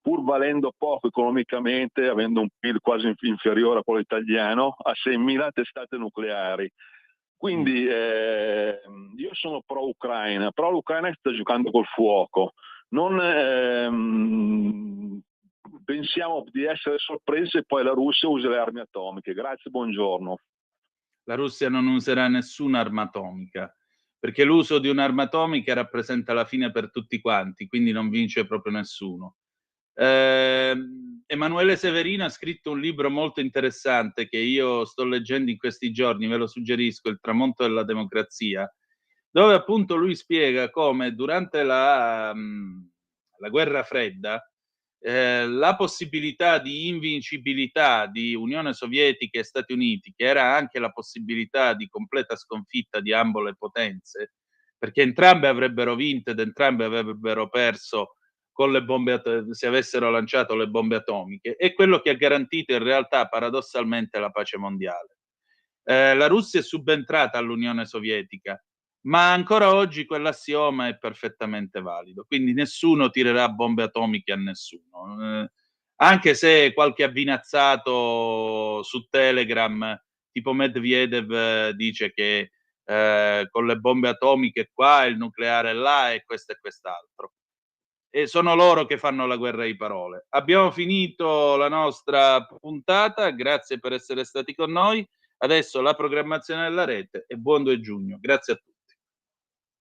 pur valendo poco economicamente, avendo un PIL quasi inferiore a quello italiano, ha 6.000 testate nucleari. Quindi io sono pro-Ucraina, però l'Ucraina sta giocando col fuoco. Non pensiamo di essere sorpresi e poi la Russia usa le armi atomiche. Grazie, buongiorno. La Russia non userà nessuna arma atomica, perché l'uso di un'arma atomica rappresenta la fine per tutti quanti, quindi non vince proprio nessuno. Emanuele Severino ha scritto un libro molto interessante che io sto leggendo in questi giorni, ve lo suggerisco, Il tramonto della democrazia, dove appunto lui spiega come durante la guerra fredda la possibilità di invincibilità di Unione Sovietica e Stati Uniti, che era anche la possibilità di completa sconfitta di ambo le potenze, perché entrambe avrebbero vinto ed entrambe avrebbero perso con le bombe se avessero lanciato le bombe atomiche, è quello che ha garantito in realtà paradossalmente la pace mondiale. La Russia è subentrata all'Unione Sovietica, ma ancora oggi quell'assioma è perfettamente valido, quindi nessuno tirerà bombe atomiche a nessuno, anche se qualche avvinazzato su Telegram tipo Medvedev dice che con le bombe atomiche qua, il nucleare là e questo e quest'altro. E sono loro che fanno la guerra di parole. Abbiamo finito la nostra puntata, grazie per essere stati con noi. Adesso la programmazione della rete e buon 2 giugno. Grazie a tutti.